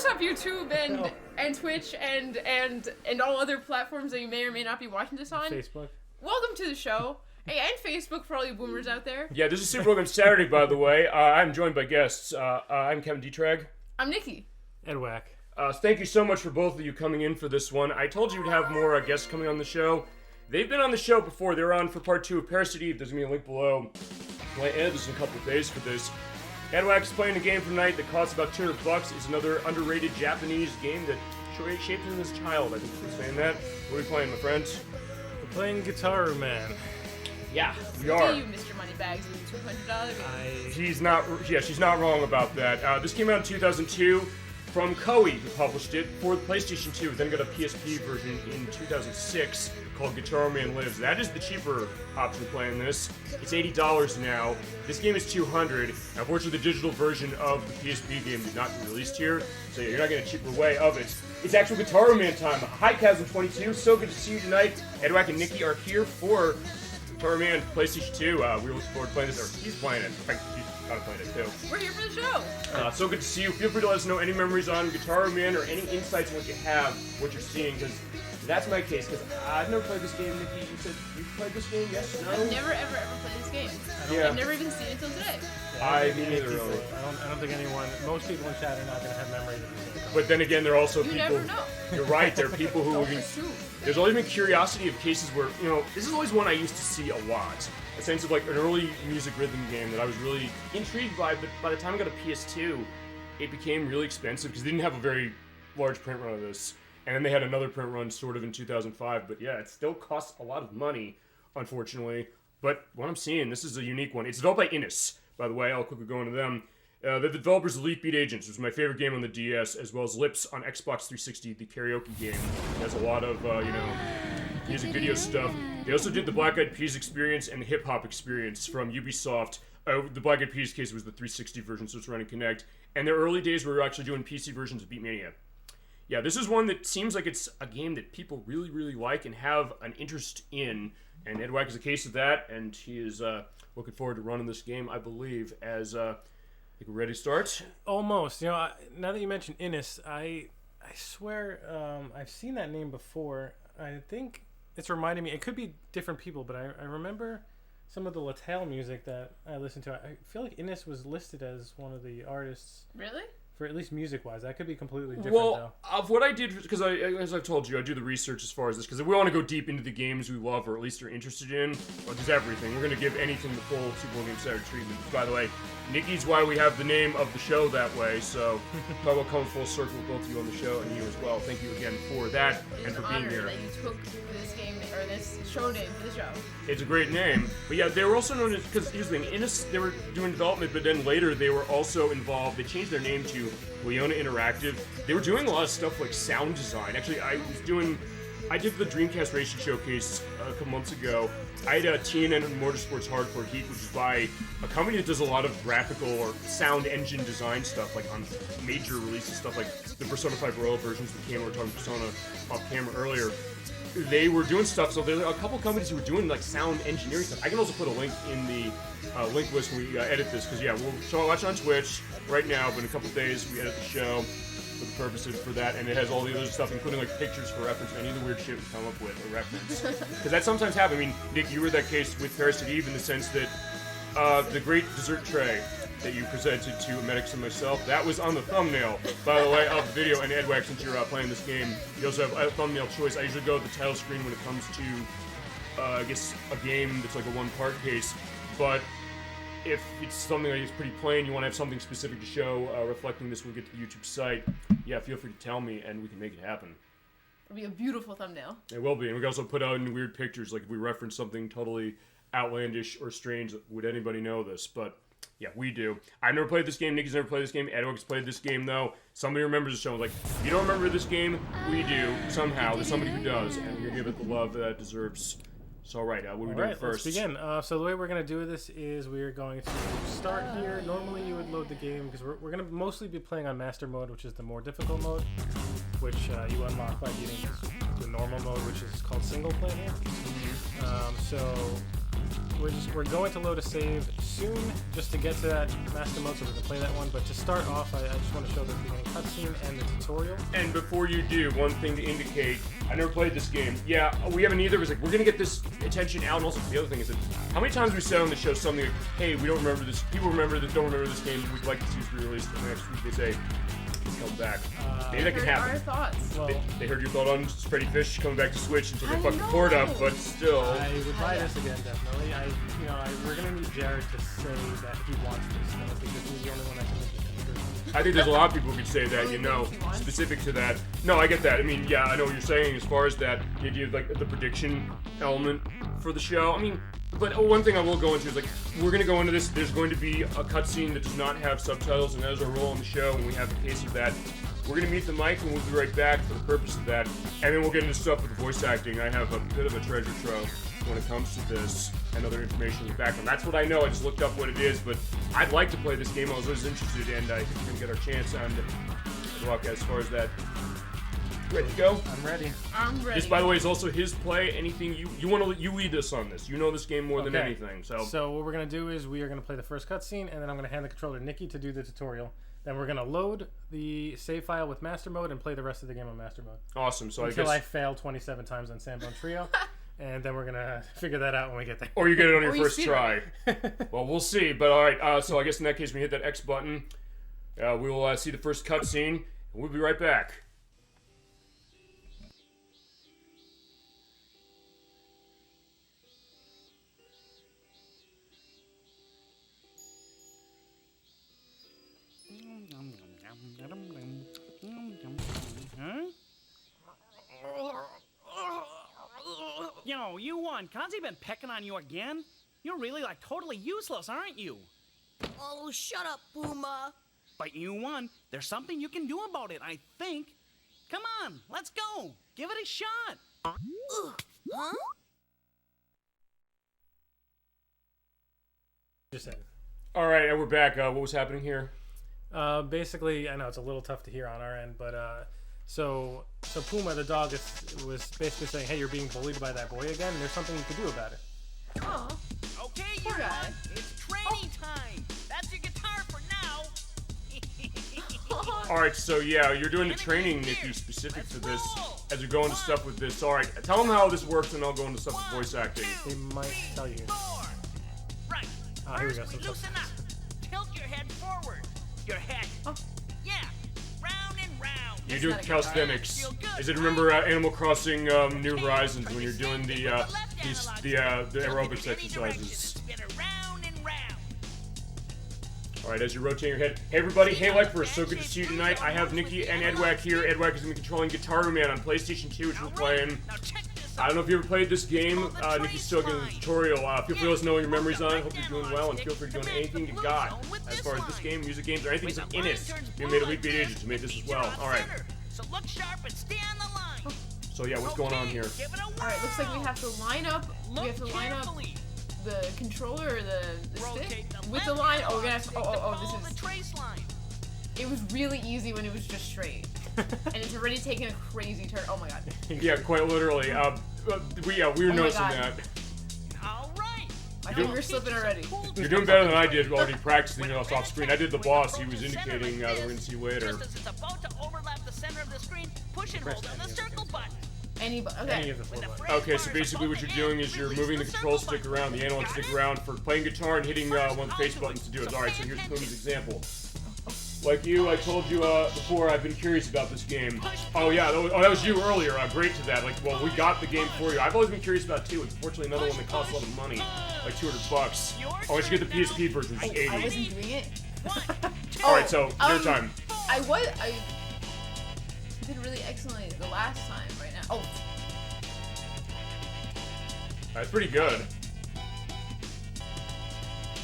What's up, YouTube and Twitch and all other platforms that you may or may not be watching this on? Facebook. Welcome to the show. Hey, and Facebook for all you boomers out there. Yeah, this is Super Welcome Saturday, by the way. I'm joined by guests. I'm Kevin Detrag. I'm Nikki. Edwak. Thank you so much for both of you coming in for this one. I told you we'd have more guests coming on the show. They've been on the show before. They were on for part 2 of Parasite Eve. There's going to be a link below. Well, Ed's in a couple of days for this. Edwak is playing a game for tonight that costs about $200. It's another underrated Japanese game that shaped him as a child. I think we're saying that. What are we playing, my friends? We're playing Gitaroo Man. Yeah, we are. Do you, Mr. Moneybags, with $200? She's not wrong about that. This came out in 2002 from Koei, who published it for the PlayStation 2. Then got a PSP version in 2006 called Gitaroo Man Lives. That is the cheaper option playing this. It's $80 now. This game is $200. Unfortunately, the digital version of the PSP game did not get released here, so you're not getting a cheaper way of it. It's actual Gitaroo Man time. Hi, Chasm22. So good to see you tonight. Edwak and Nickie are here for Gitaroo Man PlayStation 2. We're looking forward to playing this, or he's playing it. In fact, he's kind of playing it too. We're here for the show. So good to see you. Feel free to let us know any memories on Gitaroo Man or any insights on what you have, what you're seeing, because that's my case, because I've never played this game. Nikki, you said you've played this game? Yes? No? I've never, ever played this game. I've never even seen it until today. Me neither, really. I don't think most people in chat are not going to have memories of this game. But then again, there are also people... never know. You're right, there are people who... There's always been curiosity of cases where, this is always one I used to see a lot. A sense of like an early music rhythm game that I was really intrigued by, but by the time I got a PS2, it became really expensive because they didn't have a very large print run of this. And then they had another print run sort of in 2005, but yeah, it still costs a lot of money, unfortunately. But what I'm seeing, this is a unique one. It's developed by Innis, by the way. I'll quickly go into them. The developers of Elite Beat Agents, which was my favorite game on the DS, as well as Lips on Xbox 360, the karaoke game. It has a lot of, music video stuff. They also did the Black Eyed Peas experience and the Hip Hop experience from Ubisoft. The Black Eyed Peas case was the 360 version, so it's running Kinect. And their early days were actually doing PC versions of Beatmania. Yeah, this is one that seems like it's a game that people really, really like and have an interest in. And Edwak is a case of that, and he is looking forward to running this game, I believe, as... think we're ready to start? Almost. Now that you mentioned Innis, I swear I've seen that name before. I think it's reminding me. It could be different people, but I remember some of the Undertale music that I listened to. I feel like Innis was listed as one of the artists. Really? For at least music-wise. That could be completely different, though. Of what I did, because as I've told you, I do the research as far as this, because we want to go deep into the games we love, or at least are interested in, or just everything. We're going to give anything the full Super Bowl Game Saturday treatment. By the way, Nikki's why we have the name of the show that way, so talk about coming full circle with both of you on the show, and you as well. Thank you again for that, and for being here. That you took this game, or this show name for the show. It's a great name. But yeah, they were also known as, because here's the thing, Innis, they were doing development, but then later they were also involved, they changed their name to Liona Interactive. They were doing a lot of stuff like sound design. Actually, I did the Dreamcast Racing Showcase a couple months ago. I had a TNN Motorsports Hardcore Heat, which is by a company that does a lot of graphical or sound engine design stuff, like on major releases, stuff like the Persona 5 Royal versions that came, we were talking Persona off camera earlier. They were doing stuff, so there's a couple companies who were doing like sound engineering stuff. I can also put a link in the link list when we edit this, because yeah, we'll watch it on Twitch right now, but in a couple days we edit the show for the purposes for that, and it has all the other stuff, including like pictures for reference, any of the weird shit we come up with, a reference. Because that sometimes happens. I mean, Nick, you were that case with Parasite Eve in the sense that the great dessert tray that you presented to Medics and myself, that was on the thumbnail, by the way, of the video. And Edwak, since you're playing this game, you also have a thumbnail choice. I usually go with the title screen when it comes to, I guess, a game that's like a one-part case. But if it's something that is pretty plain, you want to have something specific to show, reflecting this when we get to the YouTube site, yeah, feel free to tell me, and we can make it happen. It'll be a beautiful thumbnail. It will be, and we can also put out in weird pictures, like if we reference something totally outlandish or strange, would anybody know this? But yeah, we do. I've never played this game. Nikki's never played this game. Edwak's played this game, though. Somebody remembers the show. Like, if you don't remember this game, we do. Somehow, there's somebody who does, and we're going to give it the love that it deserves. So, all right, what are we doing first? Let's begin. So the way we're going to do this is we're going to start here. Normally, you would load the game, because we're going to mostly be playing on Master Mode, which is the more difficult mode, which you unlock by getting the normal mode, which is called Single Player. So we're going to load a save soon, just to get to that master mode, so we can play that one. But to start off, I just want to show the beginning cutscene and the tutorial. And before you do, one thing to indicate, I never played this game. Yeah, we haven't either. It was like, we're gonna get this attention out, and also the other thing is that, how many times we said on the show something like, hey, we don't remember this, people remember this, don't remember this game, we'd like to see this re-released, and the next week they say, it's coming back. Maybe that can happen. Our thoughts. Well, They heard your thought on Freddy Fish coming back to Switch until they fuck the port up, but still. I would buy this again, definitely. We're gonna need Jared to say that he wants this, though, because he's the only one that can make it. I think there's a lot of people who could say that, you know, specific to that. No, I get that. I mean, yeah, I know what you're saying as far as that, the idea of like the prediction element for the show. I mean, but one thing I will go into is like, we're going to go into this, there's going to be a cutscene that does not have subtitles, and that is our role on the show, and we have a case of that. We're going to mute the mic, and we'll be right back for the purpose of that. And then we'll get into stuff with the voice acting. I have a bit of a treasure trove when it comes to this and other information in the background. That's what I know. I just looked up what it is, but I'd like to play this game. I was always interested, and I think we're going to get our chance on Edwak as far as that. Ready to go? I'm ready. I'm ready. This, by the way, is also his play. Anything you lead us on this. You know this game more than anything. So what we're gonna do is we are gonna play the first cutscene, and then I'm gonna hand the controller to Nikki to do the tutorial. Then we're gonna load the save file with master mode and play the rest of the game on master mode. Awesome. So until I I fail 27 times on Sandbone Trio, and then we're gonna figure that out when we get there. Or you get it on your first try. Well, we'll see. But all right. So I guess in that case, we hit that X button. We will see the first cutscene, and we'll be right back. Yo, you won. Kanzi been pecking on you again? You're really like totally useless, aren't you? Oh, shut up, Puma. But you won. There's something you can do about it, I think. Come on, let's go. Give it a shot. Huh? Just saying. All right, and we're back. What was happening here? Basically, I know it's a little tough to hear on our end, but so Puma the dog was basically saying, hey, you're being bullied by that boy again, and there's something you can do about it. Oh. Okay, Poor you guy. won. It's training time. That's your guitar for now. All right, so yeah, you're doing the training, Nikki, specific to this. As you go into stuff with this, all right, tell them how this works, and I'll go into stuff with voice acting. They might tell you. Right. Here we go. First, loosen up. Tilt your head forward. Your head. Yeah. Round and round. You're doing calisthenics. Is it remember Animal Crossing New Horizons when you're doing the aerobics exercises? All right, as you're rotating your head. Hey everybody, hey ElecVerse, so good to see you tonight. I have Nicki and Edwak here. Edwak is going to be controlling Gitaroo Man on PlayStation 2, which we're playing. I don't know if you ever played this game. Nicki's still getting the tutorial. Feel free to let us know what your memories on it. Hope you're doing well, and feel free to do anything you got. As far as this game, music games, or anything that's in it. We made Elite Beat Agents, we made this as well. Alright. So look sharp and stay on the line. So yeah, what's going on here? Alright, looks like we have to line up. We have to line up the controller or the stick with the line. Oh, we're gonna have to. This is. It was really easy when it was just straight, and it's already taken a crazy turn. Oh my god. Yeah, quite literally. We were noticing that. All right. My finger's slipping already. You're doing better than I did already practicing it off screen. I did the boss. He was indicating that we're gonna see later. Just as it's about to overlap the center of the screen, push and hold down the circle button. Any Okay. of the four buttons. Okay, so basically what you're doing is you're moving the control stick around, the analog stick around for playing guitar and hitting one of the face buttons to do it. Alright, so here's Puma's example. Like you, I told you before, I've been curious about this game. Oh yeah, that was you earlier. Great to that. Like, well, we got the game for you. I've always been curious about it too. It's unfortunately another one that costs a lot of money, like $200. Oh, I should get the PSP version, which is I $80. wasn't doing it. Alright, so your time. I did really excellently the last time right now. Oh. That's pretty good.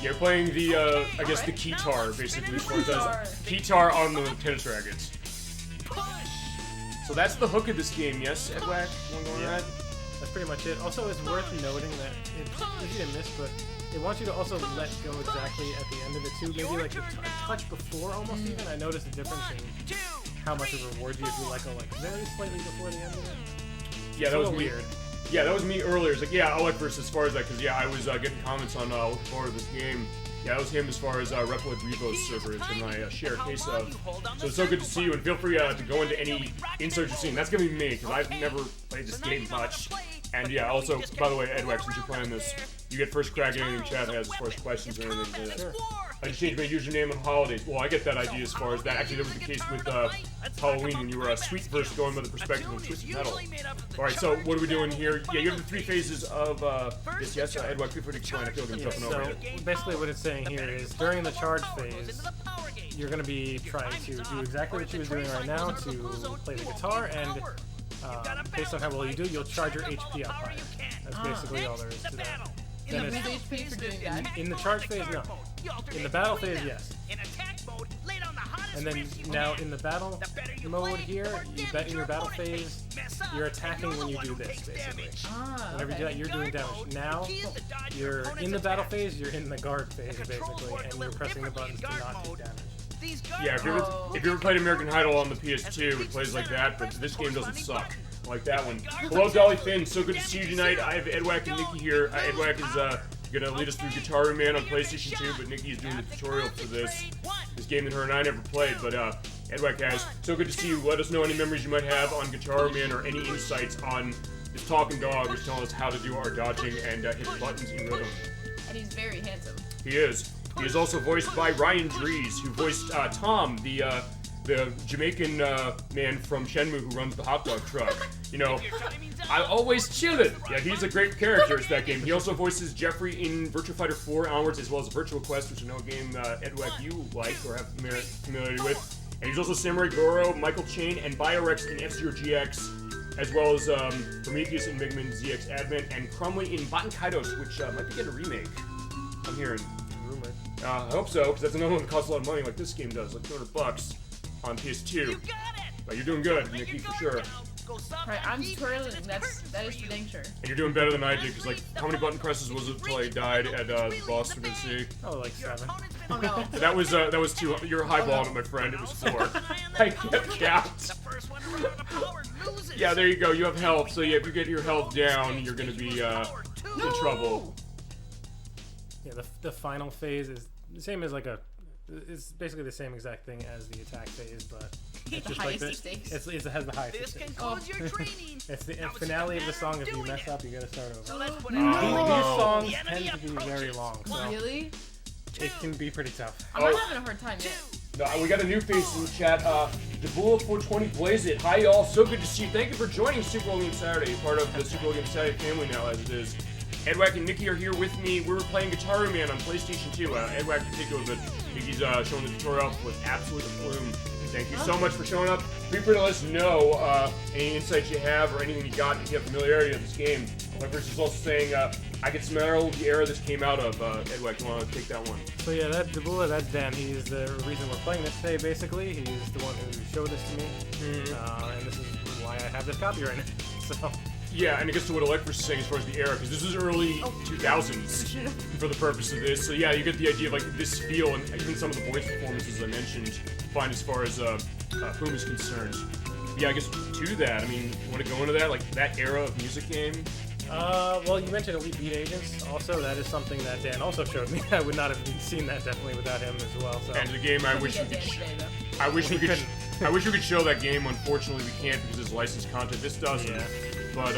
You're playing the, I guess the guitar, basically, as far as that. Guitar on the tennis rackets. So that's the hook of this game, yes, Edwak? Yeah, that's pretty much it. Also, it's worth noting that it's easy to miss, but it wants you to also let go exactly at the end of it too. Maybe like a touch before, almost even. I noticed a difference in how much it rewards you if you let go like very slightly before the end of it. Yeah, that was weird. Yeah, that was me earlier. It's like, yeah, ElecVerse as far as that, because, yeah, I was getting comments on looking forward to this game. Yeah, that was him as far as Reploid Revo's servers and I share a case of. So it's so good to see you, and feel free to go into any insights you're seeing. That's going to be me, because I've never played this game much. And yeah, also, by the way, Edwak, since you're playing this, you get first crack at anything chat has as far as questions or anything like that. Sure. I just changed my username on holidays. Well, I get that idea as far as that. Actually, that was the case with Halloween when you were Sweetverse going by the perspective of Twisted Metal. Alright, so what are we doing here? Yeah, you have the 3 phases of yes, Edwak, feel free to explain. I feel like I'm jumping over it. So, basically what it's saying here is, during the charge phase, you're going to be trying to do exactly what you were doing right now, to play the guitar, and based on how well you do, you'll charge your HP up higher. That's basically all there is to that. You lose HP for doing that? In the charge phase, no. In the battle phase, yes. And then now in the battle mode here, in your battle phase, you're attacking when you do this, basically. Whenever you do that, you're doing damage. Now, you're in the battle phase, you're in the guard phase, basically, and you're pressing the buttons to not take damage. Yeah, if you ever played American Idol on the PS2, it plays like that, but this game doesn't suck. Like that one. Hello, Dolly Finn. So good to see you tonight. I have Edwak and Nickie here. Edwak is gonna lead us through Gitaroo Man on PlayStation 2, but Nickie is doing the tutorial for this game that her and I never played, but Edwak has. So good to see you. Let us know any memories you might have on Gitaroo Man or any insights on this talking dog who's telling us how to do our dodging and hit buttons in rhythm. And he's very handsome. He is. He is also voiced by Ryan Dries, who voiced Tom, the Jamaican man from Shenmue who runs the hot dog truck. You know, I always chillin'. Yeah, he's a great character in that game. He also voices Jeffrey in Virtua Fighter 4 onwards, as well as Virtual Quest, which I know a game Edwak you like or have familiarity with. And he's also Samurai Goro, Michael Chain, and BioRex in F-Zero GX, as well as Prometheus in Mega Man ZX Advent, and Crumley in Baten Kaitos, which might be getting a remake. I'm hearing. Rumored. I hope so, because that's another one that costs a lot of money, like this game does, like $200 on PS2. But you're doing good, Nickie, for sure. Right, I'm twirling. That is for dang sure. And you're doing better than I did, because like, how many button presses was it until I died at the boss for the sea? Oh, like 7. Oh no. That was 2. You're highballing it, my friend. It was 4. I kept count. Yeah, there you go. You have health, so yeah, if you get your health down, you're gonna be in trouble. Yeah, the final phase is the same as like it's basically the same exact thing as the attack phase, but it's just like this. It has the highest stakes. It's the finale of the song. If you mess up, you gotta start over. These songs tend to be very long, so really? It can be pretty tough. I'm not having a hard time yet. No, we got a new face in the chat. Dabula420 Blaze It. Hi, y'all. So good to see you. Thank you for joining Super Bowl Game Saturday. Part of the Super Bowl Game Saturday family now, as it is. Edwak and Nickie are here with me. We were playing Gitaroo Man on PlayStation 2. Edwak in particular, but Nickie's showing the tutorial with absolute bloom. Thank you so much for showing up. Be free to let us know any insights you have or anything you got if you have familiarity with this game. ElecVerse is also saying, I can smell the era this came out of. Edwak, you want to take that one? So yeah, that's Dan. He's the reason we're playing this today, basically. He's the one who showed this to me. And this is why I have this copy right now. So. Yeah, and it gets to what ElecVerse is saying as far as the era, because this is early 2000s for the purpose of this. So yeah, you get the idea of like this feel, and even some of the voice performances I mentioned, fine as far as Boom is concerned. But yeah, I guess to that, I mean, you want to go into that, like that era of music game? Well, you mentioned Elite Beat Agents. Also, that is something that Dan also showed me. I would not have seen that definitely without him as well. So. And the game, I wish we could show that game. Unfortunately, we can't because it's licensed content. This doesn't. Yeah. But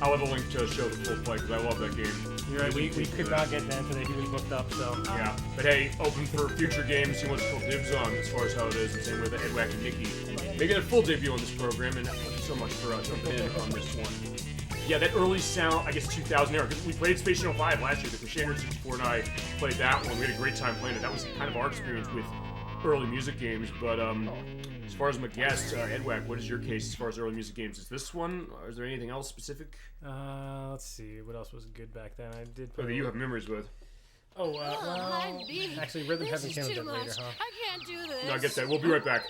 I'll have a link to show the full play because I love that game. You're right. We could not get Dan today. He was booked up. So. Yeah. But hey, open for future games. He wants to call dibs on as far as how it is. The same way that Edwak and Nickie making a full debut on this program. And thank you so much for jumping in on this one. Yeah, that early sound, I guess 2000 era, because we played Space Channel 5 last year, the Crusader 64 and I played that one. We had a great time playing it. That was kind of our experience with early music games, but as far as my guest, Edwak, what is your case as far as early music games? Is this one, or is there anything else specific? Let's see, what else was good back then? I did play... that you have memories with. Oh, well, actually, Rhythm Heaven came a bit later, huh? I can't do this. No, I get that. We'll be right back.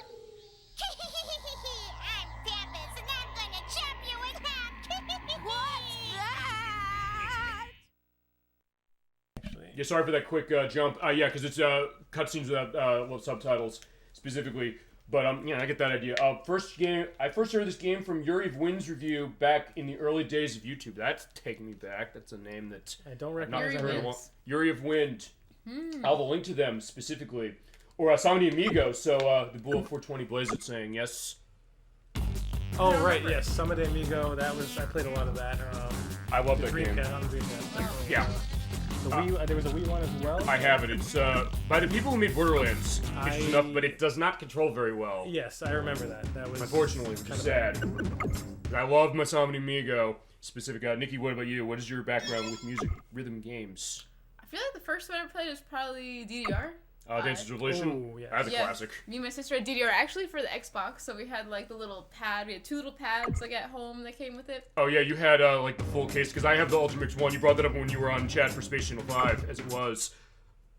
Yeah, sorry for that quick jump. Yeah, because it's cutscenes without subtitles specifically. But I get that idea. I first heard this game from Yuriofwind's review back in the early days of YouTube. That's taking me back. That's a name that I don't recognize. Yuriofwind. I'll have a link to them specifically, or Samani Amigo. So the Bull 420 Blazed saying yes. Oh right, yes, Sama de Amigo. I played a lot of that. I love that game. On the Dreamcast. Yeah. There was a Wii one as well. I have it. It's by the people who made Borderlands. Interesting enough, but it does not control very well. Yes, I remember that. That was unfortunately, which is sad. I love Masami Amigo. Specific. Nikki, what about you? What is your background with music, rhythm games? I feel like the first one I ever played was probably DDR. Dance's Revolution? Ooh, yes. That's a classic. Me and my sister had DDR actually for the Xbox, so we had like the little pad. We had 2 little pads like at home that came with it. Oh yeah, you had like the full case, because I have the Ultimix one. You brought that up when you were on chat for Space Channel 5, as it was.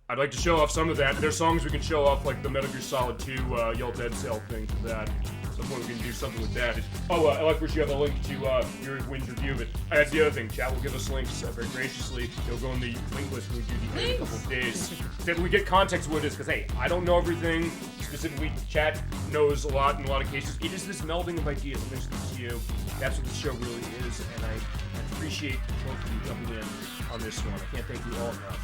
I'd like to show off some of that. There's songs we can show off, like the Metal Gear Solid 2 Yell Dead Cell thing for that. At some point we can do something with that. ElecVerse, you have a link to Yuriofwind's review of it. That's the other thing. Chat will give us links very graciously. They'll go in the link list when we do the end in a couple of days. That we get context with this, because hey, I don't know everything. Specifically, chat knows a lot in a lot of cases. It is this melding of ideas. I mentioned this to you. That's what the show really is, and I appreciate both of you jumping in on this one. I can't thank you all enough.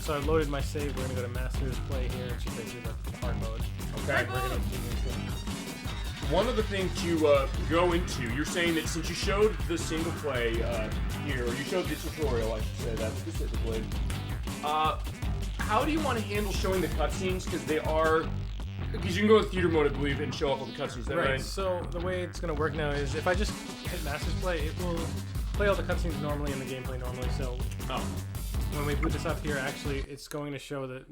So I loaded my save. We're gonna go to Master's Play here, and she's gonna do the hard mode. Okay. One other thing to go into, you're saying that since you showed the single play here, or you showed the tutorial, I should say that specifically, how do you want to handle showing the cutscenes? Because they are... Because you can go to theater mode, I believe, and show off all the cutscenes, is that right? So the way it's going to work now is if I just hit Master's Play, it will play all the cutscenes normally and the gameplay normally, so... When we boot this up here, actually, it's going to show the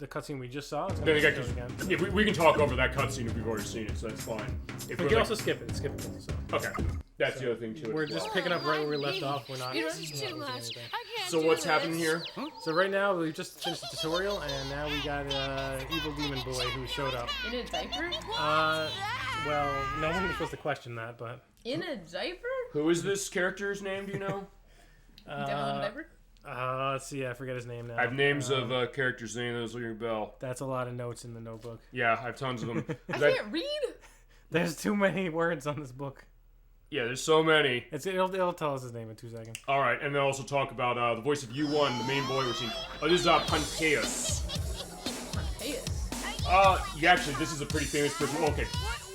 cutscene we just saw. It's going to show it again. Yeah, we can talk over that cutscene if we've already seen it, so that's fine. We can also skip it. It's skippable. So. Okay, that's the other thing too. We're just picking up right where we left off. We're not. This is too much. So what's happening here? So right now we've just finished the tutorial, and now we got evil demon boy who showed up. In a diaper? Well, no one was supposed to question that, but. In a diaper? Who is this character's name? Do you know? Devil in a diaper? Let's see, I forget his name now. I have names of characters' names. Those ring a bell. That's a lot of notes in the notebook. Yeah, I have tons of them. I can't read. There's too many words on this book. Yeah, there's so many. It'll tell us his name in 2 seconds. All right, and then also talk about the voice of U1, the main boy we're seeing. Oh, this is Pantheus. Yeah, actually, this is a pretty famous person. Okay.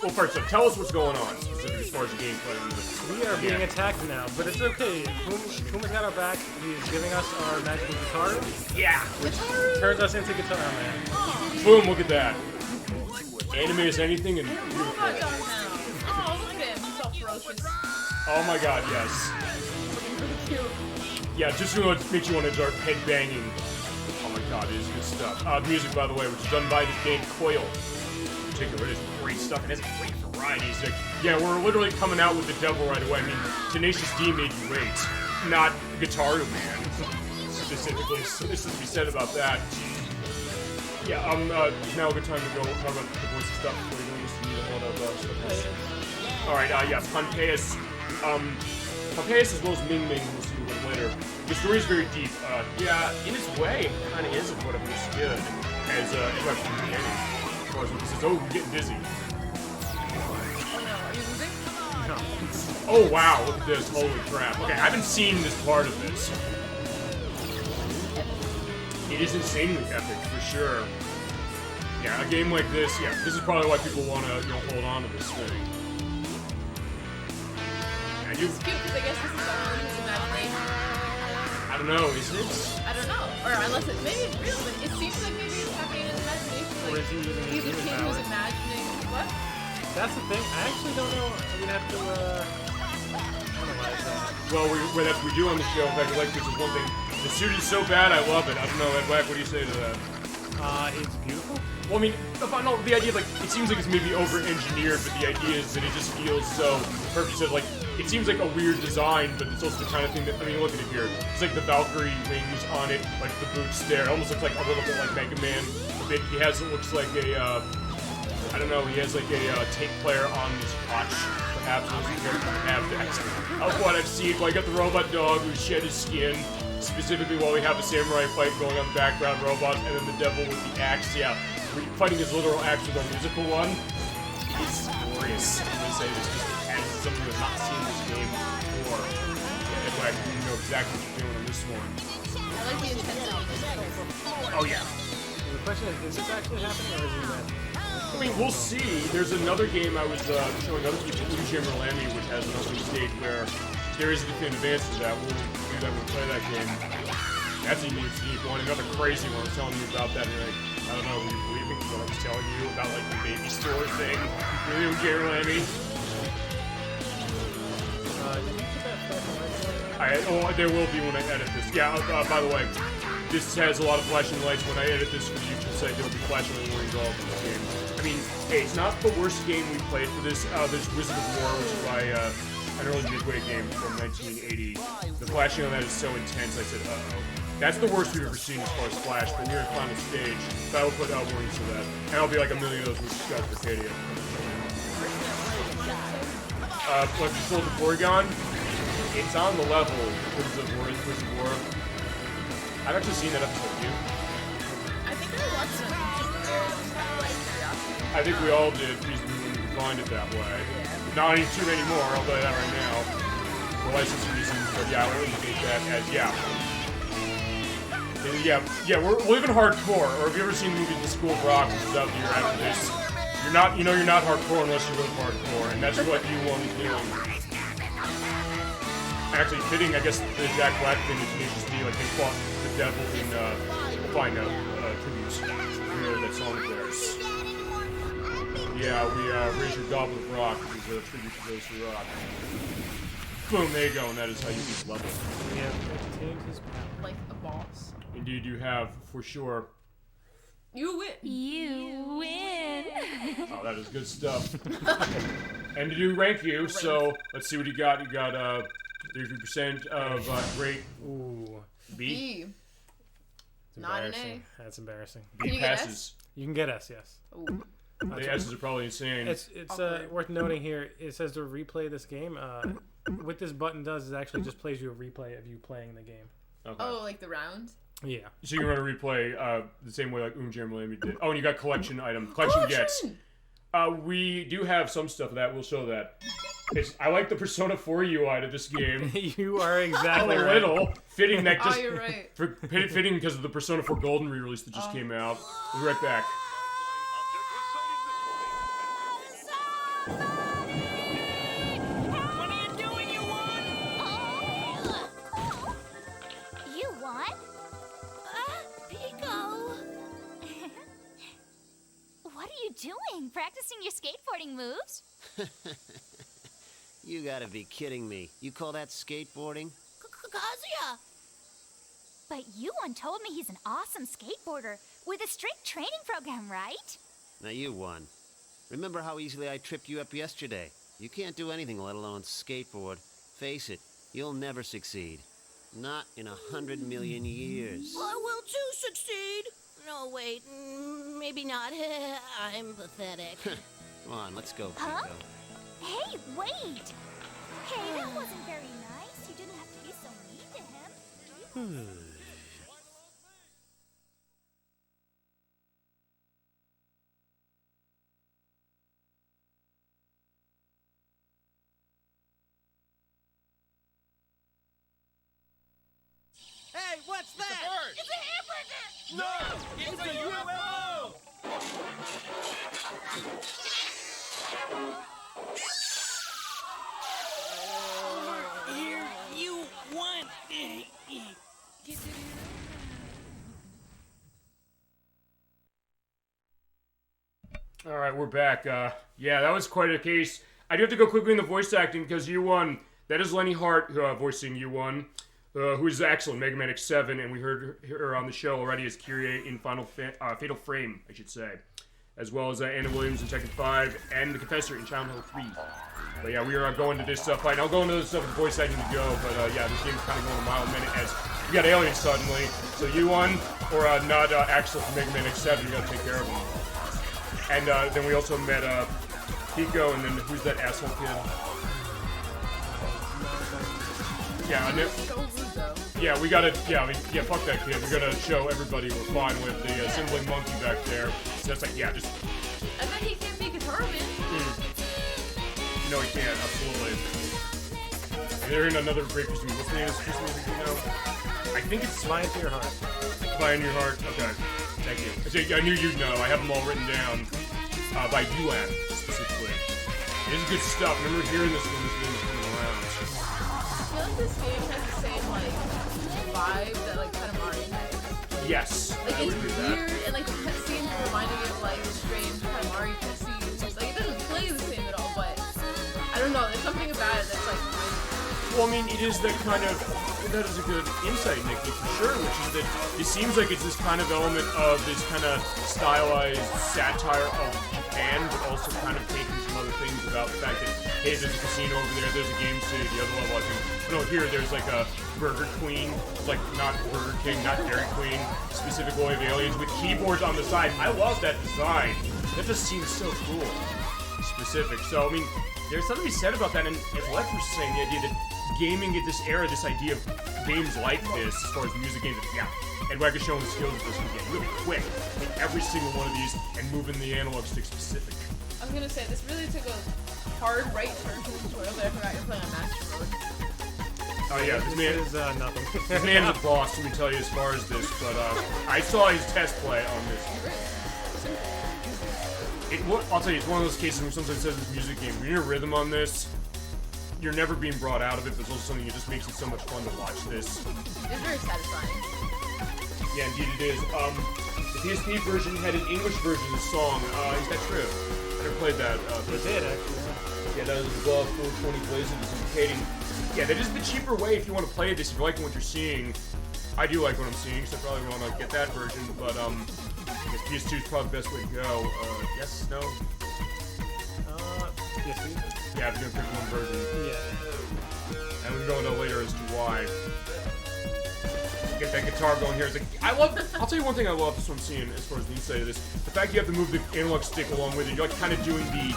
Well, first up, tell us what's going on, specifically as far as the gameplay on this. We are being attacked now, but it's okay. Kuma's got our back. He's giving us our magical Gitaroo. Yeah! Which turns us into Guitar Man. Boom, look at that. Anime is anything and beautiful. Oh, look at him. So ferocious. Oh my god, yes. Yeah, just makes you want to start headbanging. Oh my god, it is good stuff. Music, by the way, which is done by the game Coil. In particular, it is great stuff. It has a great variety. It's like, yeah, we're literally coming out with the devil right away. I mean, Tenacious D made you wait, not Gitaroo Man. Specifically, so this is to be said about that. Yeah, now a good time to go talk about the voice stuff before we go used to need a lot of stuff. Alright, yeah, Pantheus. Pantheus as well as Ming Ming, we'll see a little later. The story is very deep. Yeah, in its way, it kind of isn't what it understood as Edwak from the beginning. Of course, he says, oh, we're getting dizzy. Are you losing? No. Oh, wow, look at this. Holy crap. Okay, I haven't seen this part of this. It is insanely epic, for sure. Yeah, a game like this, yeah, this is probably why people want to, hold on to this thing. Yeah, It's cute because I guess this is all in his imagination. I don't know, is it? I don't know. Or unless maybe it's real, but it seems like maybe it's happening in his imagination. Or is he using he's a kid who's imagining what? That's the thing. I actually don't know. We'd have to analyze that. Well, that's what we do on the show. In fact, ElecVerse is one thing. The suit is so bad, I love it. I don't know, Edwak, what do you say to that? It's beautiful. Well, I mean, the idea, like, it seems like it's maybe over-engineered, but the idea is that it just feels so perfect. So, like, it seems like a weird design, but it's also the kind of thing that, I mean, look at it here. It's like the Valkyrie wings on it, like the boots there. It almost looks like a little bit like Mega Man. He has, it looks like a, I don't know, he has like a tape player on his crotch. Perhaps those characters have that. Of what I've seen, well, I got the robot dog who shed his skin. Specifically while we have a samurai fight going on the background robot, and then the devil with the axe, yeah. fighting his literal action, the musical one. It's glorious. I'm gonna say this just as somebody who has not seen this game before. Yeah, Edwak, you know exactly what you're doing on this one. I like the intensity. Oh yeah. The question is this actually happening or is it that? I mean, we'll see. There's another game I was showing other people, Megalomania, which has an opening stage where there is a definitive answer to that. We'll do that when we play that game. That's a unique one. Another crazy one. I was telling you about that. And like, I don't know, were you believing what I was telling you about like the baby store thing? Really, Megalomania? There will be when I edit this. Yeah, by the way, this has a lot of flashing lights. When I edit this for the YouTube site, there will be flashing lights involved in this game. I mean, hey, it's not the worst game we played for this. There's Wizard of War, which is by an early Midway game from 1980. The flashing on that is so intense, I said, uh-oh. That's the worst we've ever seen as far as flash, but near the final stage, so I will put warnings to that. And I'll be like a million of those with Scott Arcadia. Like Control the Porygon, it's on the level because of Wizard of War. I've actually seen that episode too. I think I watched it. I think we all did, because we defined it that way. Yeah. Not any too many more, I'll tell you that right now. For licensing reasons, but yeah, I wouldn't take that as, we're living hardcore, or have you ever seen the movie The School of Rock, which is out here after this? You're not hardcore unless you live hardcore, and that's what you want to do. Actually, fitting, I guess, the Jack Black thing is Tenacious D, like they fought the devil in, we'll find out, tributes. You know that song of theirs. Yeah, we raise your goblet of rock, which is a tribute to those who rock. Boom, there you go, and that is how you beat level. Yeah, tamed his power. Like a boss. Indeed, you have, for sure. You win. You win. Oh, that is good stuff. And to do rank you, so let's see what you got. You got 33% of great. Ooh. B. Not an A. That's embarrassing. Can B you get passes. S? You can get S, yes. Ooh. The S's are probably insane. It's worth noting here. It says to replay this game. What this button does is actually just plays you a replay of you playing the game. Okay. Oh, like the round? Yeah. So you want to replay the same way like Megalomania did. Oh, and you got collection item. Collection gets. We do have some stuff of that. We'll show that. I like the Persona 4 UI to this game. You are exactly a right. little fitting that just. Oh, you're right. Fitting because of the Persona 4 Golden re-release that just came out. We'll be right back. Doing? Practicing your skateboarding moves? You gotta be kidding me. You call that skateboarding? Kazuya! But Yuan told me he's an awesome skateboarder with a strict training program, right? Now you won. Remember how easily I tripped you up yesterday? You can't do anything, let alone skateboard. Face it, you'll never succeed. Not in 100 million years. I will too succeed. No, wait, maybe not. I'm pathetic. Come on, let's go, Pico. Huh? Hey, wait! Hey, that wasn't very nice. You didn't have to be so mean to him. Hey, what's that? It's a hamburger! No! It's a UFO! Over here, you won! Alright, we're back. Yeah, that was quite a case. I do have to go quickly in the voice acting because you won. That is Lenny Hart voicing you won. Who is excellent, Mega Man X7, and we heard her on the show already as Kyrie in Fatal Frame, I should say. As well as Anna Williams in Tekken 5, and the Confessor in Childhood Hill 3. But yeah, we are going to this fight. I'll go into this stuff with voice acting to go, but yeah, this game is kind of going a mile a minute as you got aliens suddenly. So you won, or not Axel from Mega Man X7, you gotta take care of him. And then we also met Pico, and then who's that asshole kid? Yeah, Yeah, we gotta, fuck that kid. We gotta show everybody we're fine with the assembling monkey back there. So that's like, yeah, just... And then he can't be Gitaroo Man. No, he can't, absolutely. And they're in another great piece of music. What's the name of this piece of music, you know? I think it's... Flyin To Your Heart. Flyin To Your Heart, okay. Thank you. I knew you'd know. I have them all written down. By Yuan, specifically. It is good stuff. I remember hearing this when this game was coming around. I feel like this game has the same, like, vibe that, like, Katamari has. Yes. Like, it's weird, and, like, the cutscenes reminding me of, like, strange Katamari cutscenes. Like, it doesn't play the same at all, but I don't know. There's something about it that's, like, well, I mean, it is that kind of... That is a good insight, Nikki, for sure, which is that it seems like it's this kind of element of this kind of stylized satire of Japan, but also kind of taking some other things about the fact that, hey, there's a casino over there, there's a game city, the other level, I think. No, here, there's like a Burger Queen, like not Burger King, not Dairy Queen, specific way of aliens with keyboards on the side. I love that design. That just seems so cool. Specific. So, I mean, there's something to be said about that, and as Lex was saying, the idea that gaming at this era, this idea of games like this, as far as music games, yeah, Edwak is showing the skills of this can get really quick in every single one of these and moving the analog stick specific. I was gonna say, this really took a hard right turn for the tutorial, but I forgot you're playing on Master mode. Oh yeah, this man is nothing. This man's a boss, let me tell you, as far as this, but I saw his test play on this. I'll tell you, it's one of those cases where sometimes it says this music game, when you're in a rhythm on this, you're never being brought out of it, but it's also something that just makes it so much fun to watch this. It's very satisfying. Yeah, indeed it is. The PSP version had an English version of the song. Is that true? I never played that. It did, actually. Yeah, that is above 420 plays. It is indicating. Yeah, that is the cheaper way if you want to play this, if you're liking what you're seeing. I do like what I'm seeing, so I probably want to get that version, but I guess PS2 is probably the best way to go. Yes? No? PSP? Yeah, I'm gonna pick one version. Yeah. And we can go into later as to why. Get that guitar going here. It's like, I'll tell you one thing I love, this one I'm seeing as far as the insight of this. The fact you have to move the analog stick along with it. You're like kind of doing the,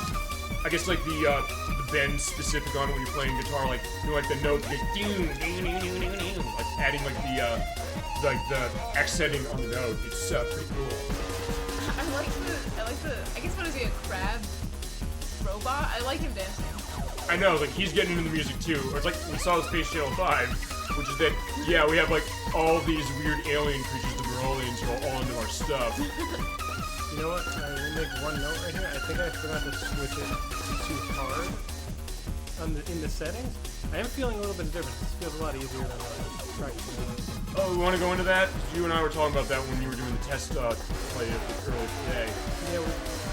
I guess like the bend specific on it when you're playing guitar, like, you know, like the note, like, like adding like the accenting on the note. It's pretty cool. I like the, I guess what is he, a crab robot? I like him dancing. I know, like, he's getting into the music too. Or it's like, we saw the Space Channel 5, which is that, yeah, we have like all these weird alien creatures, the Merolians, who are all into our stuff. You know what? I will make one note right here. I think I forgot to switch it to hard in the settings. I am feeling a little bit different. This feels a lot easier than practicing. Oh, we want to go into that? You and I were talking about that when you were doing the test play earlier today. Yeah, we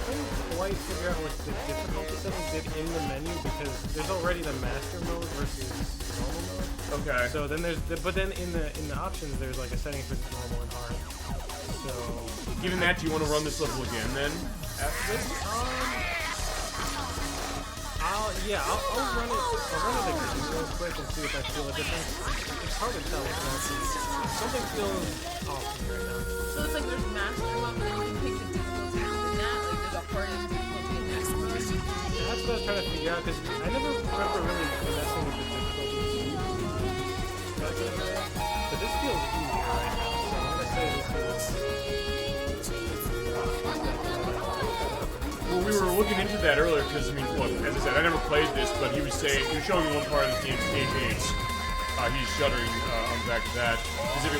couldn't quite figure out what the difficulty settings did in the menu because there's already the master mode versus normal mode. Okay. So then but then in the options there's like a setting for normal and hard. So given that, do you want to run this level again then? After this? I'll run it again real quick and see if I feel a difference. It's hard to tell. Something feels off right now. So it's like there's master mode, but then you can pick the difficulty within that. Like there's a hard and difficulty in master mode. Yeah, that's what I was trying to figure out because I never remember really messing with the difficulty. But this feels easier right now, so I'm gonna say this is. Well, we were looking into that earlier because, I mean, look, as I said, I never played this, but he was showing me one part of this game, stage 8. He's shuddering on the back of that.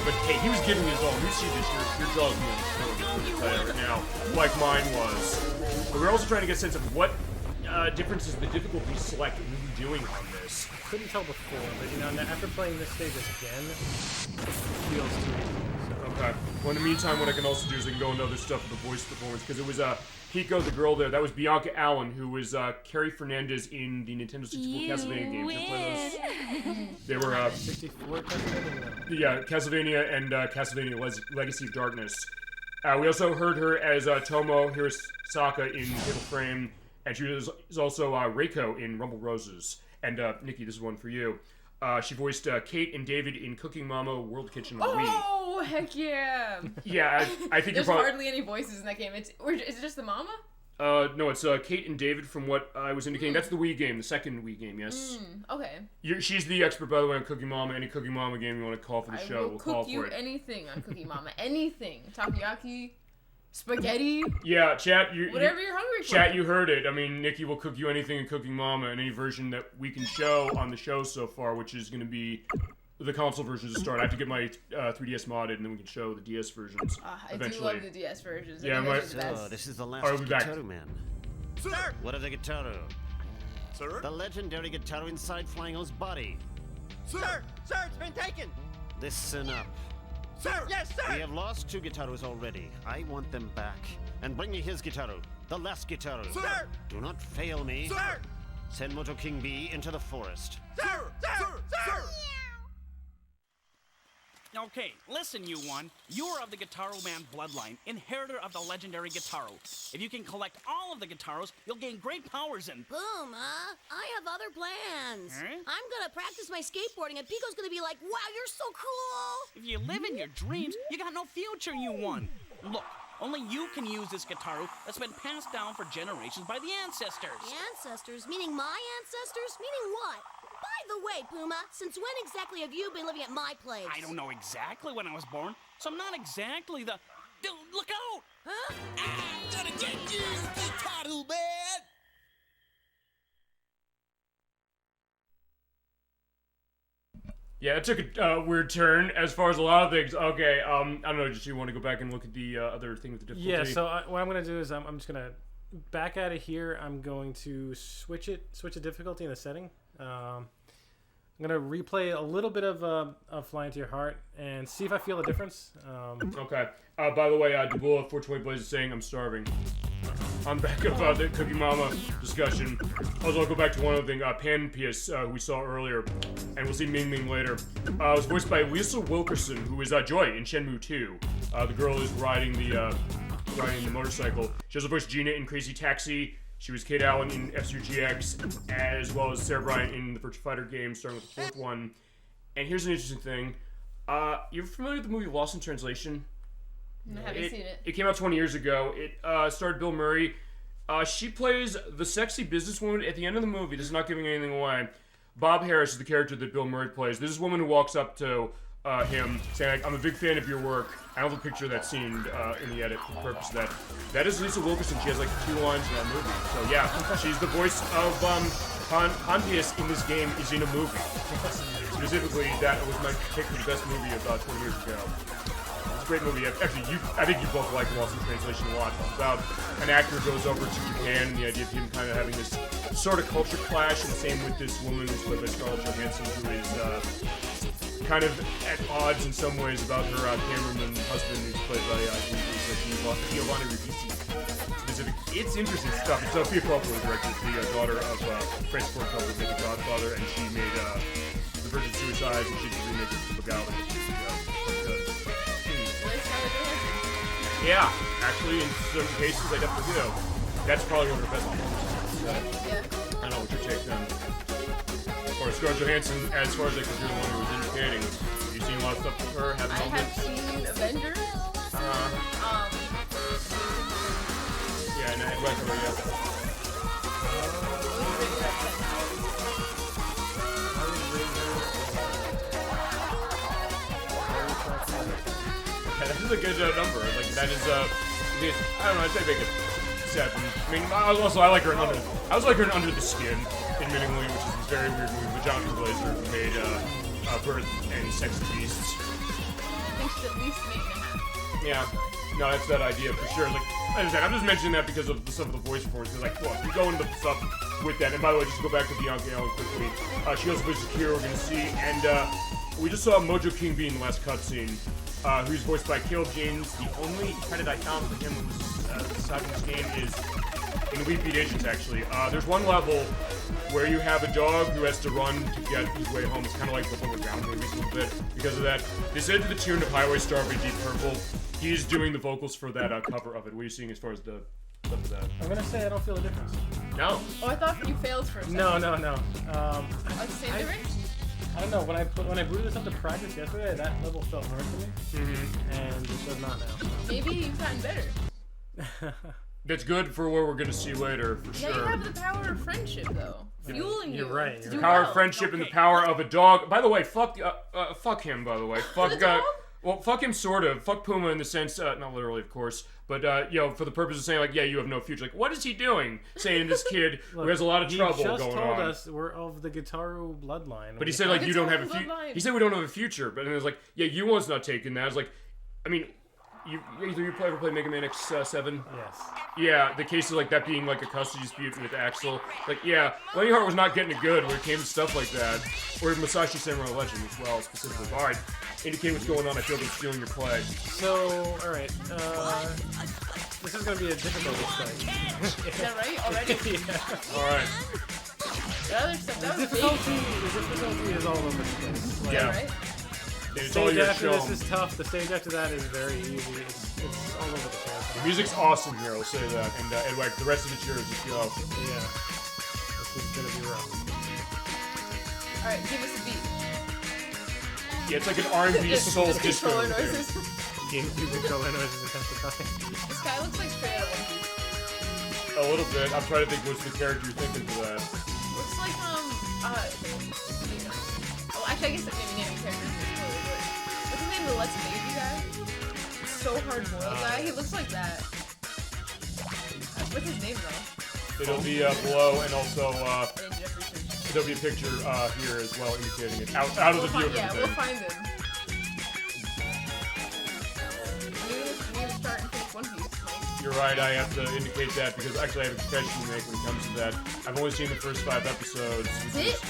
But hey, he was giving his all. You see this, your jaw's moving right now, like mine was. But we're also trying to get a sense of what differences the difficulty select will be doing on this. I couldn't tell before, but you know, after playing this stage again, it feels too easy. So. Okay. Well, in the meantime, what I can also do is I can go into other stuff with the voice performance because it was Pico, the girl there. That was Bianca Allen, who was Carrie Fernandez in the Nintendo 64 Castlevania games. You play those? They were 64 Castlevania. Yeah, Castlevania and Castlevania Legacy of Darkness. We also heard her as Tomo Hirosaka in Fatal Frame, and she was also Reiko in Rumble Roses. And Nikki, this is one for you. She voiced Kate and David in Cooking Mama, World Kitchen, and Wii. Oh, heck yeah! Yeah, I think there's you're probably... hardly any voices in that game. Is it just the mama? No, it's Kate and David from what I was indicating. That's the Wii game, the second Wii game, yes. Okay. She's the expert, by the way, on Cookie Mama. Any Cookie Mama game you want to call for the show, we'll call for it. I will cook you anything on Cookie Mama. Anything. Takoyaki, spaghetti. Yeah, chat. Whatever you're hungry for. Chat, you heard it. I mean, Nickie will cook you anything in Cooking Mama, and any version that we can show on the show so far, which is going to be the console versions to start. I have to get my 3DS modded, and then we can show the DS versions eventually. I do love the DS versions. Yeah, so this is the last Gitaroo Man. Sir! What of the Gitaroo? Sir? The legendary Gitaroo inside Flyingo's body. Sir! Sir, it's been taken! Listen up. Sir! Yes, sir! We have lost 2 Gitaroos already. I want them back. And bring me his Gitaroo. The last Gitaroo. Sir! Do not fail me. Sir! Send Mojo King B into the forest. Sir! Sir! Sir! Okay, listen, you one. You are of the Gitaroo Man bloodline, inheritor of the legendary Gitaroo. If you can collect all of the Gitaroos, you'll gain great powers and... Boom, I have other plans. Huh? I'm gonna practice my skateboarding, and Pico's gonna be like, wow, you're so cool! If you live in your dreams, you got no future, you one. Look, only you can use this Gitaroo that's been passed down for generations by the ancestors. The ancestors? Meaning my ancestors? Meaning what? By the way, Puma, since when exactly have you been living at my place? I don't know exactly when I was born, so I'm not exactly the... Dude, look out! Huh? I'm gonna get you, Gitaroo Man! Yeah, it took a weird turn as far as a lot of things. Okay, I don't know, just you want to go back and look at the other thing with the difficulty? Yeah, so what I'm going to do is I'm just going to back out of here. I'm going to switch the difficulty in the setting. I'm going to replay a little bit of Flyin To Your Heart and see if I feel a difference. Okay. By the way, Debula 420 Blaze is saying I'm starving. On back of the Cookie Mama discussion. Also, I'll go back to one other thing. Pan PS, who we saw earlier, and we'll see Ming Ming later, was voiced by Lisa Wilkerson, who is Joy in Shenmue 2. The girl who's riding the motorcycle. She also voiced Gina in Crazy Taxi. She was Kate Allen in F-Zero GX, as well as Sarah Bryant in the Virtua Fighter game, starting with the 4th one. And here's an interesting thing. You're familiar with the movie Lost in Translation? I haven't seen it. It came out 20 years ago. It starred Bill Murray. She plays the sexy businesswoman at the end of the movie. This is not giving anything away. Bob Harris is the character that Bill Murray plays. This is a woman who walks up to him saying, I'm a big fan of your work. I have a picture of that scene in the edit for the purpose of that. That is Lisa Wilkerson. She has like 2 lines in that movie. So yeah, she's the voice of Pontius in this game is in a movie. Specifically, that was my pick for the best movie of 20 years ago. Great movie. Actually, I think you both like Lost in Translation a lot. It's about an actor who goes over to Japan, and the idea of him kind of having this sort of culture clash, and same with this woman who's played by Scarlett Johansson, who is kind of at odds in some ways about her cameraman husband, who's played by Giovanni Ribisi. It's interesting stuff. And Sophia Coppola directed the daughter of Francis Ford Coppola, made The Godfather, and she made The Virgin Suicides, and she did the remake of The Gala. Yeah, actually, in certain cases, I definitely do. That's probably one of her best performances. Yeah. I don't know what your take then. Or Scarlett Johansson, as far as I can do, the one who was indicating. Have you seen a lot of stuff with her? I have seen Avengers. Yeah, and Edwak and Nickie. That is a good number. Like that is I don't know. I'd say make it 7. I mean, I like her in Under the Skin, admittingly, which is a very weird movie with Jonathan Glazer, who made Birth and Sex and Beasts. I think she's at least 8.5. Yeah, no, that's that idea for sure. Like I said, I'm just mentioning that because of some of the voice performances. Like, look, we go into the stuff with that. And by the way, just to go back to Bianca Allen quickly, she also plays Kira, we're gonna see, and we just saw Mojo King B in the last cutscene. Who's voiced by Caleb James. The only credit I found for him was aside from this game is in the Wii Beat Agents, actually. There's one level where you have a dog who has to run to get his way home. It's kind of like the Homeward Bound movies a little bit because of that. They said to the tune of Highway Star by Deep Purple. He's doing the vocals for that cover of it. What are you seeing as far as the stuff of that? I'm gonna say I don't feel a difference. No. Oh, I thought you failed for a second. No. Save the ring? I don't know. When I booted this up to practice yesterday, that level felt hard to me, and it does not now. Maybe you've gotten better. That's good for what we're gonna see later, for Yeah, sure. you have the power of friendship, though. Fueling you. You're right. to The do power of well. friendship and the power of a dog. By the way, fuck him. By the way, fuck. The dog? Well, fuck him, sort of. Fuck Puma in the sense, not literally, of course, but you know, for the purpose of saying like, yeah, you have no future. Like, what is he doing? Saying to this kid who has a lot of trouble going on. He just told us we're of the Gitaroo bloodline. But he said like, you don't have a Gitaroo future. bloodline. He said we don't have a future. But then it was like, yeah, you one's not taking that. I was like, I mean, either you ever play Mega Man X7? Yes. Yeah, the case of like that being like a custody dispute with Axel. Like, yeah, Lenny Hart was not getting it good when it came to stuff like that. Or Masashi Samurai Legend as well, specifically. Alright, indicate what's going on. I feel like I'm stealing your play. So, alright, this is gonna be a difficult fight. Is that right? Already? Yeah. Alright. The other stuff, that The was big. difficulty is all over the place. Like, Yeah. Right? It's all stage your after show. this is tough. The stage after that is very easy. It's all over the place. The music's awesome here, I'll say that. And Edwak, the rest of it's yours. Let's go. Yeah. This is gonna be rough. Alright, give us a beat. Yeah, it's like an R&B Just soul controller disco. here. noises. GameCube controller noises intensifying. This guy looks like straight out of One Piece. A little bit. I'm trying to think what's the character you're thinking for that. Looks like, you know. Oh, actually, I guess that maybe naming characters is totally good. What's his name? The Let's Baby guy? So hard-boiled guy. He looks like that. What's his name, though? It'll be below, and also I didn't do that research. there'll be a picture here as well indicating it out of the view of Yeah, we'll everything. find him. We need to start and finish One Piece. Like, You're right, I have to indicate that because actually I have a confession to make when it comes to that. I've only seen the first 5 episodes. Is it?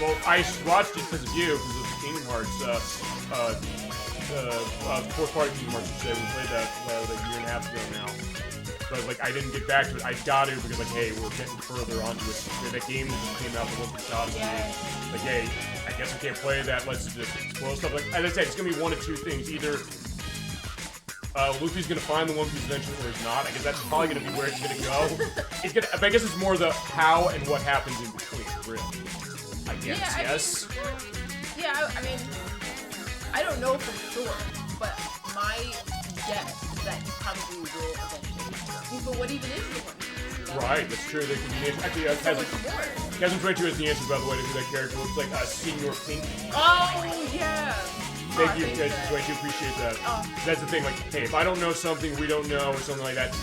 Well, I watched it because of you, because of the Kingdom Hearts, fourth part of Kingdom Hearts, I should say. We played that like a year and a half ago now. But like, I didn't get back to it. I got to because like, hey, we're getting further onto it. That game that just came out, the one for Odyssey. Yeah. Like, hey, I guess I can't play that. Let's just spoil stuff. Like, as I said, it's gonna be one of two things. Either Luffy's gonna find the One Piece eventually, or he's not. I guess that's probably gonna be where it's gonna go. It's gonna. But I guess it's more the how and what happens in between, really. I guess. Yeah, Yes. I mean, I don't know for sure, but my guess is that he probably will eventually. But what even is the One Piece? You know? Right, that's true. They can be named. Actually, So much more. Kazan22 has the answer, by the way, to who that character looks like. Senior Pink. Oh, yeah. Thank you, Kazan22. Appreciate that. Oh. That's the thing. Like, hey, if I don't know something, we don't know, or something like that,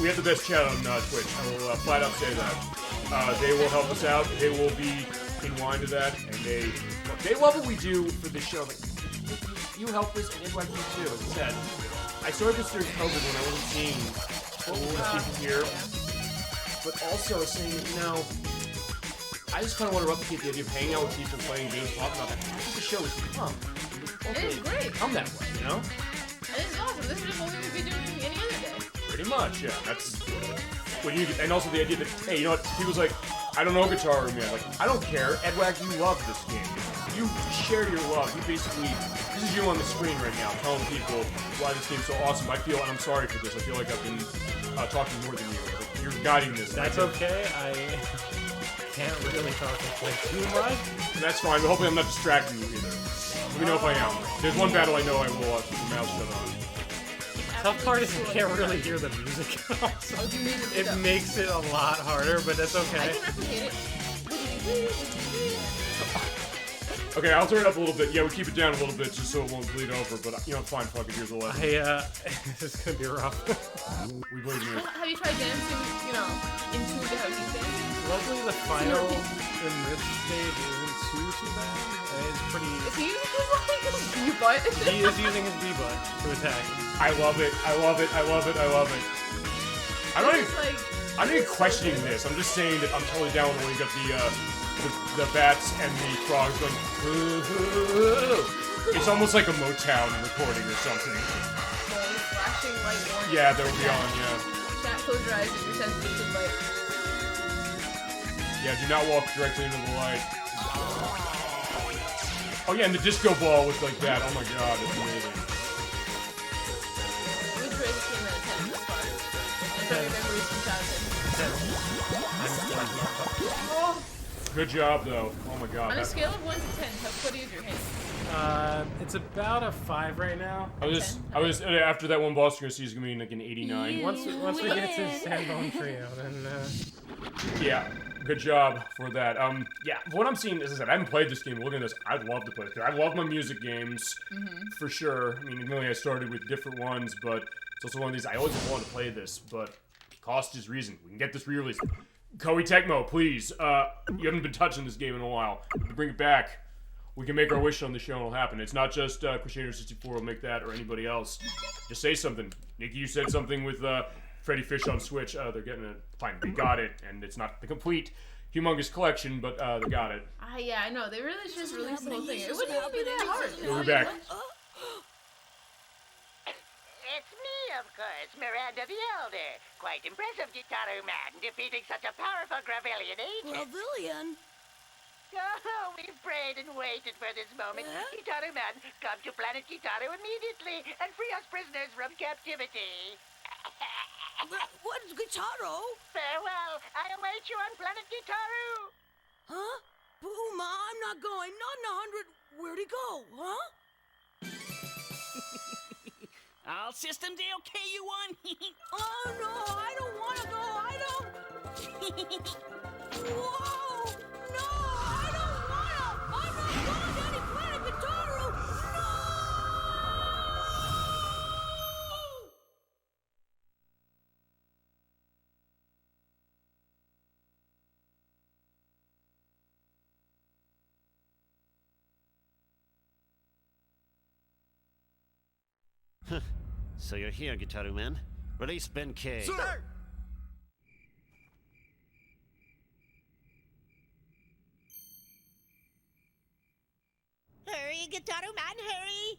we have the best chat on Twitch. I will flat out say that. They will help us out. They will be in line to that, and they love what we do for this show. Like, you help us, and Edwak you too. As I said, I started this during COVID when I wasn't seeing people here, but also saying, you know, I just kind of want to replicate the idea of hanging out with people, playing games, talking about that. That's what the show is become. It is great. Come that way, you know? And this is awesome. This is just what we would be doing any other day. Pretty much, yeah. That's when you and also the idea that hey, you know what? People's like, I don't know Gitaroo Man. Like, I don't care. Edwak, you love this game. You share your love. You basically, this is you on the screen right now, telling people why this game's so awesome. I feel, and I'm sorry for this. I feel like I've been talking more than you. Like, you're guiding this. That's okay. I can't really talk like too much. That's fine. But hopefully, I'm not distracting you either. Let me know if I am. There's one battle I know I will keep my mouth shut on. Tough part is you can't really hear the music. So Oh, do you need to it makes it a lot harder, but that's I okay. can replicate it. Okay, I'll turn it up a little bit. Yeah, we keep it down a little bit just so it won't bleed over. But you know, fine. Fuck it. Here's a lesson. This is gonna be rough. We believe in you. Have you tried dancing, you know, into the how he's dancing? Luckily, the final in this stage isn't too bad. It's pretty. Is he using his B-butt? He is using his B-butt to attack. I love it. I love it. I love it. I love it. I'm not even, like, I'm not even questioning this. I'm just saying that I'm totally down when you got the bats and the frogs going. It's almost like a Motown recording or something. Flashing light warning. Yeah, they'll be on. Yeah. Chat, close your eyes if you're sensitive to light. Yeah. Do not walk directly into the light. Oh yeah, and the disco ball was like that. Oh my god, it's amazing. Which race came out of 10 thus far? And tell me memories from childhood. Oh. Good job, though. Oh my god. On a scale of 1 to 10, how footy is your hand? It's about a 5 right now. After that one boss you're gonna see is gonna be like an 89. Once we get to Sandbone Trio, then Yeah, good job for that. Yeah, what I'm seeing, as I said, I haven't played this game. Looking at this, I'd love to play it. I love my music games, for sure. I mean, admittedly, I started with different ones, but it's also one of these, I always wanted to play this, but cost is reason. We can get this re-released. Koei Tecmo, please. You haven't been touching this game in a while. Bring it back. We can make our wish on the show and it'll happen. It's not just Crusader64 will make that or anybody else. Just say something. Nikki, you said something with Freddy Fish on Switch. They're getting it. Fine, they got it. And it's not the complete humongous collection, but they got it. Yeah, I know. They really should just release the whole thing. It wouldn't even be that hard. We'll be back. It's me, of course, Miranda the Elder. Quite impressive, Gitaroo Man, defeating such a powerful Gravellian agent. Gravellian? Oh, we've prayed and waited for this moment. Gitaroo Man, come to Planet Gitaroo immediately and free us prisoners from captivity. What's Gitaroo? Farewell. I await you on Planet Gitaroo. Huh? Puma, I'm not going. Not in 100. Where'd he go, huh? All systems A-OK, you Oh, no, I don't want to go. I don't... Whoa! No, I don't want to. I'm not going to any Planet Gitaroo. No! So you're here, Gitaroo Man. Release Ben K. Sir! Hurry, Gitaroo Man, hurry!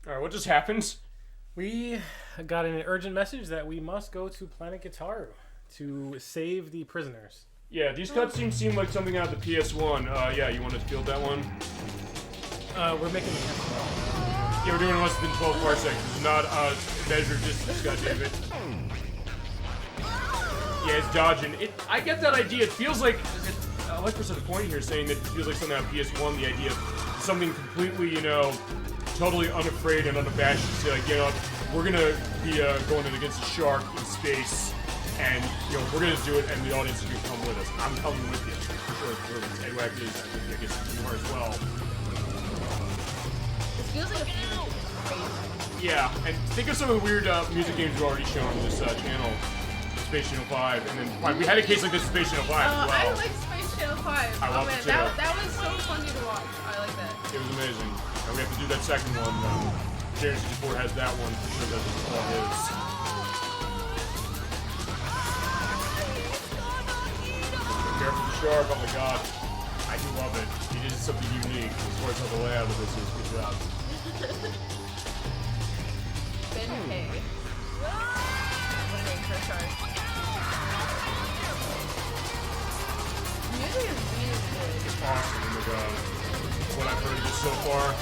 Alright, what just happened? we got an urgent message that we must go to Planet Gitaroo to save the prisoners. Yeah, these cutscenes seem like something out of the PS1. Yeah, you want to field that one? We're making Yeah, we're doing less than 12 parsecs. This is not measured distance, goddammit. Yeah, it's dodging. I get that idea. It feels like ElecVerse had a point here saying that it feels like something out of PS1, the idea of something completely, you know, totally unafraid and unabashed to say, like, you know, we're gonna be going in against a shark in space, and, you know, we're gonna do it, and the audience is gonna come with us. I'm coming with you. For sure, Edwak is, I guess, more as well. It feels like a crazy. Yeah, and think of some of the weird music games we've already shown on this channel. Space Channel 5, and then we had a case like this in Space Channel 5 as well. I like Space Channel 5. I love it too. That was so funny to watch. I like that. It was amazing. And we have to do that second one. Jared 64 has that one. I'm sure that's all his. Careful the shark. Oh my god. I do love it. It is something unique as far as how the layout of this is. Good job. Ben K. What a name for a shark. Music is really good. It's awesome. Oh my god. What I've heard of this so far,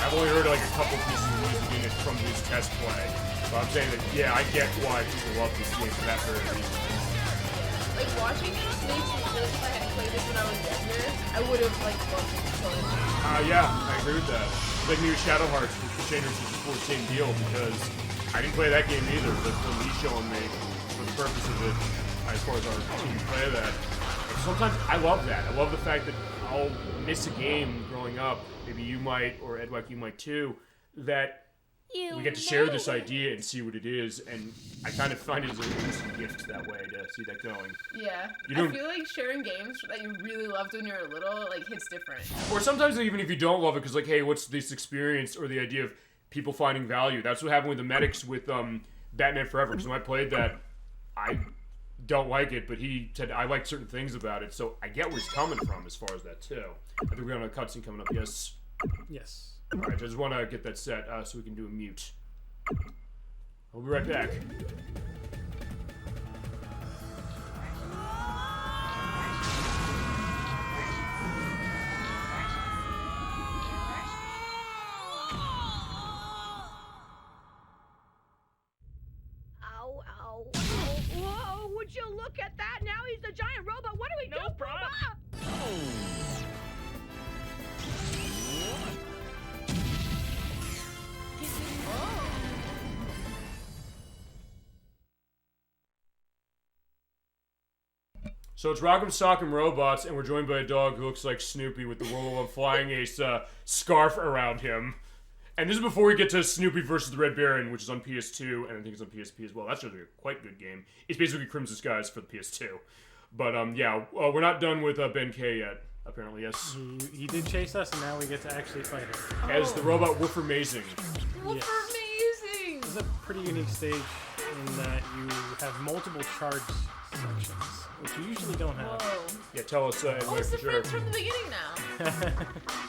I've only heard like a couple pieces of music in it from this test play. But I'm saying that, yeah, I get why people love this game for that very reason. Like, watching it makes me feel like if I had played this when I was younger, I would have, like, loved it so much. Yeah, I agree with that. It's like me with Shadow Hearts with Crusader 64, same deal, because I didn't play that game either, but when he's showing me for the purpose of it, as far as our team play that. And sometimes I love that. I love the fact that I'll miss a game growing up, maybe you might, or Edwak, you might too, that we get to share this idea and see what it is, and I kind of find it as an instant gift that way to see that going. Yeah. I feel like sharing games that you really loved when you were little, like, hits different. Or sometimes even if you don't love it, because like, hey, what's this experience, or the idea of people finding value. That's what happened with the medics with Batman Forever, because when I played that, I don't like it, but he said I like certain things about it, so I get where he's coming from as far as that too. I think we're gonna have a cutscene coming up. Yes. Yes. All right. I just want to get that set so we can do a mute. We'll be right back. Ow, ow. Whoa, would you look at that? Now he's the giant robot. What do we do? problem. So it's Rock'em Sock'em Robots, and we're joined by a dog who looks like Snoopy with the role of flying a scarf around him. And this is before we get to Snoopy versus the Red Baron, which is on PS2, and I think it's on PSP as well. That's actually a quite good game. It's basically Crimson Skies for the PS2. But yeah, we're not done with Ben K yet, apparently, yes. He did chase us, and now we get to actually fight him. As the robot Woof-Amazing. Woof-Amazing! This is a pretty unique stage in that you have multiple charge sections, which you usually don't have. Whoa. Yeah, tell us, Oh, it's the friends from the beginning now.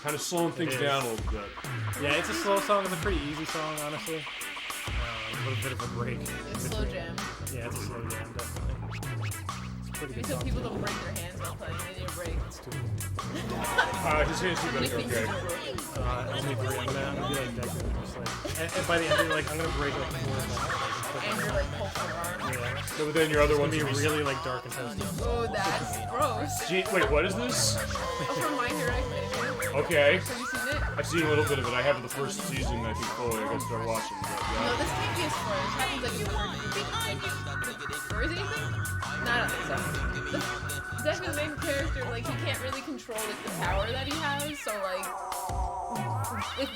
Kind of slowing things down a little bit. Yeah, it's a slow song. It's a pretty easy song, honestly. A little bit of a break. It's slow jam. Yeah, it's a slow jam, definitely. It's a pretty good So song. people don't break their hands while playing. They need a break. It's too good. His hands do better, okay. Only three. I'm gonna be like Deku. Just like, and by the end, I'm gonna break like 4 of them. And you're like pulsing around. Yeah. No, but then your other It's one gonna be really like dark and toasty. Oh, that's gross. Wait, what is this? Oh, from My Hero Academia. Okay. Have you seen it? I've seen a little bit of it. I have the first season, I think, fully. I gotta start watching. But, No, yeah. this can't be a spoiler. This happens like you were or is anything? No, I don't think so. Definitely the main character, like, he can't really control like the power that he has, so like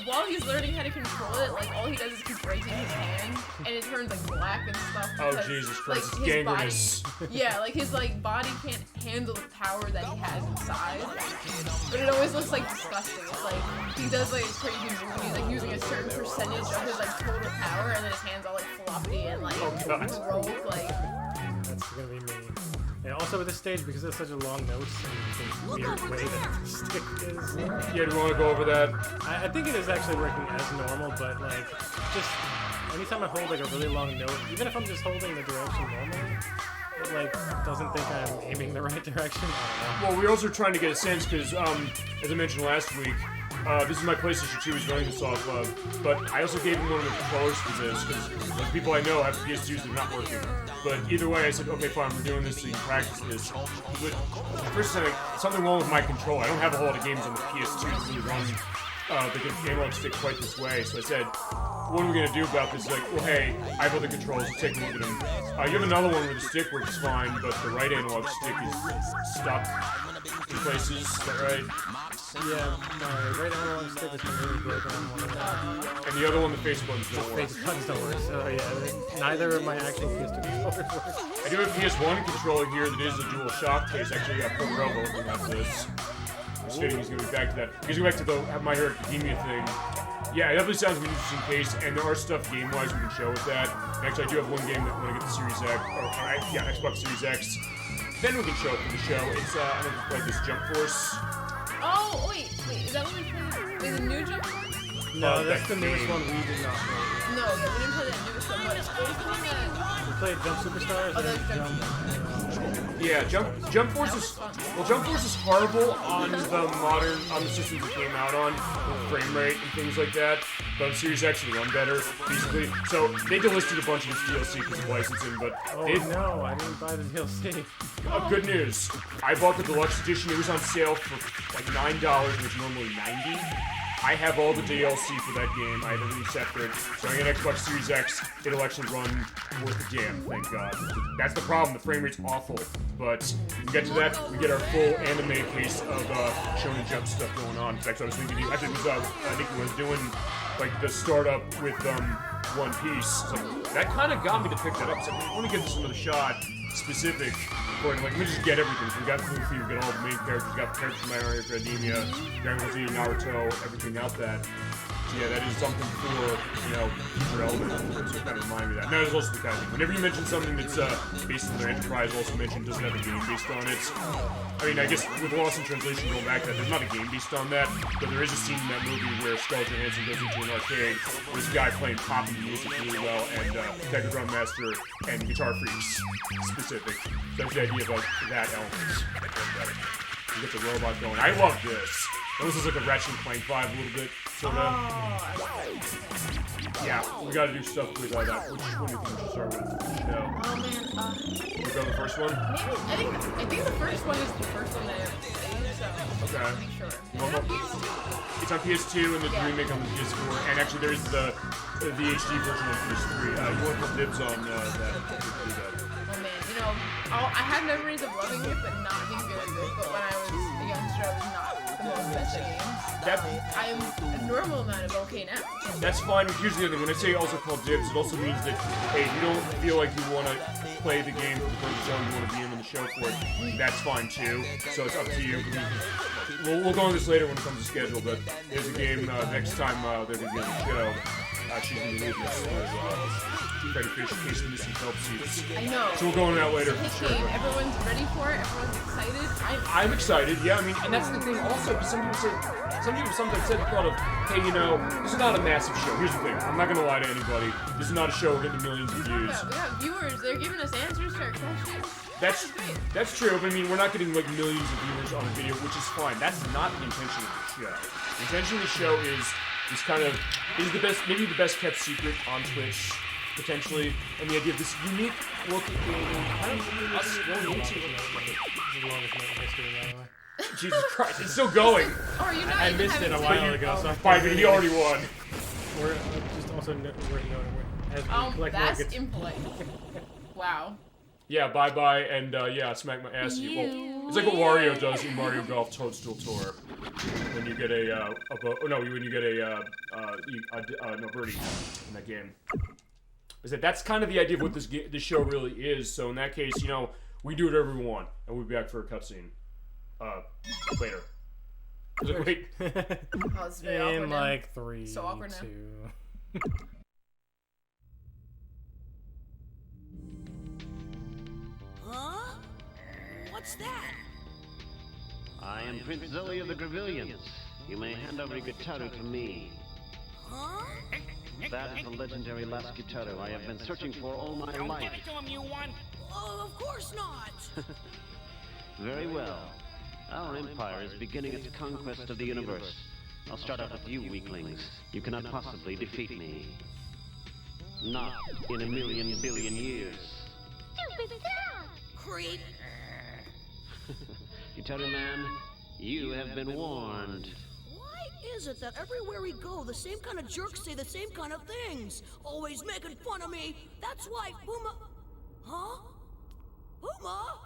while he's learning how to control it, like all he does is keep breaking his hand, and it turns like black and stuff. Oh, Because, Jesus Christ, like, it's his gangrenous. Body, yeah, like his like body can't handle the power that he has inside. But it always looks like disgusting. It's like he does like a crazy move, and he's like using a certain percentage of his like total power, and then his hands all like floppy and like broke. Like That's gonna be me. And also with this stage, because it's such a long notes and the weird way that the stick is. Yeah, do you want to go over that? I think it is actually working as normal, but like, just anytime I hold like a really long note, even if I'm just holding the direction normally, it like doesn't think I'm aiming the right direction. I don't know. Well, we're also trying to get a sense, because, as I mentioned last week, this is my PlayStation 2 he's running this off of, but I also gave him one of the controllers for this, because the people I know have PS2s that are not working. But either way, I said, okay, fine, we're doing this so you can practice this. But first, I said, something wrong with my controller. I don't have a whole lot of games on the PS2 that really run the analog stick quite this way. So I said, what are we going to do about this? Like, well, hey, I have other controls. Let's take a look at them. You have another one where the stick works fine, but the right analog stick is stuck in places. Is that right? Yeah, my right analog stick is really broken on one of them. And the other one, the face buttons don't work. Face buttons don't work, so yeah, neither of my actual PS2 controllers work. I do have a PS1 controller here that is a dual shock case. Actually, I put Robo looking at this. I'm just kidding, he's going to be back to that. He's going back to the My Hero Academia thing. Yeah, it definitely sounds like an interesting case, and there are stuff game-wise we can show with that. And actually, I do have one game that when I get the Series X, or Xbox Series X, then we can show it for the show. It's, I don't know if you played this, Jump Force. oh wait, is that what we played? Is it new Jump Force? No, that's the newest one we did not play. No, yeah, we didn't play that newest one, but it's the one that We played Jump Superstars Oh, and that's Jump. Yeah, Jump Force is Jump Force is horrible on the systems it came out on, with frame rate and things like that. But on Series X it run better, basically. So they delisted a bunch of this DLC because of licensing, but Oh no, I didn't buy the DLC. good news. I bought the deluxe edition. It was on sale for like $9, which is normally $90. I have all the DLC for that game. I have everything separate. So I get Xbox Series X. It'll actually run worth the damn, thank God. That's the problem. The frame rate's awful. But we get to that. We get our full anime case of Shonen Jump stuff going on. Actually, I was thinking, actually, it was, Nickie was doing like the startup with One Piece. So that kind of got me to pick that up. So I want to give this another shot. Specific. Like, let me just get everything. So we got Luffy, we got all the main characters, we got characters from My Hero Academia, Dragon Ball Z, Naruto, everything out that. So yeah, that is something for, you know, relevant to kind of remind me of that. Now, there's also the kind of thing, whenever you mention something that's based on their enterprise, also mentioned doesn't have a game based on it. I mean, I guess with Lost in Translation going back to that, there's not a game based on that, but there is a scene in that movie where Scarlett Johansson goes into an arcade with this guy playing poppy music really well, and Mega Drum Master and Guitar Freaks specific. So that's the idea of that element. You get the robot going. I love this. This is like a Ratchet and Clank vibe a little bit, sort of. Yeah, we gotta do stuff with that. Which one do you think we should start with? No. Oh man, We'll go with the first one? maybe, I think the first one is the first one that I ever played, so Okay. I'm sure. Well, it's on PS2 and the remake on the PS4, and actually there's the HD version on PS3. You want to put dibs on that? Oh man, you know, I have memories of loving it, but not being very good. But when I was a youngster, I was not the most best at games. I am a normal amount of okay now. That's fine. Here's the other thing. When I say also called dibs, it also means that, hey, if you don't feel like you want to play the game for the purpose of you want to be in the show for it, that's fine too. So it's up to you. We'll go on this later when it comes to schedule, but there's a game next time they're going to be on the show. She's going to be leaving us to try to finish in case the missing help seats. I know. So we'll go on that later. Hit game. Everyone's ready for it. Everyone's excited. I'm excited, yeah, I mean, and that's the thing also, because some people sometimes said the thought of, hey, you know, this is not a massive show. Here's the thing, I'm not going to lie to anybody. This is not a show we're getting millions of views. Yeah, we have viewers. They're giving us answers to our questions. That's true, but I mean, we're not getting like millions of viewers on a video, which is fine. That's not the intention of the show. The intention of the show is the best, maybe the best kept secret on Twitch, potentially, and the idea of this unique look at gaming. I don't know us going into Jesus Christ, it's still going. Oh, you're not I missed it a while ago, so fine, but he already won. We're just also as we collect that's more impolite. Wow. Yeah, bye, and yeah, smack my ass. Well, it's like what Wario does in Mario Golf Toadstool Tour. When you get when you get no birdie in that game. Is that's kind of the idea of what this show really is. So in that case, you know, we do whatever we want, and we'll be back for a cutscene. Later. Like, wait. Oh, it's very awkward in now. like 3, So awkward now. 2. Huh? What's that? I am Prince Zoe of the Gravillions. You may hand over your Gitaroo to me. Huh? That is the legendary last Gitaroo I have been searching for all my life. Give it to him, you one. Oh, of course not. Very well. Our empire is beginning its conquest of the universe. I'll start out with you weaklings. You cannot possibly defeat me. Not in a million billion years. Stupid dog! Creep. Gitaroo Man, you have been warned. Why is it that everywhere we go, the same kind of jerks say the same kind of things? Always making fun of me. That's why Puma... Huh? Puma?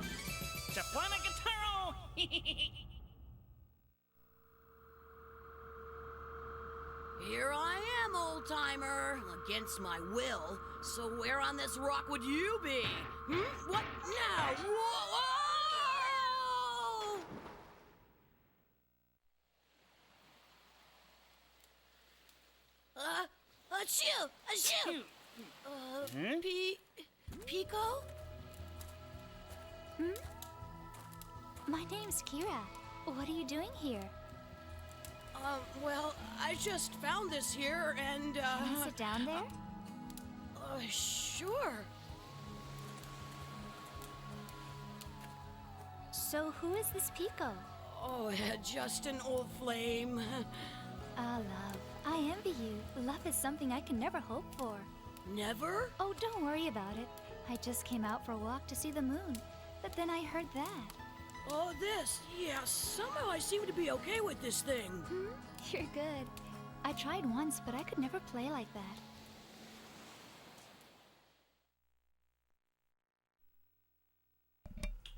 To Planet Gitaroo! Here I am, old-timer. Against my will. So where on this rock would you be? What now? Whoa! Achoo! Achoo! Pico? My name's Kira. What are you doing here? Well, I just found this here, and, Can I sit down there? Sure. So who is this Pico? Oh, just an old flame. Ah, love. I envy you. Love is something I can never hope for. Never? Oh, don't worry about it. I just came out for a walk to see the moon. But then I heard that. Oh, this. Yeah, somehow I seem to be okay with this thing. You're good. I tried once, but I could never play like that.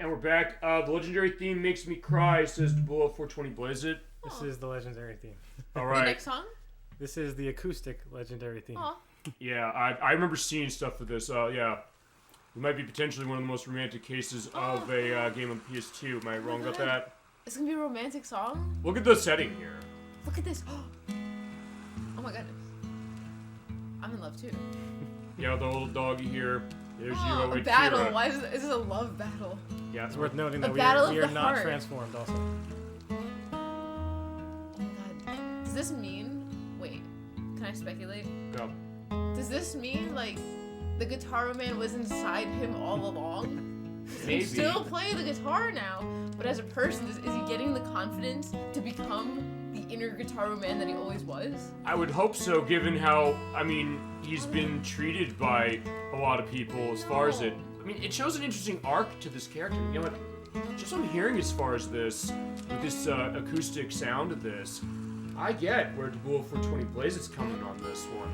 And we're back. The legendary theme makes me cry, says Dabula 420 Blaze It. This is the legendary theme. All right. The next song? This is the acoustic legendary theme. Aw. Yeah, I remember seeing stuff for this. Yeah. It might be potentially one of the most romantic cases of a game on PS2. Am I wrong about that? It's gonna be a romantic song? Look at the setting here. Look at this. Oh my goodness. I'm in love too. Yeah, the little doggy here. There's you A with battle. Kira. Why is this a love battle? Yeah, It's worth noting that we battle are of the not heart. transformed also. Oh my god. Does this mean... Wait. Can I speculate? Go. Does this mean, like, the Gitaroo Man was inside him all along? He Maybe. can still play the guitar now, but as a person, is he getting the confidence to become the inner Gitaroo Man that he always was? I would hope so, given how, I mean, he's been treated by a lot of people as far as it. I mean, it shows an interesting arc to this character. You know what? Just what I'm hearing as far as this, with this acoustic sound of this, I get where Duel for 20 Blazes coming on this one.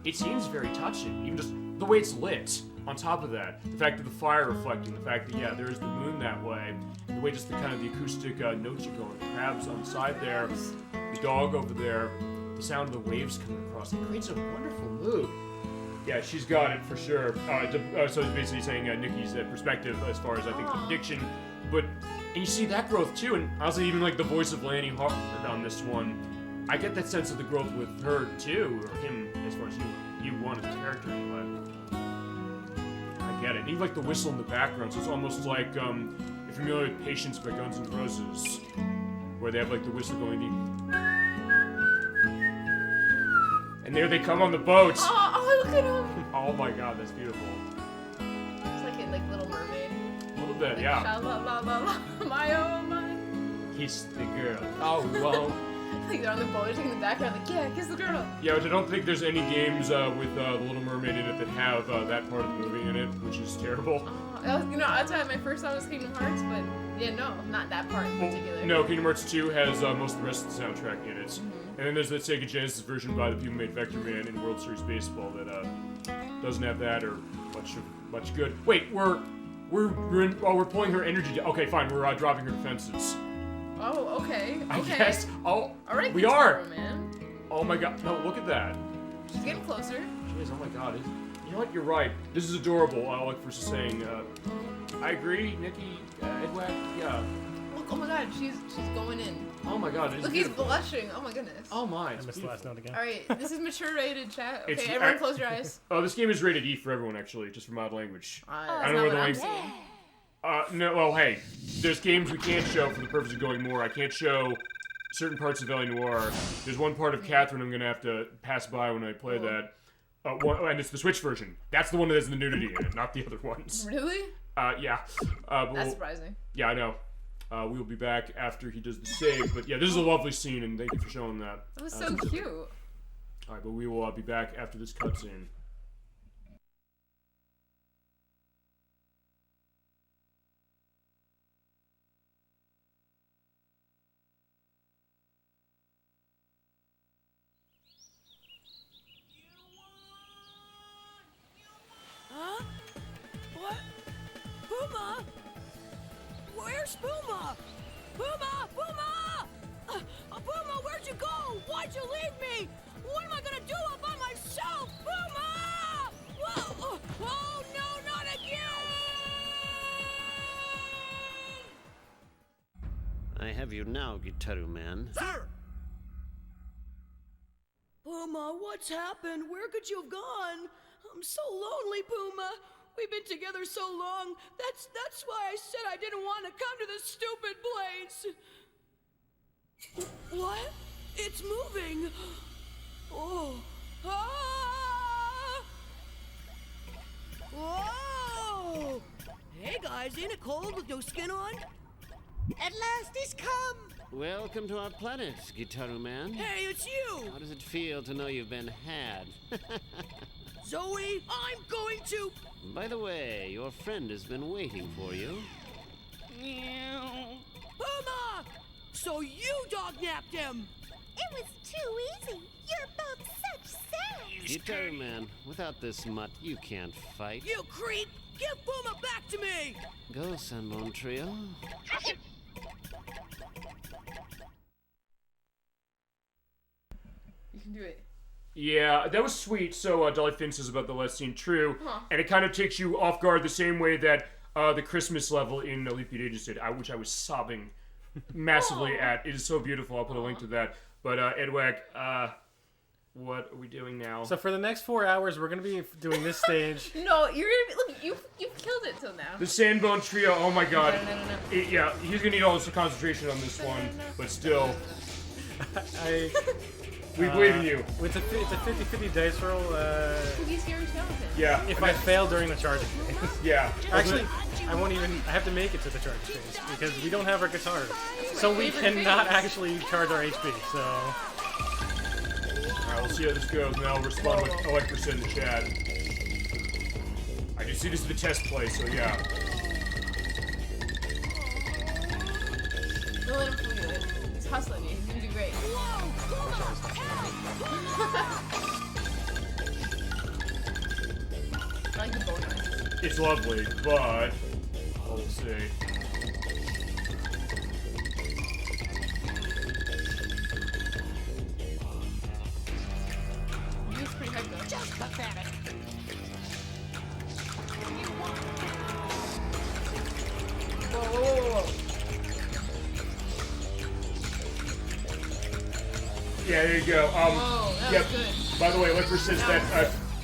It seems very touching, even just the way it's lit. On top of that, the fact of the fire reflecting, the fact that, yeah, there's the moon that way, the way just the kind of the acoustic notes you go, the crabs on the side there, the dog over there, the sound of the waves coming across, it creates a wonderful mood. Yeah, she's got it for sure. So it's basically saying Nickie's perspective as far as I think the prediction, but and you see that growth too, and honestly even like the voice of Lanny Harper on this one, I get that sense of the growth with her too, or him as far as you want as a character anyway. I get it. And even like the whistle in the background, so it's almost like if you're familiar with Patience by Guns N' Roses, where they have like the whistle going and there they come on the boat. Oh, look at him! Oh my god, that's beautiful. It's like in like Little Mermaid. A little bit, Like, yeah. sha-la-la-la-la, my oh my. Kiss the girl. Oh, well. Like they're on the boat, taking the background, like, yeah, kiss the girl. Yeah, which I don't think there's any games with The Little Mermaid in it that have that part of the movie in it, which is terrible. You know, that's why my first thought was Kingdom Hearts, but yeah, no, not that part in particular. No, Kingdom Hearts 2 has most of the rest of the soundtrack in it. And then there's that Sega Genesis version by the people who made Vector Man and World Series Baseball that doesn't have that or much good. Wait, we're pulling her energy. Okay, fine, we're dropping her defenses. Oh, okay. I Okay. guess. Oh, Alright, we are. Man. Oh my god, no, look at that. She's getting closer. Jeez, oh my god. You know what? You're right. This is adorable. ElecVerse is saying. I agree, Nickie, Edwak, yeah. Look, oh my god, she's going in. Oh my god, Look, he's blushing. Oh my goodness. Oh my. I missed the last note again. Alright, this is mature rated chat. Okay, It's- everyone close your eyes. Oh, this game is rated E for everyone, actually, just for mild language. I don't know what I'm seeing. No, well, hey, there's games we can't show for the purpose of going more. I can't show certain parts of L.A. Noire. There's one part of Catherine I'm gonna have to pass by when I play that. And it's the Switch version. That's the one that has the nudity in it, not the other ones. Really? Yeah. That's surprising. Yeah, I know. We'll be back after he does the save, but yeah, this is a lovely scene, and thank you for showing that. That was so cute. Alright, but we will be back after this cutscene. Huh? What? Puma? Where's Puma? Puma! Puma! Puma, where'd you go? Why'd you leave me? What am I gonna do all by myself? Puma! Whoa! Oh no, not again! I have you now, Gitaroo Man. Sir! Puma, what's happened? Where could you have gone? I'm so lonely, Puma. We've been together so long. That's why I said I didn't want to come to this stupid place. What? It's moving. Oh. Ah! Whoa! Hey guys, ain't it cold with no skin on? At last he's come! Welcome to our planet, Gitaroo Man. Hey, it's you! How does it feel to know you've been had? Zoe, I'm going to... By the way, your friend has been waiting for you. Puma! So you dog-napped him! It was too easy. You're both such saps. Gitaroo Man, without this mutt, you can't fight. You creep! Give Puma back to me! Go, Sunbone Trio. You can do it. Yeah, that was sweet. So Dolly Finn says about the last scene true, Huh. and it kind of takes you off guard the same way that the Christmas level in Elite Beat Agents did, which I was sobbing massively at. It is so beautiful. I'll put a link to that. But Edwak, What are we doing now? So for the next 4 hours, we're gonna be doing this stage. No, you're gonna be. Look, you've killed it till now. The Sandbone Trio. Oh my God. No. Yeah, he's gonna need all this concentration on this one, but still, we believe in you. It's a 50-50 dice roll. Cookie Scary Skeleton. Yeah. If I fail during the charging phase. Yeah. Actually, I won't even. I have to make it to the charging phase because we don't have our guitars, so we cannot actually charge our HP. So. Alright, we'll see how this goes, and I'll respond with ElecVerse in the chat. I do see this is the test play, so yeah. Don't let him fool you. He's hustling you. He's gonna do great. I like the bonus. It's lovely, but we'll see. Music's pretty hype though. Just pathetic. Whoa. Yeah, there you go. Whoa, that was good. By the way, ElecVerse says that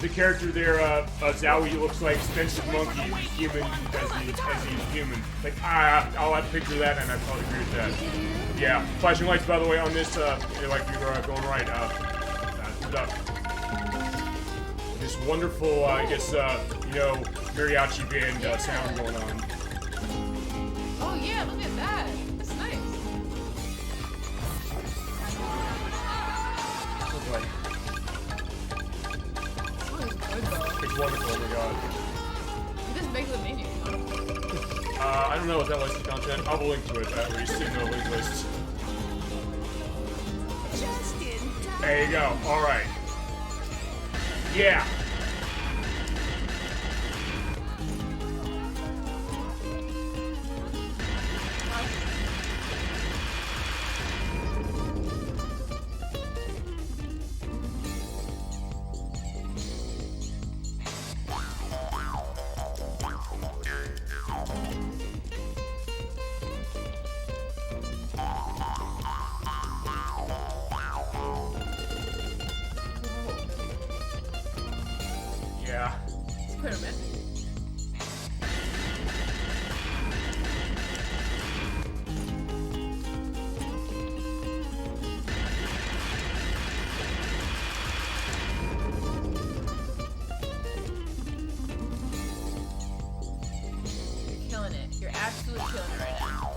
the character there, Zowie, looks like Spencer Monkey, human as he's human. Like, I'll have to picture that, and I probably agree with that. Yeah, flashing lights, by the way, on this, like you were going right. Put up. This wonderful, I guess, mariachi band sound going on. Oh yeah, look at that. That's nice. Like, Oh, it's good though. it's wonderful, oh my God. It is Megalomania. I don't know what that was, the content. I'll link to it, at least, in the link list. Just in time. There you go, alright. Yeah. Yeah. It's quite a mess. You're killing it. You're absolutely killing it right now.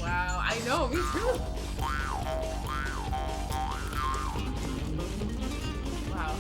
Wow, I know, me too. Wow.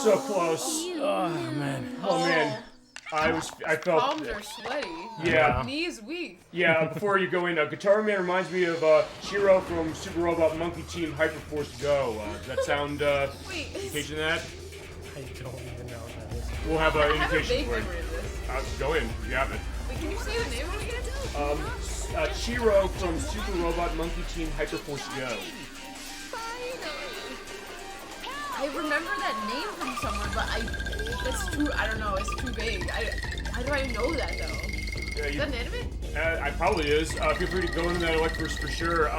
So close. Oh man. Oh man. I felt. Palms are sweaty. Yeah. Knees weak. Yeah, before you go in, Guitar Man reminds me of Shiro from Super Robot Monkey Team Hyperforce Go. Does that sound Wait. indication of that? I don't even know what that is. We'll have I an have a indication vague for it. memory of this. Go in, you have it. Wait, can you say the name of it again? Shiro from Super Robot Monkey Team Hyperforce Go. I remember that name from somewhere, but that's too, I don't know, it's too vague. How do I know that though? Is that an anime? It probably is. Feel free to go into that ElecVerse for sure.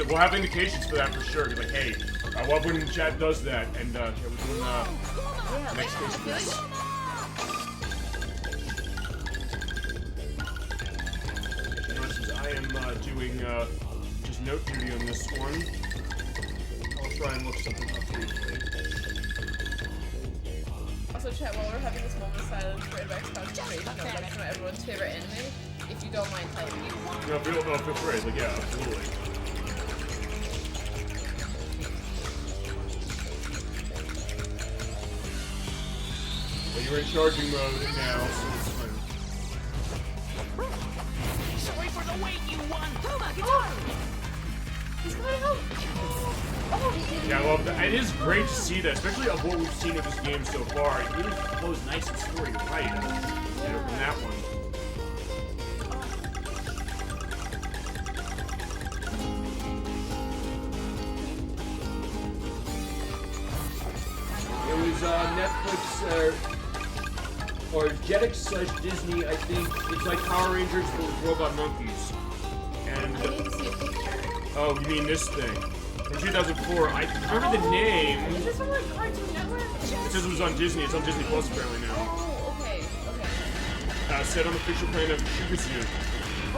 We'll have indications for that for sure. Like, hey, I love when chat does that, and yeah, we're doing next I feel like since I am doing just note duty on this one, I'll try and look something up briefly. Also, chat, while we're having this moment of silence for Edwak's concentration, I'd like to know everyone's favorite anime, if you don't mind telling me. No, feel free. Like, yeah, absolutely. Well, you're in charging mode now, so it's fine. Sorry for the wait, you won. Puma, Gitaroo! He's gonna help! Oh, Yeah, I love that. It is great to see that, especially of what we've seen of this game so far. It really flows nice and story right from that one. It was Netflix or Jetix/Disney, I think. It's like Power Rangers but with robot monkeys. And I need to see a picture. oh, you mean this thing? From 2004, I remember the name. Is this from like Cartoon Network? It says it was on Disney. It's on Disney Plus apparently now. Oh, okay. Set on the fictional planet of Shugasu.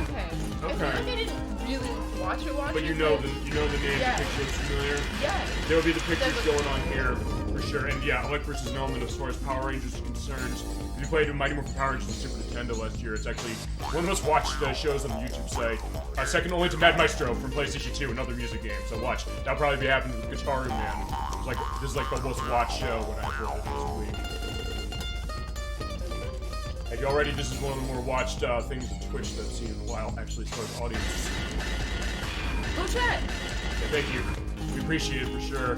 Okay. I feel like I didn't really watch it. But you know the name. Yeah. The picture looks familiar. Yeah. There will be the pictures going on here for sure. And yeah, ElecVerse is an element as far as Power Rangers is concerned. If you played Mighty Morphin Power Rangers on Super Nintendo last year, it's actually one of the most watched shows on the YouTube site. Second only to Mad Maestro from PlayStation 2, another music game. So watch. That'll probably be happening with Gitaroo Man. This is like the most watched show when I upload it this week. And already, this is one of the more watched things on Twitch that I've seen in a while, actually, as far as audience. Go chat! Yeah, thank you. We appreciate it for sure.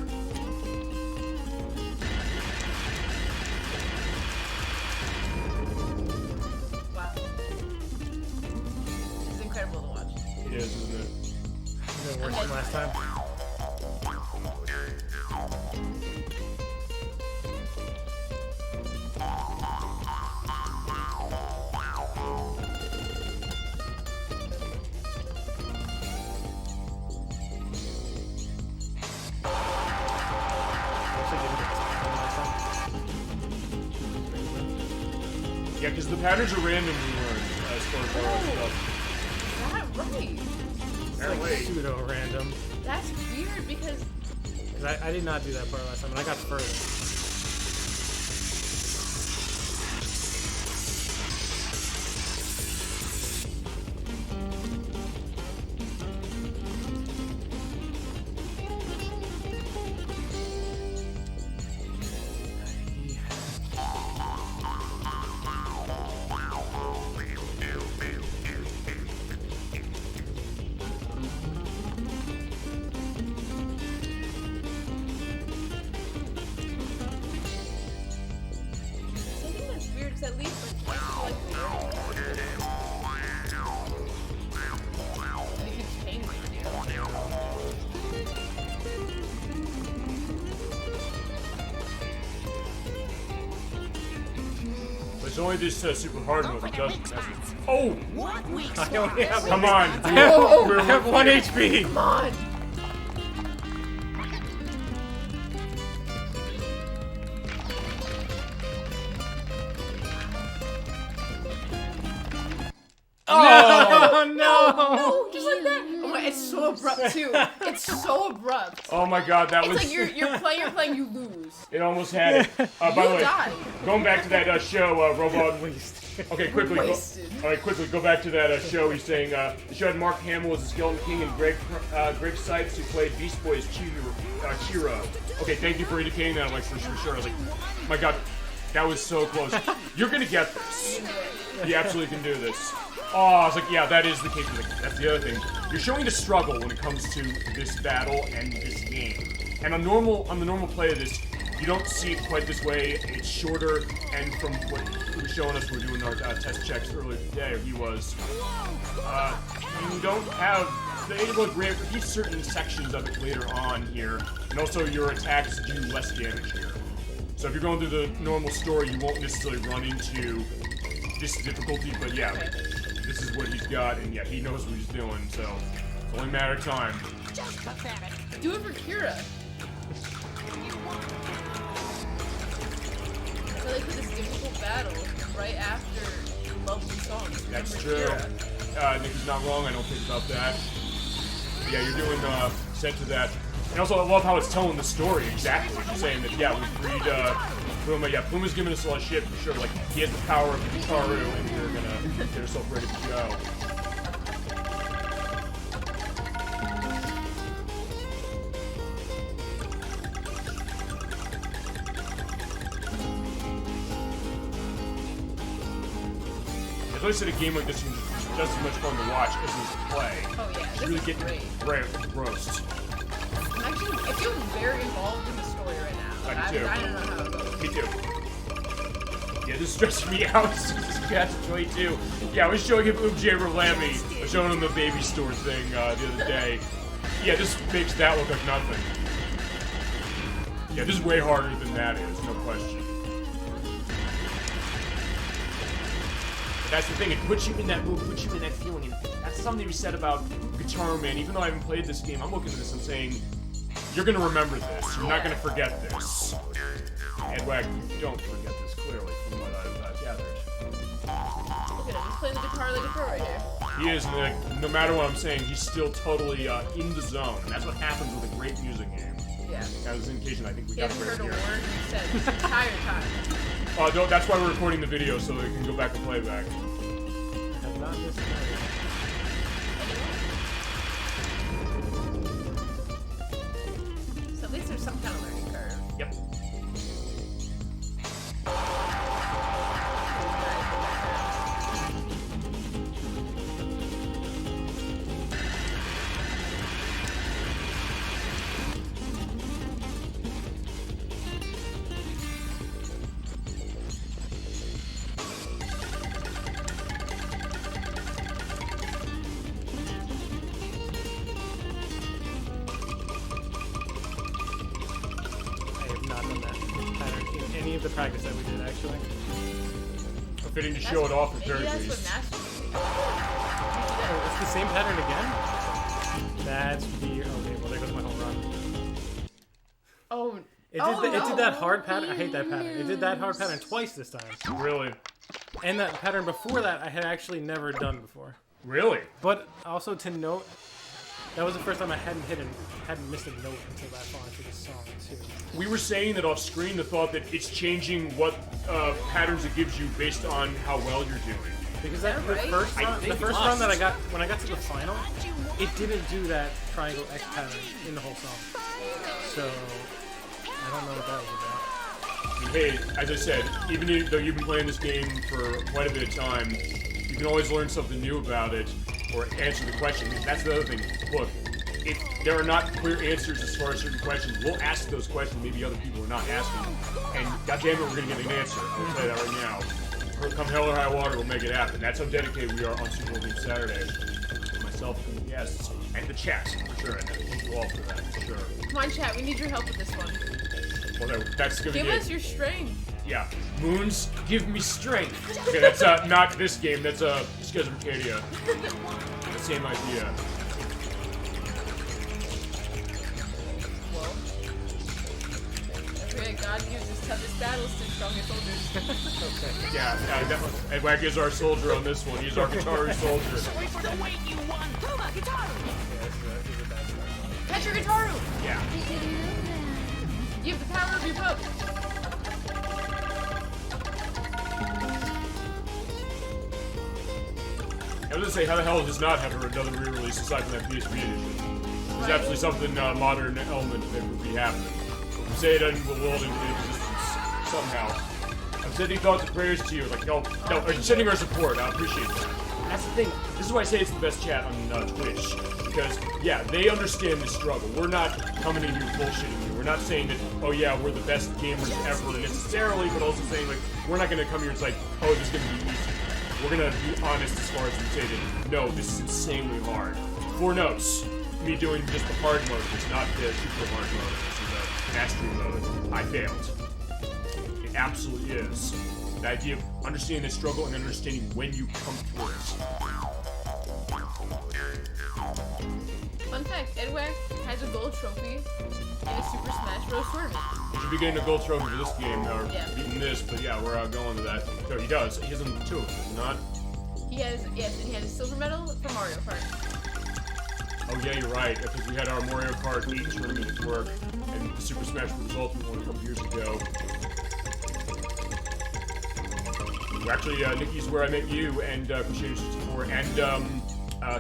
Wow. This is incredible to watch. It is, isn't it? No worse than last time. Yeah, because the patterns are random we learned as far as stuff. That right. Apparently. Pseudo-random. That's weird because I did not do that part last time, and I got further. at least like It's only this super hard mode that does it. Oh! I only have Come on! I have 1 HP! Come on! Oh no! No! Just like that! Oh my, it's so abrupt too. It's so abrupt. Oh my god, that was... It's like you're playing, you lose. It almost had it. By the way, died. going back to that show, Robot... Okay, quickly. Alright, quickly, go back to that show. He's saying, the show had Mark Hamill as the Skeleton King and Greg Sipes, who played Beast Boy as Chira. Okay, thank you for indicating that, like, for sure. I was like, my god, that was so close. You're gonna get this. You absolutely can do this. Oh, I was like, yeah, that is the case. That's the other thing. You're showing the struggle when it comes to this battle and this game. And on the normal play of this, you don't see it quite this way. It's shorter, and from what he was showing us, we were doing our test checks earlier today, you don't have... They will repeat certain sections of it later on here, and also your attacks do less damage here. So if you're going through the normal story, you won't necessarily run into this difficulty, but yeah, this is what he's got, and yeah, he knows what he's doing, so it's only a matter of time. Do it for Kira. like this difficult battle right after lovely songs. That's Remember true. Kira? Nick is not wrong, I don't think about that. Yeah, you're doing sense of that. And also, I love how it's telling the story exactly. It's saying that, yeah, we freed Puma. Yeah, Puma's giving us a lot of shit for sure. Like, he has the power of the Gitaroo, and we're gonna get ourselves ready to go. As I said, a game like this is just as much fun to watch as it is to play. Oh yeah, It's really getting roast. Actually, I feel very involved in the story right now. I do too. I don't know how it goes. Me too. Yeah, this is stressing me out. This cat's 22. Yeah, I was showing him J. Rolami. I was showing him the baby store thing the other day. Yeah, this makes that look like nothing. Yeah, this is way harder than that is, no question. But that's the thing, it puts you in that mood, puts you in that feeling. And that's something we said about Gitaroo Man. Even though I haven't played this game, I'm looking at this and saying, you're gonna remember this. You're not gonna forget this. Edwak, you don't forget this, clearly, from what I've gathered. Look at him, he's playing the guitar like a pro right here. He is, and no matter what I'm saying, he's still totally in the zone. And that's what happens with a great music game. Yeah. That was an indication, I think we He got it hasn't right heard a here. word he said this entire time. No, that's why we're recording the video, so we can go back and play back. Have not missed it. So at least there's some kind of learning curve. Yep. The practice that we did, actually. Fitting to show it off at very That's what least. Maestro Oh, it's the same pattern again? That's weird. Okay, well, there goes my whole run. Oh, It did that hard pattern. I hate that pattern. It did that hard pattern twice this time. Really? And that pattern before that, I had actually never done before. Really? But also to note, that was the first time I hadn't missed a note until that far into the song too. We were saying that off screen, the thought that it's changing what patterns it gives you based on how well you're doing. Because the first run that I got, when I got to the final, it didn't do that triangle X pattern in the whole song. So, I don't know what that was about. Hey, as I said, even though you've been playing this game for quite a bit of time, you can always learn something new about it, or answer the question. That's the other thing. Look, if there are not clear answers as far as certain questions, we'll ask those questions maybe other people are not asking. And goddammit, we're going to get an answer. I'll tell you that right now. Come hell or high water, we'll make it happen. That's how dedicated we are on Super Bowl Saturday. Myself and the guests, and the chat, for sure. And thank you all for that, for sure. Come on, chat, we need your help with this one. Well, that's going to be Give us your strength. Yeah. Moons, give me strength. Okay, that's not this game. That's Skies of Arcadia. The same idea. Well, okay, God gives his toughest battles to strongest soldiers. Okay. Yeah, definitely. Edwak is our soldier on this one. He's our Gitaroo soldier. Sorry for the wait, you won. Puma, Gitaroo! Catch your Gitaroo! Yeah. You have the power of your book. I was gonna say, how the hell does not have another re-release aside from that PSP edition? There's absolutely something modern element that would be happening. Say it will will into existence somehow. I'm sending thoughts and prayers to you, like, no, sending our support. I appreciate that. And that's the thing. This is why I say it's the best chat on Twitch. Because, yeah, they understand the struggle. We're not coming in here bullshitting you. We're not saying that, oh yeah, we're the best gamers ever necessarily, but also saying, like, we're not gonna come here and say, oh, this is gonna be easy. We're gonna be honest as far as we say that, no, this is insanely hard. 4 notes. Me doing just the hard mode, it's not the super hard mode, which is a mastery mode. I failed. It absolutely is. The idea of understanding the struggle and understanding when you come through it. Fun fact, Edwak has a gold trophy in a Super Smash Bros. Tournament. You should be getting a gold trophy for this game, or Yeah. beating this, but yeah, we're going to that. No, he does. He has them too, does he not? He has, yes, and he had a silver medal for Mario Kart. Oh yeah, you're right, because we had our Mario Kart 8 tournament at work, and the Super Smash Bros. Ultimate one a couple years ago. Well, actually, Nikki's where I met you, and Crusader64, and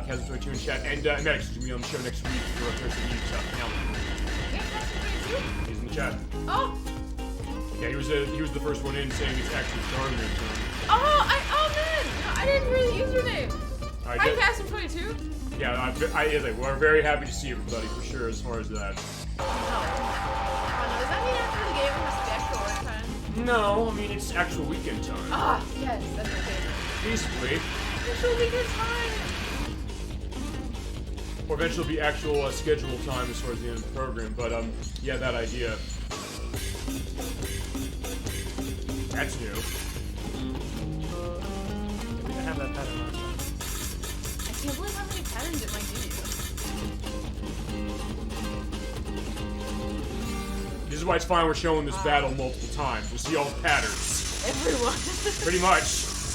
Kazum22 in chat, and Max is going to be on the show next week for Parasite Eve. He's in the chat. Oh! Yeah, he was the first one in saying it's actually Darman time. Oh, man! I didn't hear the username. Hi, Kazum22? Yeah, we're very happy to see everybody for sure as far as that. Oh, does that mean after the game it's the actual work time? No, I mean it's actual weekend time. Ah, yes, that's my favorite. Basically. Actual weekend time! Or eventually be actual scheduled time as far as the end of the program, but yeah, that idea. That's new. I have that pattern last time. I can't believe how many patterns it might give you. This is why it's fine we're showing this battle multiple times. We'll see all the patterns. Everyone. Pretty much.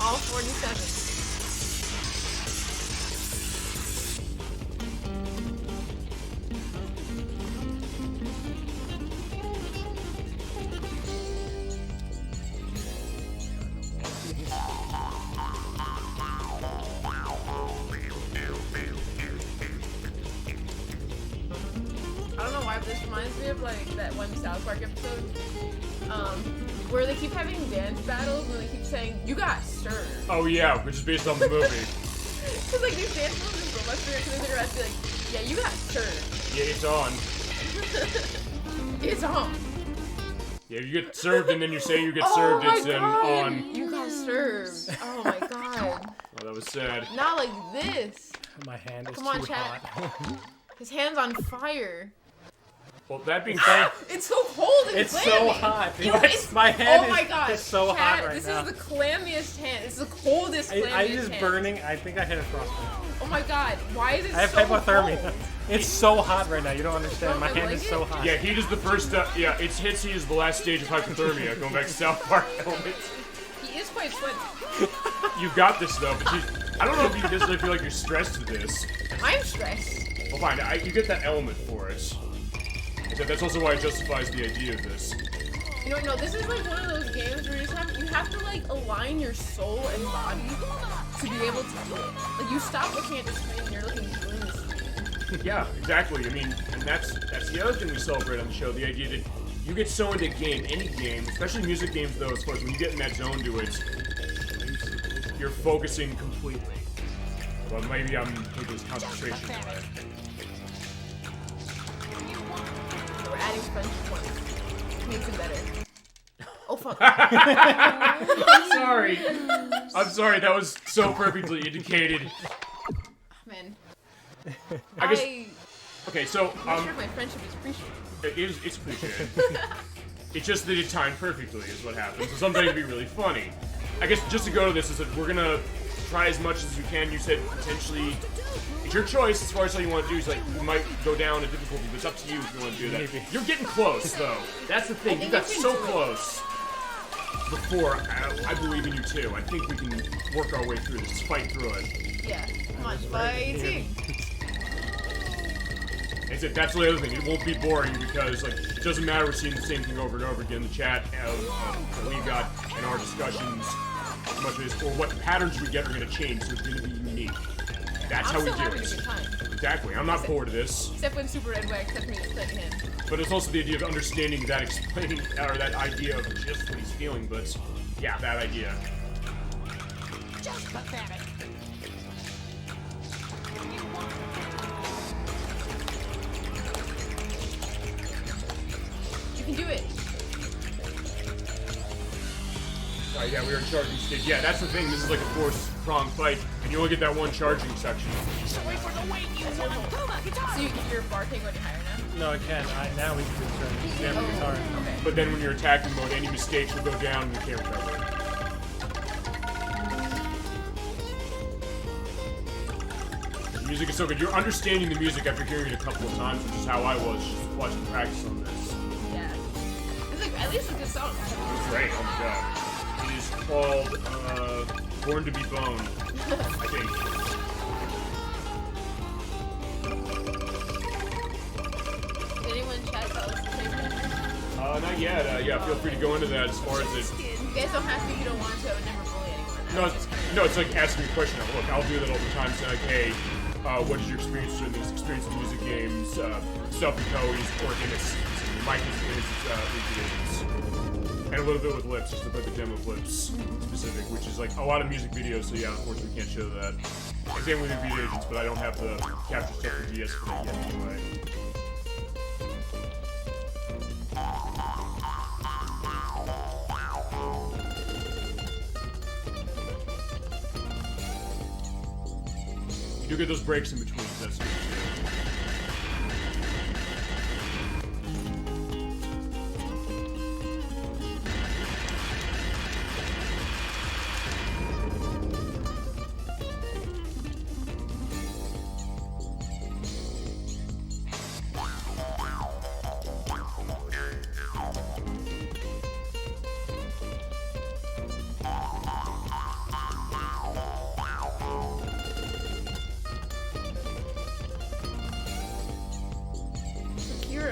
All 47. I don't know why, but this reminds me of like that one South Park episode, where they keep having dance battles and they keep saying, "You got served." Oh yeah, which is based on the movie. Cause like these dance moves is robot spirit, and they're gonna be like, "Yeah, you got served." Yeah, it's on. It's on. Yeah, if you get served and then you say you get served, it's God. on. You got served. Oh my god. Oh, that was sad. Not like this. My hand is Come on, too chat. hot. His hand's on fire. Well, that being said, It's so cold and It's clammy. so hot. Yo, It's- my hand oh my is- gosh, it's so chat, hot right this now. is the clammiest hand. It's the coldest, clammiest I just hand. burning. I think I hit a frostbite. Oh my god, why is it I have so hypothermia. cold? It's so hot right now. You don't understand. Don't My I hand like is it? so hot. yeah, heat is the first. Yeah, it's Hitsy is the last stage of hypothermia. Going back to South Park elements. He is quite sweaty. You got this though, but I don't know if you necessarily feel like you're stressed to this. I'm stressed. Well, fine. You get that element for it. That's also why it justifies the idea of this. You know, no, this is like one of those games where you have to like align your soul and body to be able to do it. Like you stop looking at the screen and you're looking through the screen. Yeah, exactly. I mean, and that's the other thing we celebrate on the show, the idea that you get so into any game, especially music games though, as far as when you get in that zone to it, you're focusing completely. Well, maybe I'm taking this concentration away. We're adding French points. Makes it better. Oh fuck. I'm sorry, that was so perfectly indicated. Man. I guess. Okay, so I'm sure my friendship is appreciated. It's appreciated. It's just that it timed perfectly is what happens. So sometimes it'd be really funny. I guess just to go to this is that we're gonna try as much as we can. You said potentially it's your choice as far as how you want to do. It's like you might go down a difficulty, but it's up to you if you want to do that. Maybe. You're getting close though. That's the thing. You got so close. Before, I believe in you too. I think we can work our way through this. Fight through it. Yeah, come on, fighting. That's the other thing. It won't be boring because like it doesn't matter. We're seeing the same thing over and over again. The chat that we got and our discussions, as much as or what patterns we get are going to change. So it's going to be unique. That's how we do having a it. good time. Exactly. I'm not bored of this. Except when Super Edwak sent me to play him. But it's also the idea of understanding that, explaining, or that idea of just what he's feeling. But yeah, that idea. Just pathetic. You can do it. Alright, yeah, we are in charging stage. Yeah, that's the thing. This is like a four-pronged fight, and you only get that one charging section. So wait for the wait, you want. Puma, guitar. So your bar can't go any higher now? No, it can. Now we can do it. Damn guitar. Okay. But then when you're attacking mode, any mistakes will go down and you can't recover. Music is so good. You're understanding the music after hearing it a couple of times, which is how I was just watching practice on this. Yeah. It's like, at least a good song. It's great. Oh my god. It is called Born to Be Boned, I think. Did anyone chat about what's the favorite? Not yet. Yeah, feel free to go into that as far as it. You guys don't have to if you don't want to. I would never bully anyone. No, it's like asking a question. Look, I'll do that all the time. Say like, hey, what is your experience doing these experience in music games, stuff with Koei's, or Innis, Mike is games, and a little bit with Lips, just to put the demo of Lips specific, which is like a lot of music videos. So yeah, unfortunately, we can't show that. Same with Beat Agents, but I don't have the capture stuff for DS for that yet anyway. You do get those breaks in between, so that's good.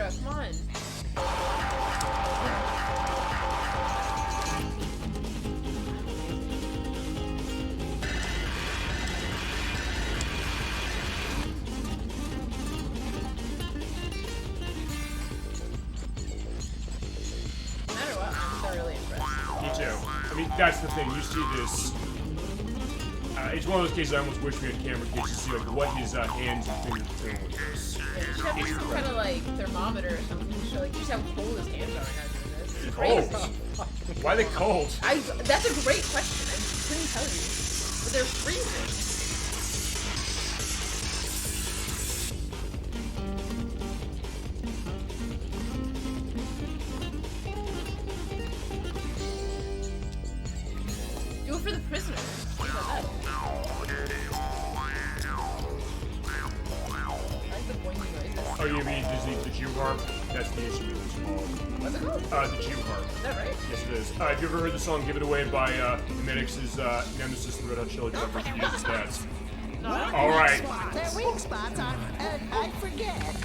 Come on. No matter what, I'm thoroughly impressed. Me too. I mean, that's the thing. You see this. It's one of those cases I almost wish we had camera cases to see like what his hands and fingers are doing with this. Yeah, you should have some kind of like thermometer or something to show like just how cold his hands are right now doing this. It's crazy. Cold? Why are they cold? That's a great question. I couldn't tell you. But they're freezing. Do it for the prisoners. Oh, you mean Disney the Jew harp? That's the instrument it's called. What's it called? The Jew harp. Is that right? Yes, it is. Have you ever heard the song "Give It Away" by Medix's nemesis, the Red Hot Chili Peppers? He uses that. No, I don't All right. Their weak spots are, I forget.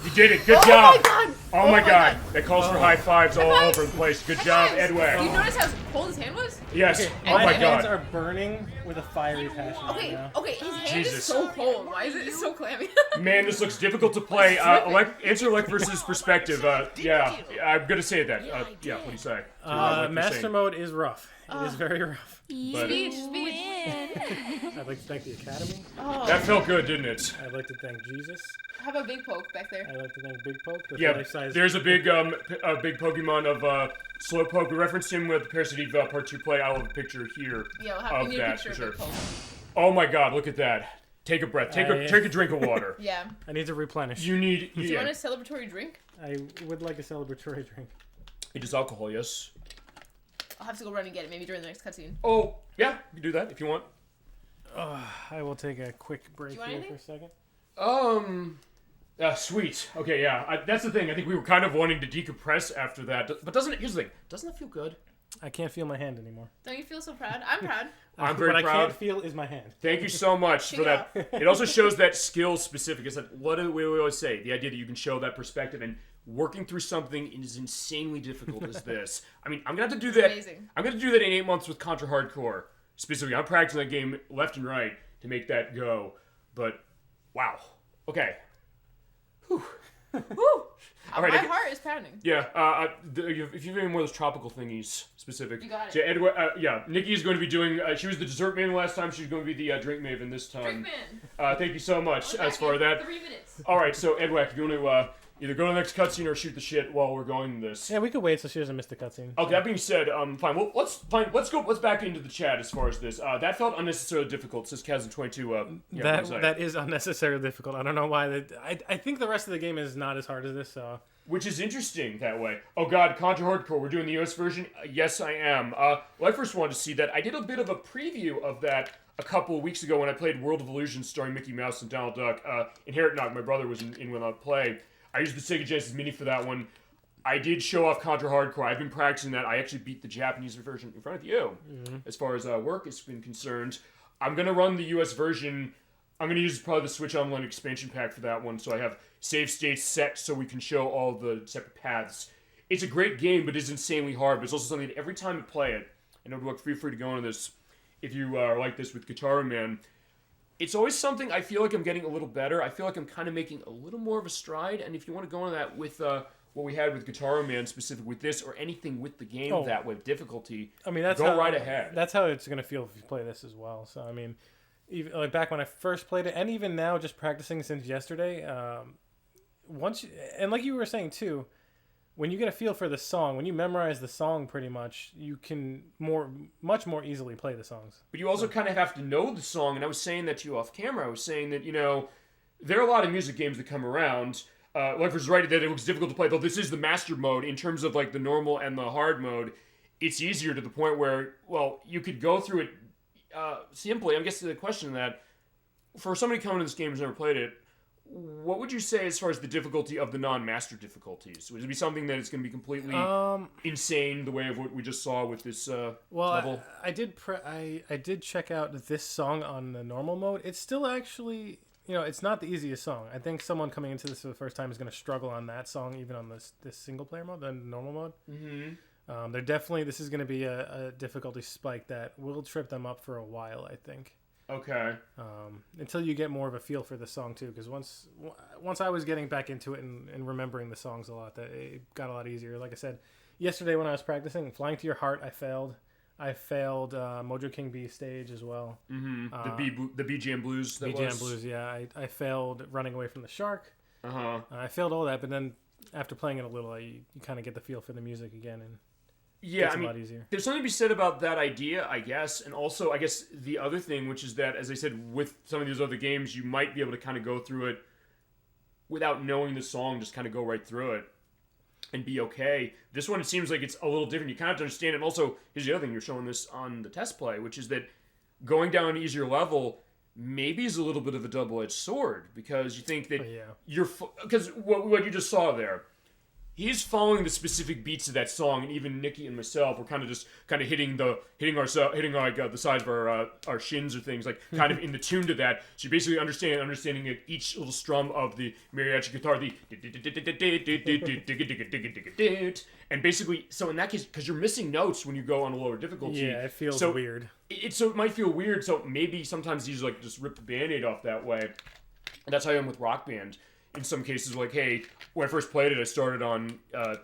You did it. Good job. Oh my god. Oh my god. That calls for high fives all over the place. Good job, Edwak. You notice how cold his hand was? Yes. Okay, Oh my hands god. are burning with a fiery passion. Okay, right now. okay, his hand Jesus. is so cold. Why is it so clammy? Man, this looks difficult to play. Answer ElecVerse's perspective. Yeah, I'm gonna say that. Yeah, what do you say? Master mode is rough. It is very rough. Speech. I'd like to thank the Academy. Oh. That felt good, didn't it? I'd like to thank Jesus. How about Big Poke back there? I'd like to thank Big Poke. Yeah, life-size. there's a big Pokemon of Slowpoke. We referenced him with Parasite Eve Part 2 play. I'll have a picture here Yeah, we'll have of a that picture for of sure. Big Poke. Oh my god, look at that. Take a breath. Take a drink of water. Yeah. I need to replenish. You need... Do you want a celebratory drink? I would like a celebratory drink. It is alcohol, yes. I'll have to go run and get it, maybe during the next cutscene. Oh, yeah, you can do that if you want. I will take a quick break here anything? for a second. Sweet. Okay, yeah. That's the thing. I think we were kind of wanting to decompress after that. But here's the thing. Doesn't that feel good? I can't feel my hand anymore. Don't you feel so proud? I'm proud. I'm very proud. What I proud. can't feel is my hand. Thank you so much for that. It also shows that skill specific. It's like, what do we always say? The idea that you can show that perspective and working through something as insanely difficult as this. I mean, I'm going to have to do that. Amazing. I'm going to do that in 8 months with Contra Hard Corps. Specifically, I'm practicing that game left and right to make that go. But, wow. Okay. Whew. Woo! All right, My heart is pounding. Yeah, if you have any more of those tropical thingies specific. You got it. So Edward, Nickie is going to be doing, she was the dessert maven last time, she's going to be the drink maven this time. Drink man. Thank you so much as far as that. 3 minutes. Alright, so Edwak, if you want to either go to the next cutscene or shoot the shit while we're going to this. Yeah, we could wait so she doesn't miss the cutscene. Okay, that being said, fine. Well, let's back into the chat as far as this. That felt unnecessarily difficult, says Chasm22. That is unnecessarily difficult. I don't know why. I think the rest of the game is not as hard as this, so... Which is interesting that way. Oh god, Contra Hard Corps, we're doing the US version? Yes, I am. Well, I first wanted to see that. I did a bit of a preview of that a couple of weeks ago when I played World of Illusion starring Mickey Mouse and Donald Duck. Inherit Knock, my brother was in when I played. I used the Sega Genesis Mini for that one. I did show off Contra Hard Corps. I've been practicing that. I actually beat the Japanese version in front of you. Mm-hmm. As far as work has been concerned. I'm going to run the US version. I'm going to use probably the Switch Online expansion pack for that one, so I have save states set so we can show all the separate paths. It's a great game, but it's insanely hard, but it's also something that every time you play it, and feel free to go into this if you are like this with Gitaroo Man, it's always something I feel like I'm getting a little better. I feel like I'm kind of making a little more of a stride, and if you want to go into that with what we had with Gitaroo Man, specific with this, or anything with the game that way, difficulty, I mean, that's go right ahead. That's how it's going to feel if you play this as well, so I mean... Even, like back when I first played it, and even now, just practicing since yesterday, and like you were saying too, when you get a feel for the song, when you memorize the song pretty much, you can much more easily play the songs. But you also kind of have to know the song, and I was saying that to you off camera. I was saying that, there are a lot of music games that come around. ElecVerse is right that it was difficult to play, though this is the master mode. In terms of like the normal and the hard mode, it's easier to the point where, well, you could go through it simply. I guess the question that, for somebody coming to this game who's never played it, what would you say as far as the difficulty of the non-master difficulties? Would it be something that is going to be completely insane the way of what we just saw with this level? I did check out this song on the normal mode. It's still actually, it's not the easiest song. I think someone coming into this for the first time is going to struggle on that song, even on this single player mode, the normal mode. Mm-hmm. This is going to be a difficulty spike that will trip them up for a while, I think. Okay. Until you get more of a feel for the song too, because once I was getting back into it and remembering the songs a lot, that it got a lot easier. Like I said, yesterday when I was practicing Flyin To Your Heart, I failed. Mojo King B stage as well. Mm-hmm. The BGM Blues. BGM Blues, yeah. I failed Running Away from the Shark. Uh-huh. I failed all that, but then after playing it a little, you kind of get the feel for the music again and. Yeah, a lot easier. There's something to be said about that idea, I guess, and also, I guess, the other thing, which is that, as I said, with some of these other games, you might be able to kind of go through it without knowing the song, just kind of go right through it and be okay. This one, it seems like it's a little different. You kind of have to understand it. And also, here's the other thing, you're showing this on the test play, which is that going down an easier level maybe is a little bit of a double-edged sword, because you think that because what you just saw there, he's following the specific beats of that song, and even Nickie and myself were kind of hitting the sides of our shins or things, like kind of in the tune to that. So you're basically understanding it, each little strum of the mariachi guitar, and basically, so in that case, because you're missing notes when you go on a lower difficulty, yeah, it feels weird. So it might feel weird. So maybe sometimes these like just rip the Band-Aid off that way, and that's how I am with Rock Band. In some cases, like, hey, when I first played it, I started on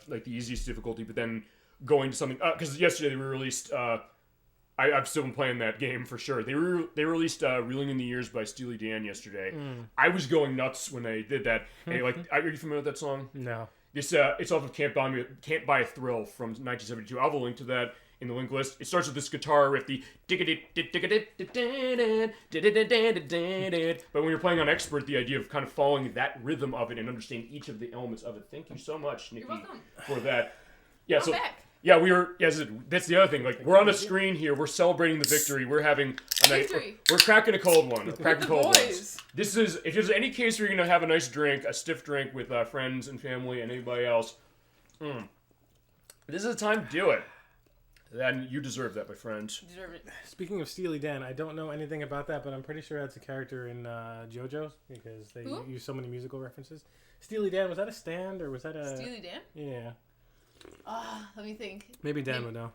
like the easiest difficulty, but then going to something because yesterday they released. I've still been playing that game for sure. They released "Reeling in the Years" by Steely Dan yesterday. I was going nuts when they did that. Hey, like, are you familiar with that song? No. It's off of "Can't Buy a Thrill" from 1972. I'll have a link to that in the link list. It starts with this guitar riff, but when you're playing on expert, the idea of kind of following that rhythm of it and understanding each of the elements of it. Thank you so much, Nickie, for that. Yeah, that's the other thing. Like, we're on a screen here. We're celebrating the victory. We're having a night. We're cracking a cold one. Cracking cold ones. This is, if there's any case where you're gonna have a nice drink, a stiff drink with friends and family and anybody else, this is the time to do it. And you deserve that, my friend. Deserve it. Speaking of Steely Dan, I don't know anything about that, but I'm pretty sure that's a character in JoJo's because they use so many musical references. Steely Dan, was that a stand or was that a... Steely Dan? Yeah. Let me think. Maybe Dan would know.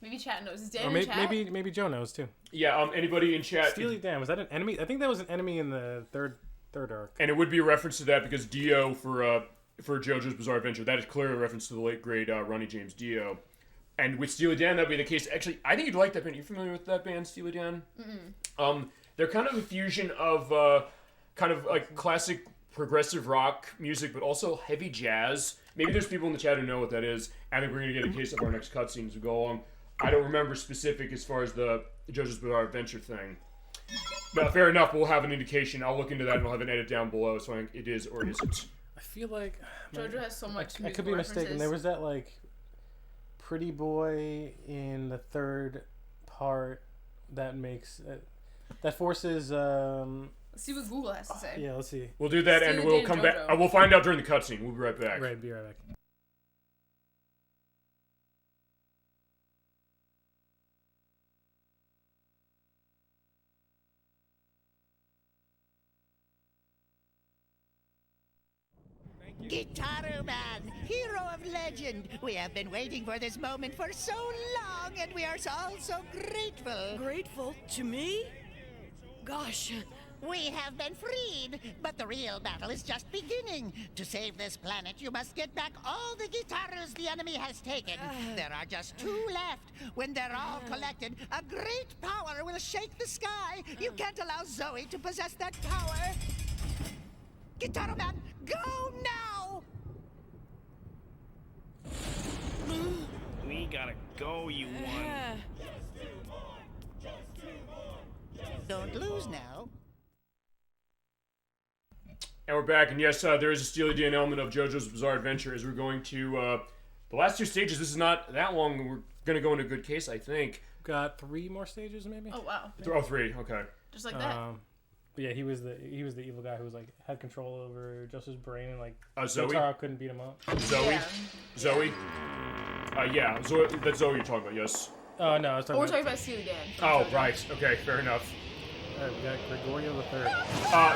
Maybe chat knows. Is Dan in chat? Maybe Joe knows too. Yeah, anybody in chat... Steely Dan, was that an enemy? I think that was an enemy in the third arc. And it would be a reference to that because Dio for... for JoJo's Bizarre Adventure. That is clearly a reference to the late great Ronnie James Dio. And with Steely Dan, that'd be the case. Actually, I think you'd like that band. Are you familiar with that band, Steely Dan? They're kind of a fusion of kind of like classic progressive rock music, but also heavy jazz. Maybe there's people in the chat who know what that is. I think we're going to get a case of our next cutscene as we go along. I don't remember specific as far as the JoJo's Bizarre Adventure thing. But fair enough, we'll have an indication. I'll look into that and we'll have an edit down below, so I think it is or isn't. I feel like JoJo has so much. I could be mistaken. There was that like pretty boy in the third part that makes that forces. Let's see what Google has to say. Yeah, let's see. We'll do that, Steely and we'll Dan come JoJo. back. We'll find out during the cutscene. We'll be right back. Right, be right back. Gitaroo Man, hero of legend. We have been waiting for this moment for so long, and we are all so grateful. Grateful to me? Gosh. We have been freed, but the real battle is just beginning. To save this planet, you must get back all the guitars the enemy has taken. There are just 2 left. When they're all collected, a great power will shake the sky. You can't allow Zoe to possess that power. Gitaroo Man, go now! We gotta go, you one. Don't lose now. And we're back, and yes, there is a Steely Dan element of JoJo's Bizarre Adventure as we're going to the last 2 stages. This is not that long. We're going to go into a good case, I think. Got 3 more stages, maybe. Oh wow. Oh, 3. Okay. Just like that. But yeah, he was the evil guy who was like had control over Joseph's brain and like Zoe? Jotaro couldn't beat him up. Zoe? Yeah. Zoe? Yeah, Zoe, that's Zoe you're talking about, yes. Oh no, I was talking We're talking about Steely Dan. Oh, right. Okay, fair enough. Alright, we got Gregorio the Third.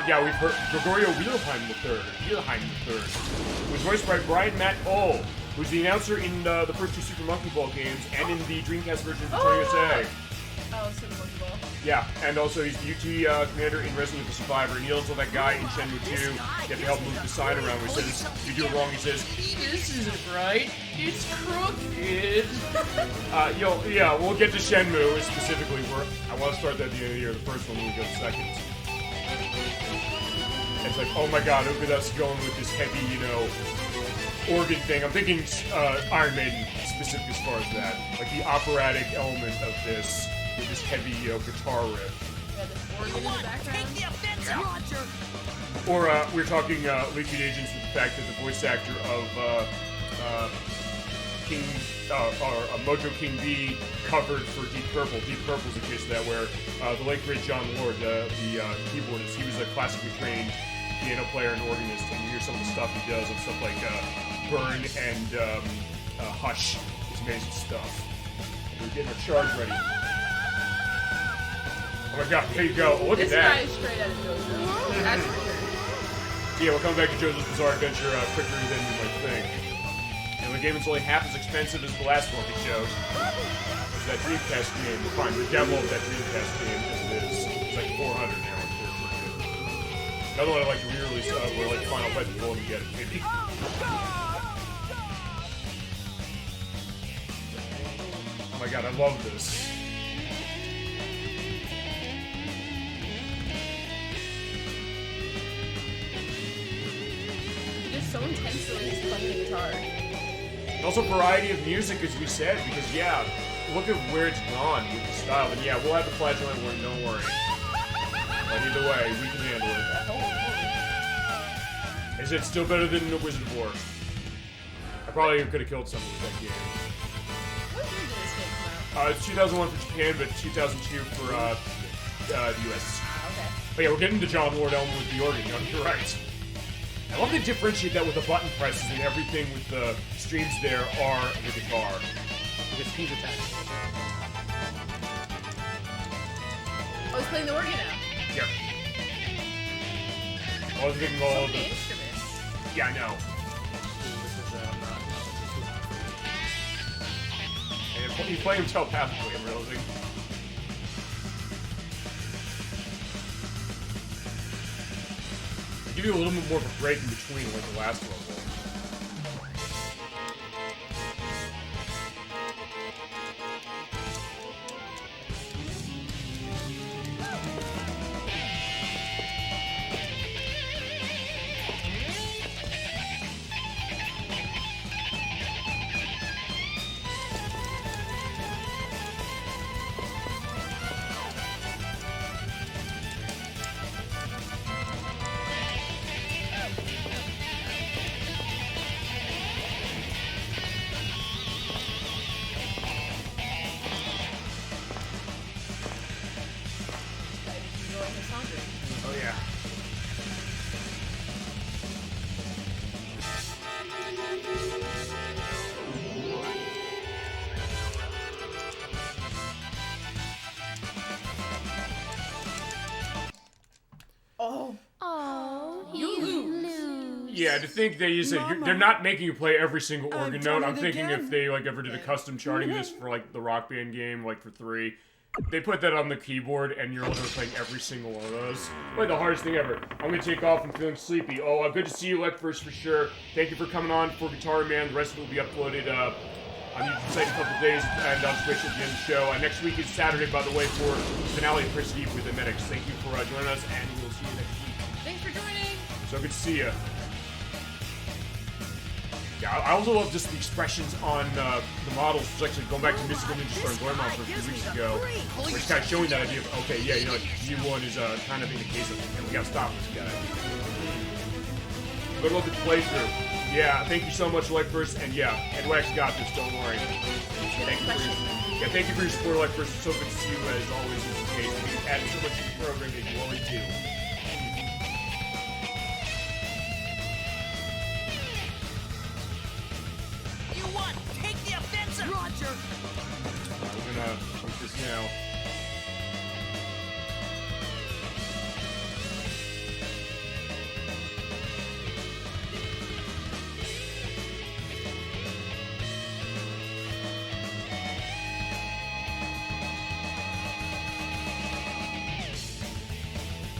Yeah, we've heard Gregorio Wilhelm III, was voiced by Brian Matt Ohl, who's the announcer in the first 2 Super Monkey Ball games and in the Dreamcast version of Contra USA. Oh, Super Monkey Ball. Yeah, and also he's the UT commander in Resident Evil Survivor, and he's also that guy in Shenmue 2. You have to help move the sign around where he says, if you do it wrong, he says, this isn't right, it's crooked. Yeah, we'll get to Shenmue specifically, where I want to start that at the end of the year, the first one, when we go second. It's like, oh my god, look at us going with this heavy, organ thing. I'm thinking Iron Maiden specific as far as that. Like the operatic element of this, with this heavy, guitar riff. Yeah, this organ in the background. Take the offensive, Roger! Or we're talking Leaky Agents with the fact that the voice actor of Mojo King B covered for Deep Purple. Deep Purple's a case of that where the late great John Lord, the keyboardist, he was a classically trained piano player and organist, and you hear some of the stuff he does on stuff like Burn and Hush. It's amazing stuff. We're getting our charge ready. Oh my god, there you go. Look at that. This guy is straight out of JoJo. That's for sure. Yeah, we're coming back to JoJo's Bizarre Adventure quicker than you might think. And the game is only half as expensive as the last one we showed. It's that Dreamcast game. We're fine. We downloaded that Dreamcast game as it is. It's like 400 now. Another one I'd like to re-release where like Final Fight the Gold and get it, maybe. Oh my god, I love this. So intensely just playing the guitar. And also variety of music, as we said, because yeah, look at where it's gone with the style. And yeah, we'll have the flageolet one, don't worry. But either way, we can handle it. Is it still better than the Wizard of War? I probably could have killed someone with that game. What year did this game come out? It's 2001 for Japan, but 2002 for the US. Ah, okay. But yeah, we're getting the John Lord element with the organ. You're right. I love to differentiate that with the button presses and everything with the streams there are the guitar. Because he's attached. Oh, he's playing the organ now. Yeah. I was thinking all of The the... instruments. Yeah, I know. And he's playing him telepathically, I'm realizing. Give you a little bit more of a break in between like the last level. Yeah, to think they you said they're not making you play every single organ note. I'm thinking again. if they like ever did a custom charting this for like the Rock Band game, like for 3, they put that on the keyboard and you're literally playing every single one of those. Like the hardest thing ever. I'm gonna take off. I'm feeling sleepy. Oh, good to see you, ElecVerse, for sure. Thank you for coming on for Gitaroo Man. The rest of it will be uploaded on YouTube site in a couple of days and on Twitch at the end of the show. Next week is Saturday, by the way, for the finale of Parasite Eve with the Medics. Thank you for joining us, and we'll see you next week. Thanks for joining. So good to see you. Yeah, I also love just the expressions on the models. It's actually going back to Mystical Ninja Storm Glory from a few weeks ago. We're just kind of showing that idea of, okay, yeah, you know, like, G1 is kind of in the case of, and we gotta stop this guy. Good luck with the playthrough. Yeah, thank you so much, ElecVerse, and yeah, Edwak's got this, don't worry. Thank you for your support, ElecVerse. It's so good to see you, as always is the case. You add so much to the program that you always do. Take the offensive! Roger! We're gonna push this now.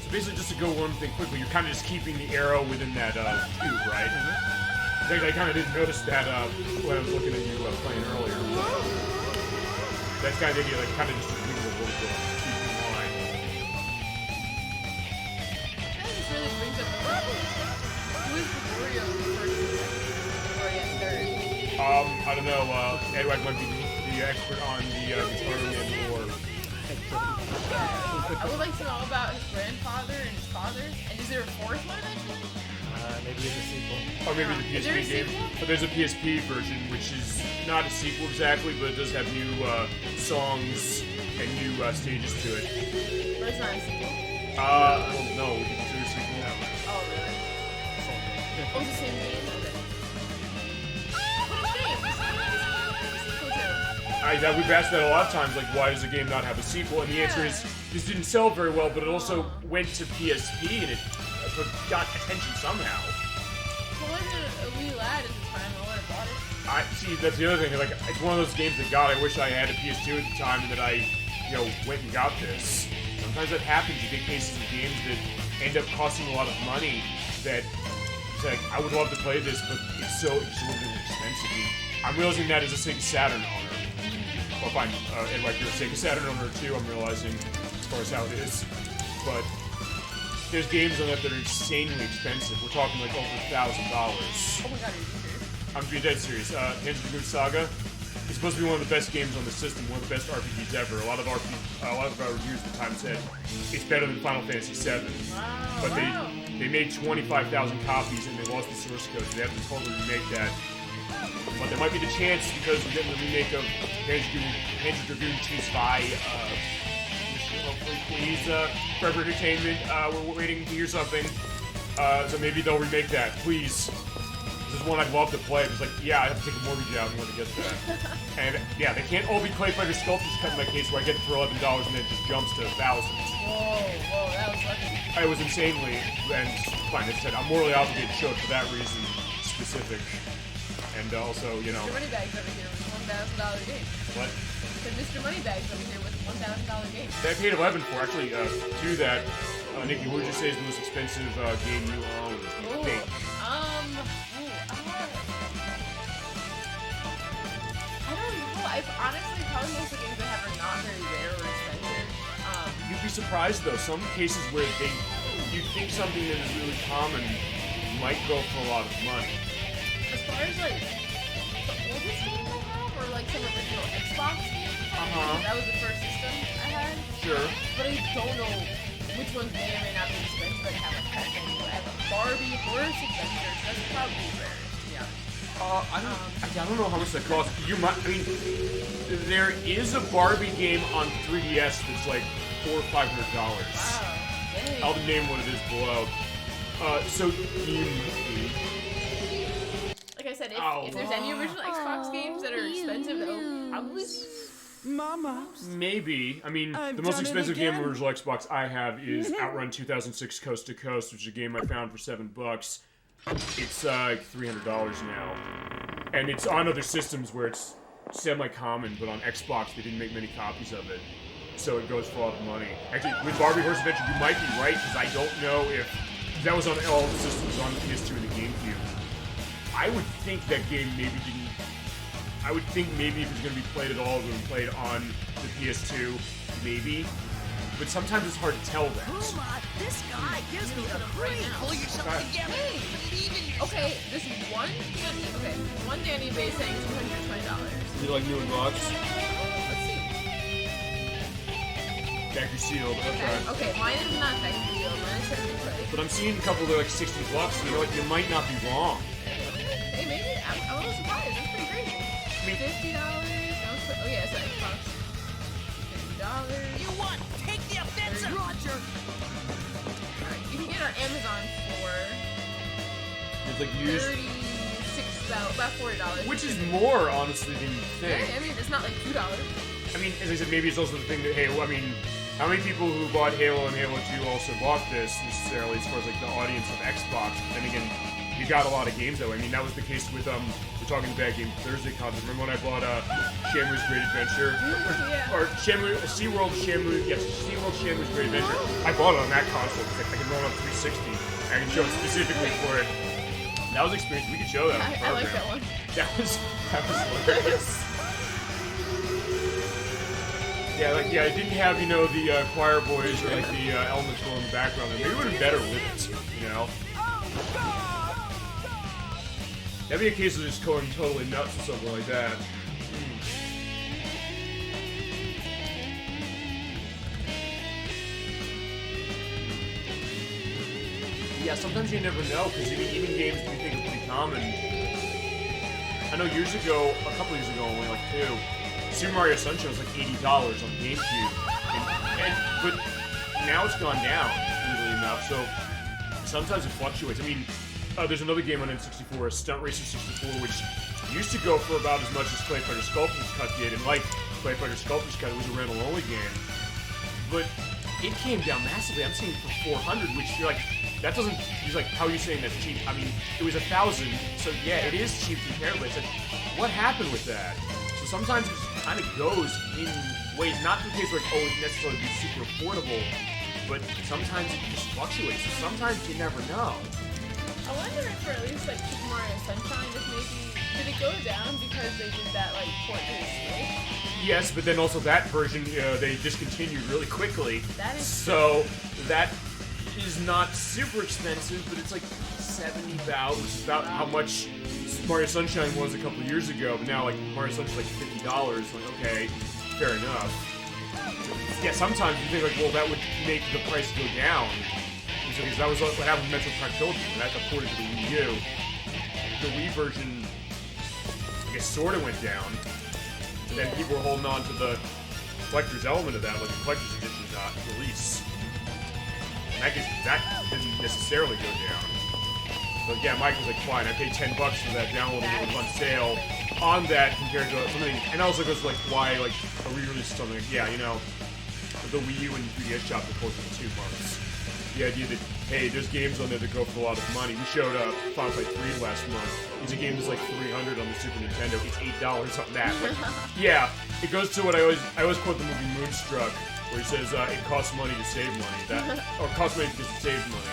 So basically, just to go one thing quickly, you're kind of just keeping the arrow within that tube, right? I kind of didn't notice that when I was looking at you playing earlier. That's kind of like kind of just a little bit keep in line. That just really brings up the problem. Who is Gregorio I don't know. Edwak might be the expert on the Gitaroo Man lore. I would like to know about his grandfather and his father. And is there a 4th one eventually? Maybe it's a sequel. Or maybe the PSP game. But there's a PSP version, which is not a sequel exactly, but it does have new songs and new stages to it. But it's not a sequel? Well, no, we can consider a sequel now. Oh, really? Oh, it's the same game? Okay. We've asked that a lot of times, like, why does a game not have a sequel? And the answer is, this didn't sell very well, but it also went to PSP, and it got attention somehow. Well, wasn't a wee lad at the time, I would have bought it. See, that's the other thing. Like, it's one of those games that, God, I wish I had a PS2 at the time and that I, went and got this. Sometimes that happens. You get cases of games that end up costing a lot of money that it's like, I would love to play this, but it's so exorbitantly expensive. I'm realizing that as a Sega Saturn owner. Well, fine, Edwak, you're a Sega Saturn owner too, I'm realizing, as far as how it is. But there's games on that that are insanely expensive. We're talking like over $1,000. Oh my god, are you serious? I'm being dead serious. Panzer Dragoon Saga is supposed to be one of the best games on the system, one of the best RPGs ever. A lot of our reviews at the time said it's better than Final Fantasy VII. Wow. But they made 25,000 copies and they lost the source code, so they have to totally remake that. But there might be the chance because we're getting the remake of Panzer Dragoon 2 Spy. Hopefully, please, Forever Entertainment. We're waiting to hear something. So maybe they'll remake that, please. This is one I'd love to play. It's like, yeah, I have to take a mortgage out in order to get that. And yeah, they can't all be Clay Fighter sculptures cut in my case where I get it for $11 and then it just jumps to thousands. Whoa, that was lucky. It was insanely, and fine, as I said, I'm morally obligated to show it for that reason specific. And also, Mr. Moneybags over here with a $1,000 game. What? So Mr. Moneybags over here with a $1,000 game. That I paid 11 for. Actually, to that, Nickie, what would you say is the most expensive game you own? I think. I don't know. I've honestly, probably most of the games I have are not very rare or expensive. You'd be surprised though. Some cases where you think something that is really common might go for a lot of money. As far as like the oldest games I have, or like some original Xbox games, that was the first system I had. Sure. But I don't know which ones may or may not be expensive. I have a pet menu. I have a Barbie Horse Adventure. So that's probably rare, to be honest. I don't know how much that costs. There is a Barbie game on 3DS that's like $400 or $500. Wow. Dang. I'll name what it is below. Like I said, if there's any original Xbox games that are expensive, they'll probably be. Mama. Maybe. I mean, the most expensive game on original Xbox I have is Outrun 2006 Coast to Coast, which is a game I found for $7. It's like $300 now, and it's on other systems where it's semi-common, but on Xbox they didn't make many copies of it, so it goes for all the money. Actually, with Barbie Horse Adventure, you might be right, because I don't know if that was on all the systems on the PS2 and the GameCube. I would think that game maybe didn't. I would think maybe if it's going to be played at all, it would be played on the PS2, maybe. But sometimes it's hard to tell that. Puma, this guy gives me the creep. Pull yourself together. Believe in yourself. Okay, this one Danny Bay saying $220. You like new unlocks? Let's see. Factory sealed. Okay, mine is not factory sealed. Mine is factory play. But I'm seeing a couple that are like $60, and you're like, you might not be wrong. Hey, maybe. I'm a little surprised. That's pretty crazy. I mean, $50. Oh yeah, it's Xbox. $50. You want? Take the offensive. Roger. Alright, you can get our Amazon for it's like used, about $40. which is more honestly than you think. Yeah, I mean, it's not like $2. I mean, as I said, maybe it's also the thing that Halo. I mean, how many people who bought Halo and Halo 2 also bought this necessarily, as far as like the audience of Xbox? But then again, you got a lot of games though. I mean, that was the case with we're talking Bad Game Thursday content. Remember when I bought Shamu's Great Adventure? Yeah. Or SeaWorld Shamu, yes, SeaWorld Shamu's Great Adventure. I bought it on that console because I can run on 360. I can show it specifically for it. That was an experience. We could show that on the I program. like that one. That was hilarious. Yeah, it didn't have, you know, the choir boys or like the elements going in the background. Maybe it would have been better with it, you know? That'd be a case of just going totally nuts or something like that. Yeah, sometimes you never know, because even games that we think are pretty common. I know years ago, a couple years ago, only like 2, Super Mario Sunshine was like $80 on GameCube. But now it's gone down, weirdly enough, so sometimes it fluctuates. I mean, there's another game on N64, Stunt Racer 64, which used to go for about as much as Clay Fighter Sculptor's Cut did, and like Clay Fighter Sculptor's Cut, it was a rental-only game. But it came down massively. I'm seeing for 400, which you're like, that doesn't, he's like, how are you saying that's cheap? I mean, it was 1,000, so yeah, it is cheap comparatively. It's like, what happened with that? So sometimes it just kind of goes in ways, not in the case where oh, it necessarily be super affordable, but sometimes it just fluctuates. So sometimes you never know. I wonder if for at least like Super Mario Sunshine, if maybe did it go down because they did that like port to the Switch? Yes, but then also that version they discontinued really quickly. That is so that is not super expensive, but it's like $70, which is about how much Mario Sunshine was a couple years ago. But now like Mario Sunshine's like $50. Like okay, fair enough. Yeah, sometimes you think like, well, that would make the price go down. Because that was what happened with Metro Prime Trilogy, and that got ported to the Wii U. The Wii version, I guess, sort of went down. But then people were holding on to the collector's element of that, like the collector's edition release. In that case, that didn't necessarily go down. But yeah, Mike was like, fine, I paid $10 for that download that was on sale on that compared to something. And also goes like, why, like, a re-release or something? Like, yeah, you know, the Wii U and 3DS shop are closer to 2 months. The idea that, hey, there's games on there that go for a lot of money. We showed up Final Fight 3 last month. It's a game that's like $300 on the Super Nintendo. It's $8 on that. Like, yeah, it goes to what I always quote the movie Moonstruck, where he says it costs money to save money. That or costs money because it saves money.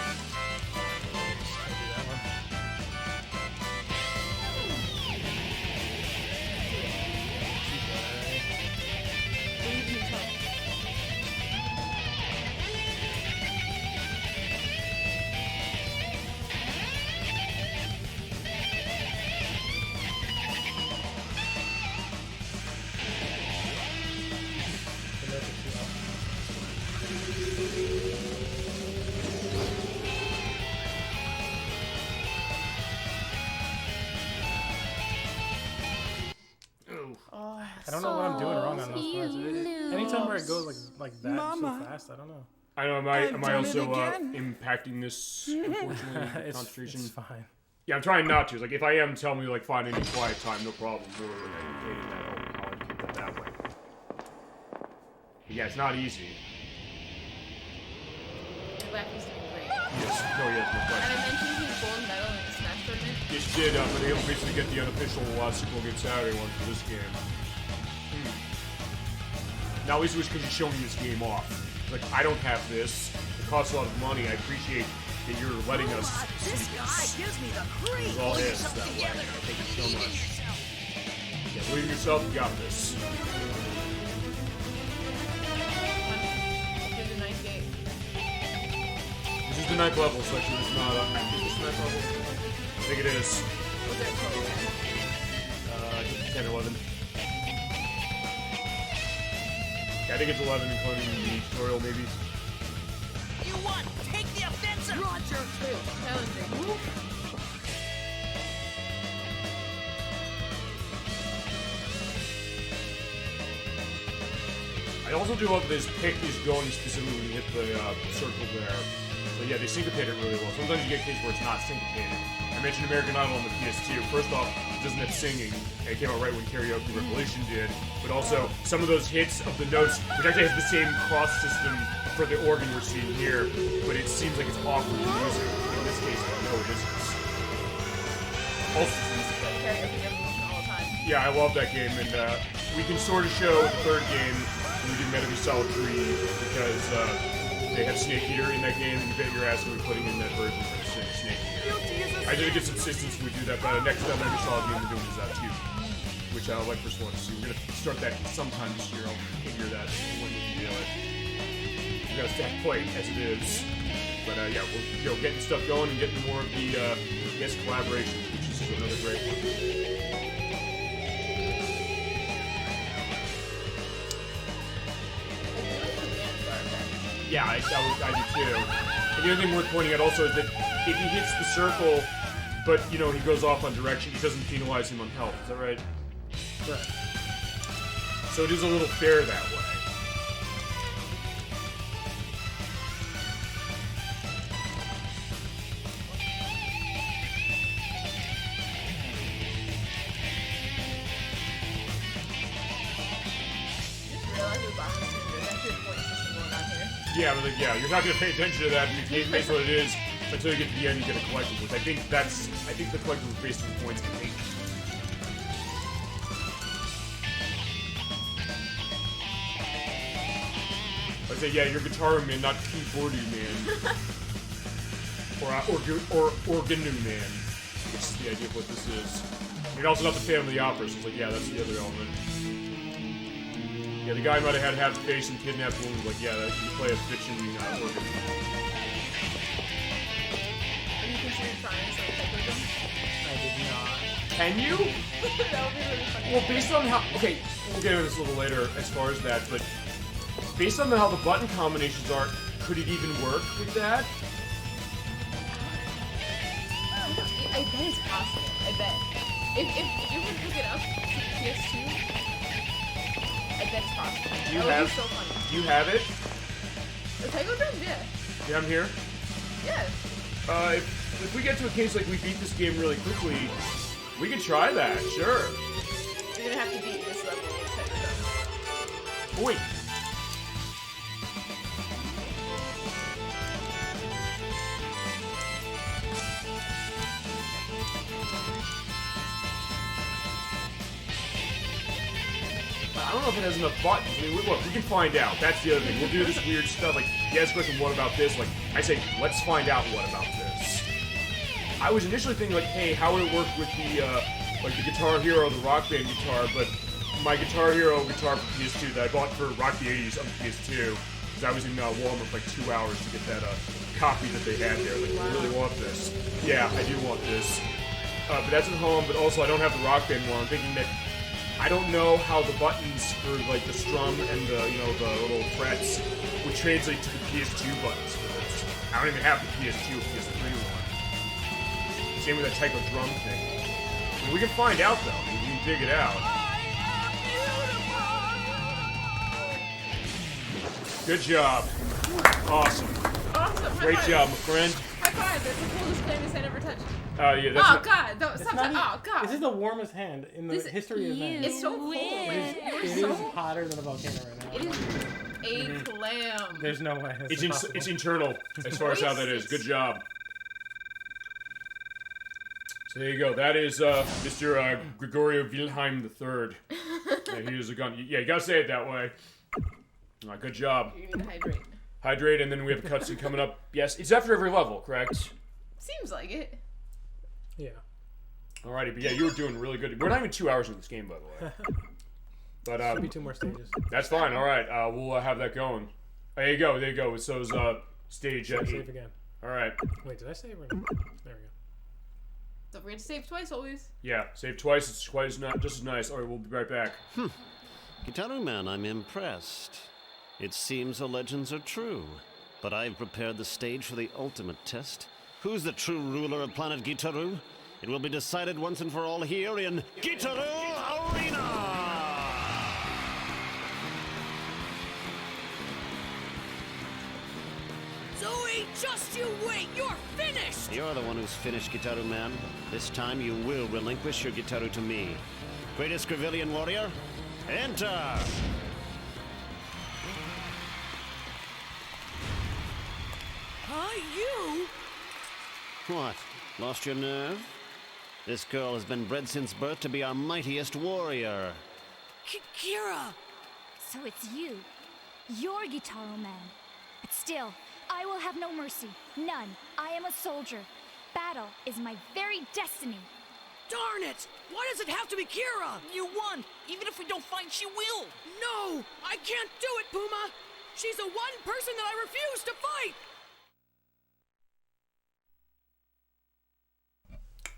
I don't know what I'm doing wrong on those parts. Anytime where it goes like that Mama. so fast, I don't know. I know. Am I also impacting this? Unfortunately, concentration. It's fine. Yeah, I'm trying not to. It's like if I am, tell me like find any quiet time, no problem. Or I'll keep it that way. But yeah, it's not easy. Edwak is doing great. Yes. No, yes, no question. And I mentioned his gold medal in his tournament? Yes, you did, but they'll basically get the unofficial Super Game Saturday one for this game. Now, at least it was because you're showing this game off. Like, I don't have this. It costs a lot of money. I appreciate that you're letting us see This guy gives me the creep. It all is that way. Thank you so much. Yeah, believe in yourself, you got this. Here's the ninth gate. This is the 9th level, so actually it's not is this the 9th level? I think it is. What's that called? 10 or 11. Yeah, I think it's 11, including the tutorial, maybe. You won! Take the offensive! Roger! Challenging. Woo. I also do love that this pick is going specifically when you hit the circle there. So yeah, they syncopate it really well. Sometimes you get cases where it's not syncopated. I mentioned American Idol on the PS2. First off, it doesn't have singing, and it came out right when Karaoke Revolution did. But also, some of those hits of the notes, which actually has the same cross system for the organ we're seeing here, but it seems like it's off with the music. In this case, no, it isn't. Also, Karaoke Revolution all the time. yeah, I love that game, and we can sort of show the third game when we do Metal Gear Solid 3 because they have Snake Eater in that game, and you bet your ass we'll be putting in that version for Snake Eater. I did get subsistence when we do that, but next time Metal Gear Solid game we're doing is that too, which I like first one to see. We're gonna start that sometime this year. I'll figure that when we can do it. We got a stack plate as it is, but yeah, we're getting stuff going and getting more of the guest collaboration, which is another great one. Yeah, I do too. And the other thing worth pointing out also is that if he hits the circle, but, you know, he goes off on direction, it doesn't penalize him on health. Is that right? Right. So it is a little fair that way. Yeah, but like, yeah, you're not gonna pay attention to that because based on what it is until you get to the end. You get a collectible, which I think the collectible is based on points. I think. I say, yeah, you're Gitaroo Man, not Keyboardy Man, or Organu Man, which is the idea of what this is. You're also not the Phantom of the Opera, so it's like, yeah, that's the other element. Yeah, the guy might have had half the face and kidnapped the woman. Like, yeah, you play a fiction organ. Have you considered trying some technical? I did not. Can you? That would be really funny. Well, based on how... Okay, we'll get into this a little later as far as that, but based on how the button combinations are, could it even work with that? I bet it's possible. I bet. If you would look it up to the PS2, I bet it's possible. Do you have it? The Techno Drums, yeah. Yeah, I'm here. Yeah. If we get to a case like we beat this game really quickly, we can try that, sure. You're gonna have to beat this level with Techno Drums. Wait. I don't know if it has enough buttons. I mean, look, we can find out. That's the other thing. We'll do this weird stuff. Like, you ask a question, what about this? Like, I say, let's find out what about this. I was initially thinking, like, hey, how would it work with the, like, the Guitar Hero, the Rock Band guitar, but my Guitar Hero guitar for PS2 that I bought for Rock the 80s on the PS2, because I was in Walmart for like 2 hours to get that copy that they had there. Like, I really want this. Yeah, I do want this. But that's at home, but also I don't have the Rock Band one. I'm thinking that I don't know how the buttons for like the strum and the the little frets would translate to the PS2 buttons for this. I don't even have the PS2 or PS3 one. Same with that type of drum thing. I mean, we can find out though. I mean, we can dig it out. Good job. Awesome. Awesome. Great job, my friend. High five. That's the coolest canvas I ever touched. Yeah, that's Oh God! Don't stop! Oh God! This is the warmest hand in the history of man. It's so cold. It is hotter than a volcano right now. It is a clam. There's no way. It's internal as far as how that is. Good job. So there you go. That is Mr. Gregorio Wilhelm III. Yeah, he is a gun. Yeah, you gotta say it that way. Good job. You're gonna hydrate. Hydrate, and then we have a cutscene coming up. Yes, it's after every level, correct? Seems like it. Yeah. Alrighty, but yeah, you were doing really good. We're not even 2 hours in this game, by the way. But Should be 2 more stages. That's fine. All right, we'll have that going. There you go. There you go. So stage 8. Save again. All right. Wait, did I save or no? There we go. Don't forget to save twice always. Yeah, save twice. It's quite as not just as nice. All right, we'll be right back. Gitaroo Man, I'm impressed. It seems the legends are true. But I've prepared the stage for the ultimate test. Who's the true ruler of planet Gitaroo? It will be decided once and for all here in Gitaroo Arena! Zoe, just you wait! You're finished! You're the one who's finished, Gitaroo Man. This time you will relinquish your Gitaroo to me. Greatest Gravillian warrior, enter! Huh? You? What? Lost your nerve? This girl has been bred since birth to be our mightiest warrior. Kira! So it's you. You're Gitaroo Man. But still, I will have no mercy. None. I am a soldier. Battle is my very destiny. Darn it! Why does it have to be Kira? You won! Even if we don't fight, she will! No! I can't do it, Puma! She's the one person that I refuse to fight!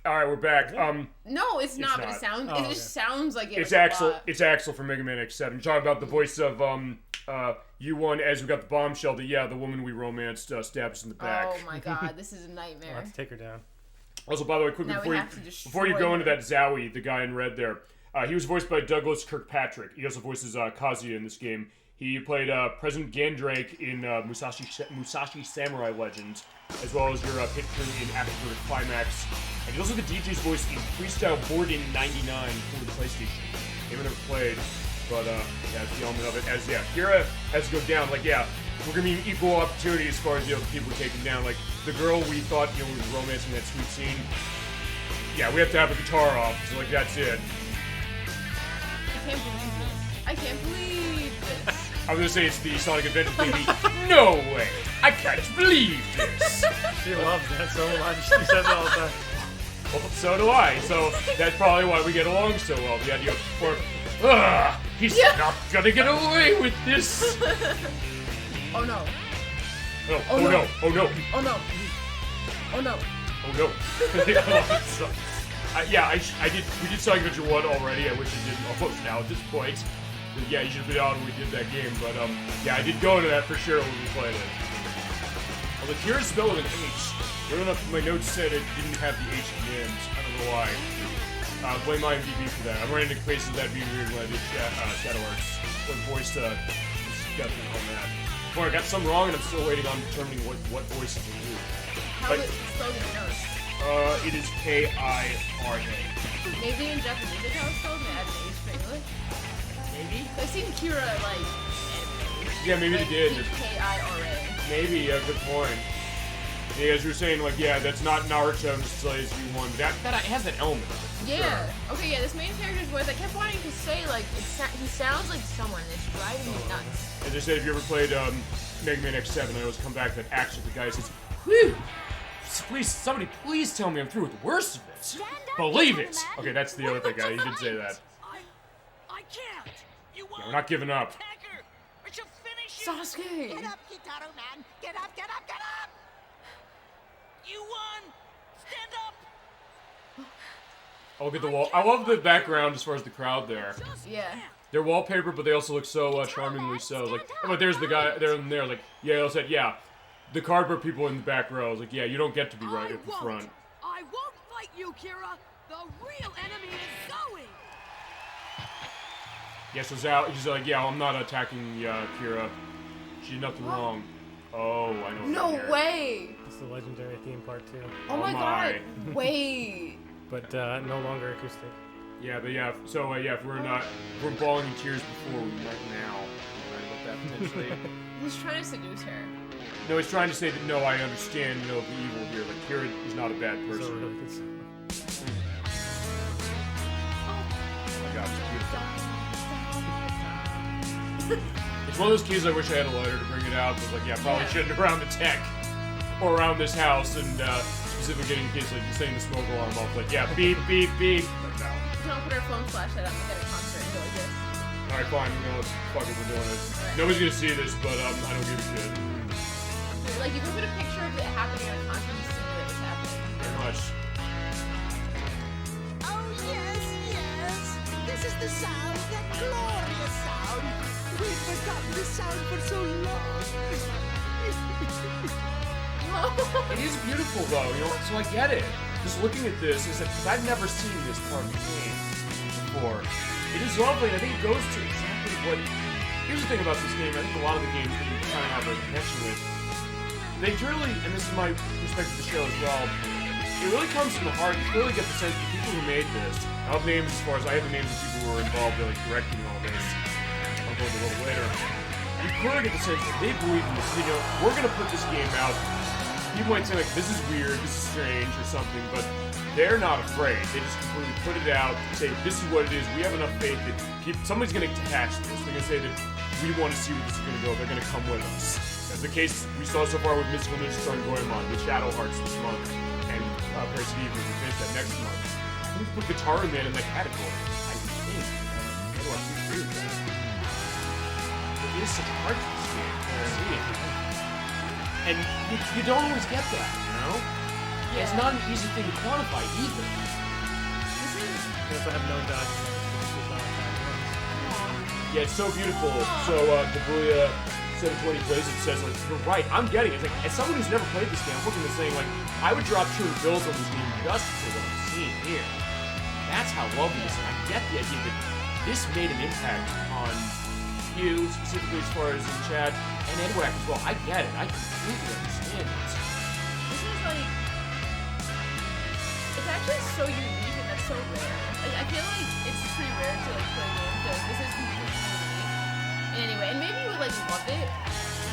All right, we're back. No, it's not. But not. it sounds. Oh, it just sounds like it. It's like Axel. It's Axel from Mega Man X7. You're talking about the voice of U1 as we got the bombshell. That the woman we romanced stabs us in the back. Oh my god, this is a nightmare. I'll have to take her down. Also, by the way, quickly Now before you go into that Zowie, the guy in red there, he was voiced by Douglas Kirkpatrick. He also voices Kazuya in this game. He played President Gandrake in Musashi Samurai Legends, as well as your picture in After Climax. And he's also the DJ's voice in Freestyle Boarding 99 for the PlayStation. Game I never played, but yeah, that's the element of it. As Kira has to go down. Like, yeah, we're gonna be equal opportunity as far as the people taken down. Like the girl we thought was romancing that sweet scene. Yeah, we have to have a guitar off. So like that's it. I can't believe this. I can't believe this. I was gonna say it's the Sonic Adventure thing. No way! I can't believe this. She loves that so much. She says it all the time. Well, so do I. So that's probably why we get along so well. The idea of, he's not gonna get away with this. Oh no. Oh no. Oh no. Oh no. Oh no. Oh no. So, yeah, I did. We did Sonic Adventure 1 already. I wish I did almost now at this point. But yeah, you should have been on when we did that game. But yeah, I did go into that for sure when we played it. Well, the Kira is spelled with an H. I don't know if my notes said it didn't have the H at the end. I don't know why. Blame my MDB for that. I'm running into cases that'd be weird when I did Shadow Arts. What voice discussion on that. Boy, I got some wrong and I'm still waiting on determining what voice to do. How is it spelled in notes? It is K-I-R-A. Maybe in Japanese it's how it's spelled, and add an H for English? Maybe? I've seen Kira, like, yeah, maybe they did. K-I-R-A. Maybe, good point. Yeah, as you were saying, like, yeah, that's not Naruto necessarily as V1, but that it has that element of it. Yeah. Sure. Okay, yeah, this main character's voice, I kept wanting to say, like, he sounds like someone, and it's driving me nuts. As I said, if you ever played Mega Man X7, I always come back to that action with the guy says, whew, please, somebody please tell me I'm through with the worst of it. Believe it! Okay, that's the other thing, guy. You did say that. I can't! You won't! Yeah, we're not giving up. Attacker! I shall finish you! Sasuke! Get up, Gitaroo Man! Get up, get up, get up! You won! Stand up! Oh, look at the wall. I love the background as far as the crowd there. Yeah. They're wallpaper, but they also look so charmingly so. Like, oh, but there's the guy there and there. Like, yeah, I said, yeah. The cardboard people in the back row. I was like, yeah, you don't get to be right at the front. I won't fight you, Kira. The real enemy is Zoe. Yeah, so Zao, he's like, yeah, I'm not attacking Kira. She did nothing wrong. Oh, I know. No way! It's the legendary theme part too. Oh my god! Wait. But no longer acoustic. Yeah, but yeah, so yeah, if we're bawling in tears before, we might now. Right, with that potentially. He's trying to seduce her. No, he's trying to say that no, I understand, the evil here. Like Kira is not a bad person. So really good. It's one of those keys I wish I had a lighter to bring it out, but like, yeah, probably shouldn't around the tech or around this house, and specifically getting kids like setting the smoke alarm off. Like, yeah, beep, beep, beep. But no. Don't put our phone flashlight on and get a concert and go like this. All right, fine. Fuck it, we're doing it. Right. Nobody's gonna see this, but I don't give a shit. Like, you can put a picture of it happening at a concert and see that it's happening. Very much. Oh, yes, yes. This is the sound, that glorious sound. We've forgotten this sound for so long. It is beautiful, though, you know, so I get it. Just looking at this, is that, because I've never seen this part of the game before. It is lovely, and I think it goes to exactly what... Here's the thing about this game, I think a lot of the games that you kind of have a connection with, they really, and this is my perspective of the show as well, it really comes from the heart. You clearly get the sense that the people who made this, I'll have names as far as I have the names of people who were involved in like directing all this. I'll go into a little later. You clearly get the sense that they believe in this. You know, we're gonna put this game out. People might say like, this is weird, this is strange, or something, but they're not afraid. They just completely put it out, say, this is what it is. We have enough faith that somebody's gonna attach this. They're gonna say that we want to see where this is gonna go. They're gonna come with us. As the case we saw so far with Mystical Ninja starring Goemon, with Shadow Hearts this month, and Parasite Eve, we finish that next month. I think put Gitaroo Man in that category. I think. I don't agree with that. It is such a heart to this game. See it. And you don't always get that, you know? Yeah. It's not an easy thing to quantify either. You also have no doubt. Yeah, it's so beautiful. So, Dabuya 720 plays it, says, like, you're right, I'm getting it. It's like, as someone who's never played this game, I'm looking at this saying, like, I would drop $200 bills on this game just for what I'm seeing here. That's how lovely this is. And I get the idea that this made an impact on you, specifically as far as in chat, and Edwak as well. I get it. I completely understand it. This is like... It's actually so unique and that's so rare. Like, I feel like it's pretty rare to like play a game because this is completely unique. Anyway, and maybe you would like love it,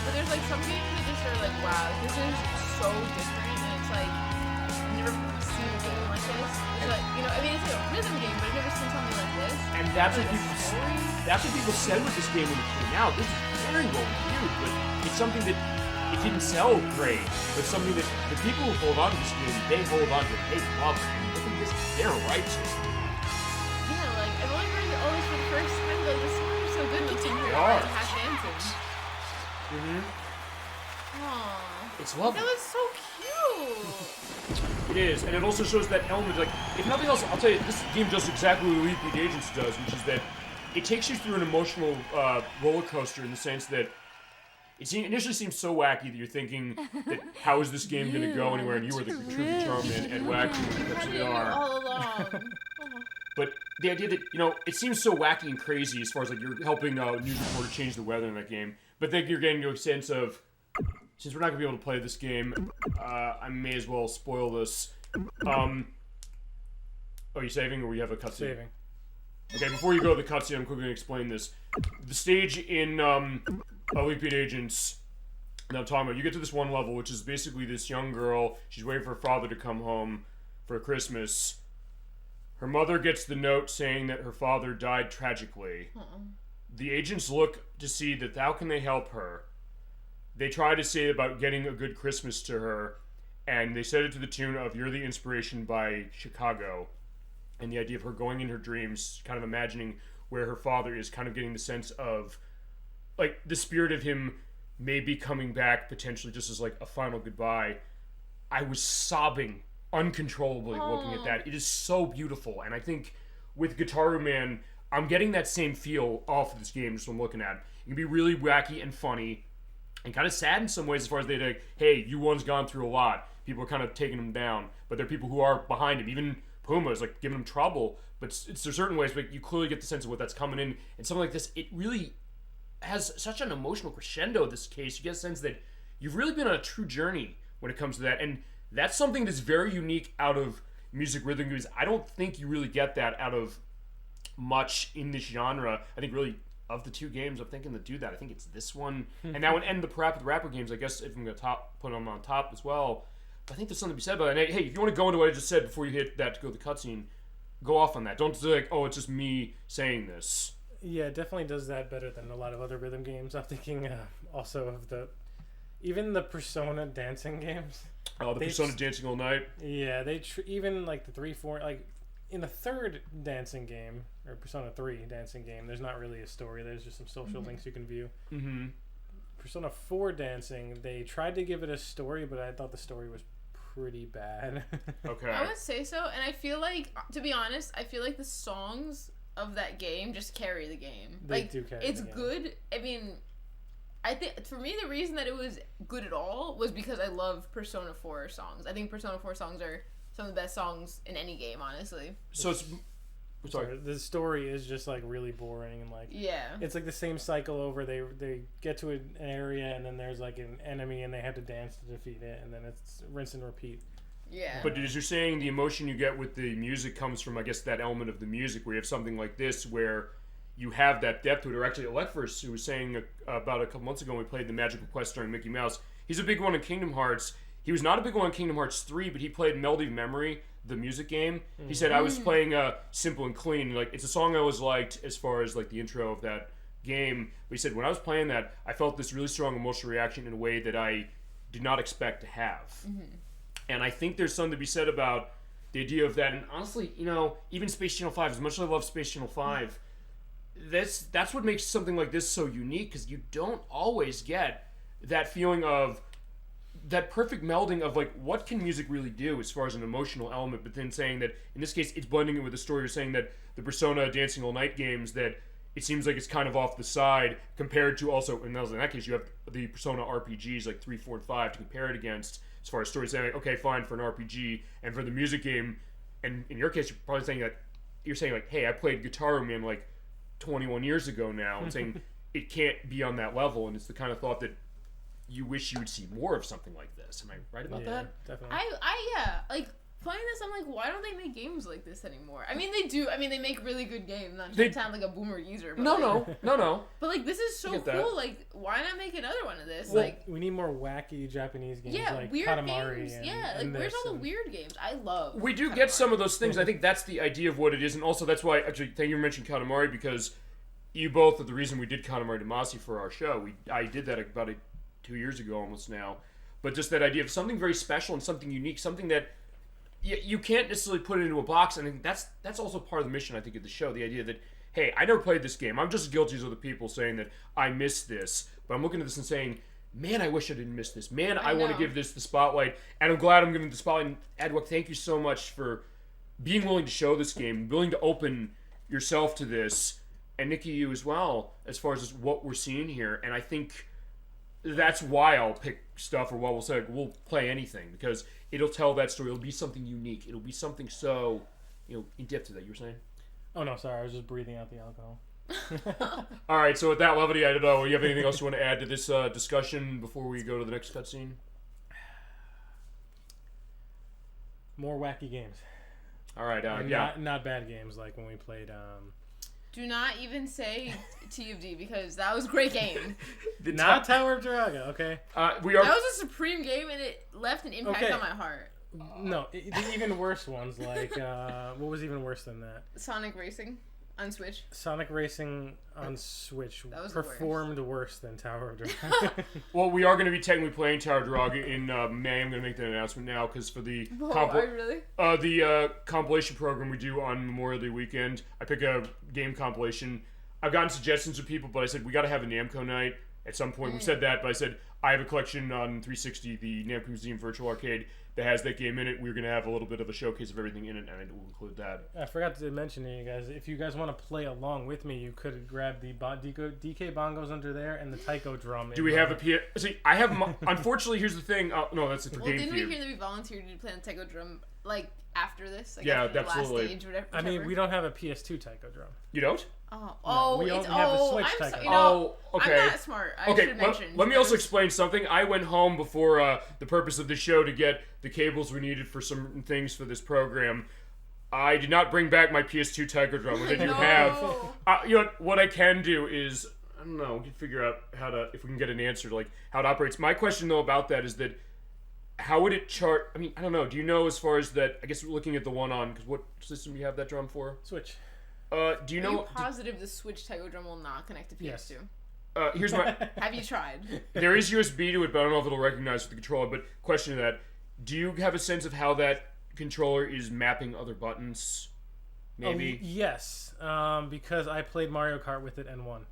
but there's like some games that just are like, wow, this is so different, and it's like, I've never seen a game like this. It's like, you know, I mean, it's like a rhythm game, but I've never seen something like this. And that's what people said with this game when it came out. This is very well reviewed, but it's something that it didn't sell great, but something that the people who hold on to this game, they hold on to it, they love it, and look at this, they're right to it. Yeah, like, I've only heard all this for the first time, like, this song is so good, but you hear all the half dancing. Aww. It's lovely. That was so cute! It is, and it also shows that element, like, if nothing else, I'll tell you, this game does exactly what Elite Agents does, which is that it takes you through an emotional roller coaster in the sense that it initially seems so wacky that you're thinking that how is this game going to go anywhere, and you are the true Gitaroo Man, Edwak, you absolutely are. All along. But the idea that, you know, it seems so wacky and crazy as far as, like, you're helping a news reporter change the weather in that game, but then you're getting to a sense of, since we're not going to be able to play this game, I may as well spoil this. Are you saving, or we have a cutscene? Saving. Okay, before you go to the cutscene, I'm quickly going to explain this. The stage in Elite Agents that I'm talking about, you get to this one level, which is basically this young girl. She's waiting for her father to come home for Christmas. Her mother gets the note saying that her father died tragically. The agents look to see that how can they help her. They try to say about getting a good Christmas to her, and they said it to the tune of You're the Inspiration by Chicago. And the idea of her going in her dreams, kind of imagining where her father is, kind of getting the sense of, like, the spirit of him maybe coming back, potentially just as, like, a final goodbye. I was sobbing uncontrollably looking at that. It is so beautiful, and I think with Gitaroo Man, I'm getting that same feel off of this game just from looking at it. It can be really wacky and funny, and kind of sad in some ways as far as like, hey, U1's gone through a lot. People are kind of taking him down, but there are people who are behind him. Even Puma is like giving him trouble, but there's certain ways, but you clearly get the sense of what that's coming in. And something like this, it really has such an emotional crescendo in this case. You get a sense that you've really been on a true journey when it comes to that. And that's something that's very unique out of music rhythm games. I don't think you really get that out of much in this genre. I think really of the two games I'm thinking to do that, I think it's this one. And that would end the rapper games, I guess, if I'm going to put them on top as well. But I think there's something to be said about it. And hey, if you want to go into what I just said before you hit that to go to the cutscene, go off on that. Don't say like, oh, it's just me saying this. Yeah, it definitely does that better than a lot of other rhythm games. I'm thinking also of even the Persona dancing games. Oh, the Persona dancing all night. Yeah, even like the 3, 4, like in the third dancing game or Persona 3 dancing game, there's not really a story. There's just some social links you can view. Mm-hmm. Persona 4 dancing, they tried to give it a story, but I thought the story was pretty bad. Okay. I would say so, and I feel like, to be honest, I feel like the songs of that game just carry the game. They do carry it's the game. good. I mean, I think for me the reason that it was good at all was because I love Persona 4 songs. I think Persona 4 songs are some of the best songs in any game, honestly. So it's sorry. The story is just like really boring and like yeah, it's like the same cycle over. They get to an area and then there's like an enemy and they have to dance to defeat it, and then it's rinse and repeat. Yeah. But as you're saying, the emotion you get with the music comes from, I guess, that element of the music where you have something like this where you have that depth to it. Or actually, ElecVerse, who was saying about a couple months ago when we played the Magical Quest starring Mickey Mouse, he's a big one in Kingdom Hearts. He was not a big one in Kingdom Hearts 3, but he played Melody of Memory, the music game. He said, I was playing Simple and Clean. Like, it's a song I always liked as far as like the intro of that game. But he said, when I was playing that, I felt this really strong emotional reaction in a way that I did not expect to have. And I think there's something to be said about the idea of that. And honestly, you know, even Space Channel 5, as much as I love Space Channel 5, that's what makes something like this so unique, because you don't always get that feeling of that perfect melding of like, what can music really do as far as an emotional element, but then saying that in this case it's blending it with the story. You're saying that the Persona Dancing All Night games, that it seems like it's kind of off the side compared to also, and in that case you have the Persona RPGs like 3, 4, and 5 to compare it against as far as story. Saying like, okay, fine for an RPG, and for the music game, and in your case you're probably saying that you're saying like, hey, I played Gitaroo Man like 21 years ago now, and saying it can't be on that level, and it's the kind of thought that you wish you would see more of something like this. Am I right about that? Definitely. Yeah, like playing this, I'm like, why don't they make games like this anymore? I mean, they do. I mean, they make really good games. Not to sound like a boomer user. But No. But like, this is so cool. That. Like, why not make another one of this? Well, like, we need more wacky Japanese games, like weird Katamari games. and, Yeah, like and where's all the weird games? I love. We do Katamari. get some of those things. I think that's the idea of what it is, and also that's why actually thank you for mentioning Katamari, because you both are the reason we did Katamari Damacy for our show. I did that about 2 years ago almost now, but just that idea of something very special and something unique, something that you can't necessarily put it into a box. And I think that's also part of the mission, I think, of the show. The idea that, hey, I never played this game. I'm just as guilty as other people saying that I missed this, but I'm looking at this and saying, man, I wish I didn't miss this. Man, I want to give this the spotlight, and I'm glad I'm giving it the spotlight. And Edwak, thank you so much for being willing to show this game, willing to open yourself to this, and Nickie, you as well, as far as what we're seeing here. And I think that's why I'll pick stuff, or what we'll say, we'll play anything, because it'll tell that story. It'll be something unique. It'll be something so, in depth to that. You were saying? Oh no, sorry, I was just breathing out the alcohol. All right, so with that levity, I don't know. You have anything else you want to add to this discussion before we go to the next cutscene? More wacky games. All right, not bad games like when we played. Do not even say TFD, because that was a great game. Not Tower of Draga, okay? That was a supreme game, and it left an impact on my heart. No, the even worse ones, like, what was even worse than that? Sonic Racing on Switch. Sonic Racing on Switch that was performed worse than Tower of Draga. Well, we are going to be technically playing Tower of Draga in May. I'm going to make that announcement now, because for the compilation program we do on Memorial Day weekend, I pick a game compilation. I've gotten suggestions from people, but I said we got to have a Namco night at some point. We said that, but I said I have a collection on 360, the Namco Museum Virtual Arcade, that has that game in it. We're going to have a little bit of a showcase of everything in it, and I will include that. I forgot to mention to you guys, if you guys want to play along with me, you could grab the DK bongos under there and the taiko drum. Do we have a PS? See, I have. Unfortunately, here's the thing. No, that's for GameCube. Didn't we hear that we volunteered to play on taiko drum like after this? Like yeah, after absolutely. The last stage, whatever. I mean, we don't have a PS2 taiko drum. You don't? We only have the Switch taiko. Okay. I'm not smart. I should mention. Let me also explain something. I went home before the purpose of the show to get the cables we needed for some things for this program. I did not bring back my PS2 taiko drum, which I do have. What I can do is, I don't know, we can figure out if we can get an answer to like how it operates. My question though about that is that, how would it chart? I mean, I don't know. Do you know as far as that? I guess we're looking at the one on, because what system do you have that drum for? Switch. Do you Are know? you positive the Switch Taiko drum will not connect to PS2? Yes. Here's my. Have you tried? There is USB to it, but I don't know if it'll recognize with the controller. But question to that: do you have a sense of how that controller is mapping other buttons? Maybe. Yes, because I played Mario Kart with it and won.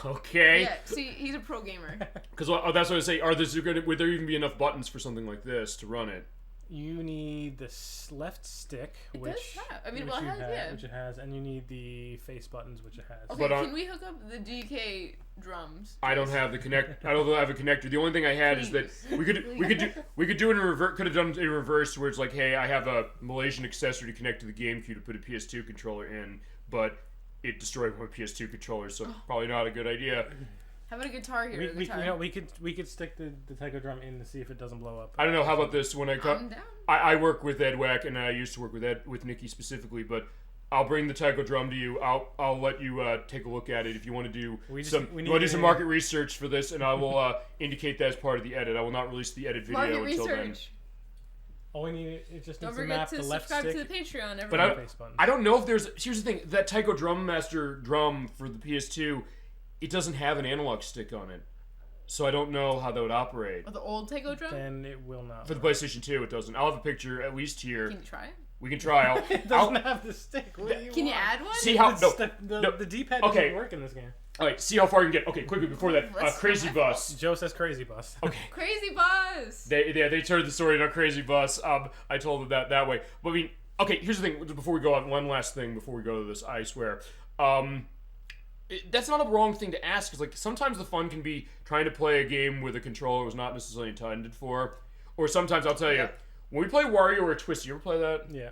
Okay. Yeah. See, he's a pro gamer. Because that's what I say. Would there even be enough buttons for something like this to run it? You need the left stick, which it has, and you need the face buttons, which it has. Okay, can we hook up the DK drums? I don't have the connect. I don't have a connector. The only thing I had is that we could do it in reverse. Could have done it in reverse, where it's like, hey, I have a Malaysian accessory to connect to the GameCube to put a PS2 controller in, but it destroyed my PS2 controller, so probably not a good idea. How about a guitar here? We could stick the Taiko drum in to see if it doesn't blow up. I don't know. How about this? When I'm down. I work with Edwak, and I used to work with Nickie specifically, but I'll bring the Taiko drum to you. I'll let you take a look at it if you want to do some market research for this, and I will indicate that as part of the edit. I will not release the edit video until then. All we need is just don't needs to map the left stick. Don't forget to subscribe to the Patreon. But I don't know if there's. Here's the thing: that Taiko Drum Master drum for the PS2, it doesn't have an analog stick on it, so I don't know how that would operate. Oh, the old Taiko drum? Then it will not. For the PlayStation 2, it doesn't. I'll have a picture at least here. Can you try it? We can try. It doesn't have the stick. Can you add one? See how the D-pad doesn't work in this game. All right, see how far you can get. Okay, quickly before that, Crazy Bus. Joe says Crazy Bus. Okay. Crazy Bus. They turned the story into Crazy Bus. I told them that way. But I mean, okay. Here's the thing. Before we go on, one last thing before we go to this, I swear. That's not a wrong thing to ask. Because like sometimes the fun can be trying to play a game with a controller was not necessarily intended for, or sometimes I'll tell you when we play Wario or Twisted. You ever play that? Yeah.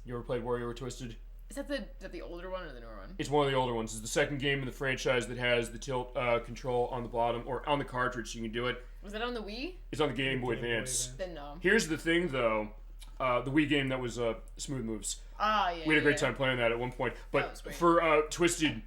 You ever played Wario or Twisted? Is that the older one or the newer one? It's one of the older ones. It's the second game in the franchise that has the tilt control on the bottom or on the cartridge, so you can do it. Was that on the Wii? It's on the Game Boy Advance. Then no. Here's the thing, though. The Wii game that was Smooth Moves. Ah, yeah. We had a great time playing that at one point. But for Twisted,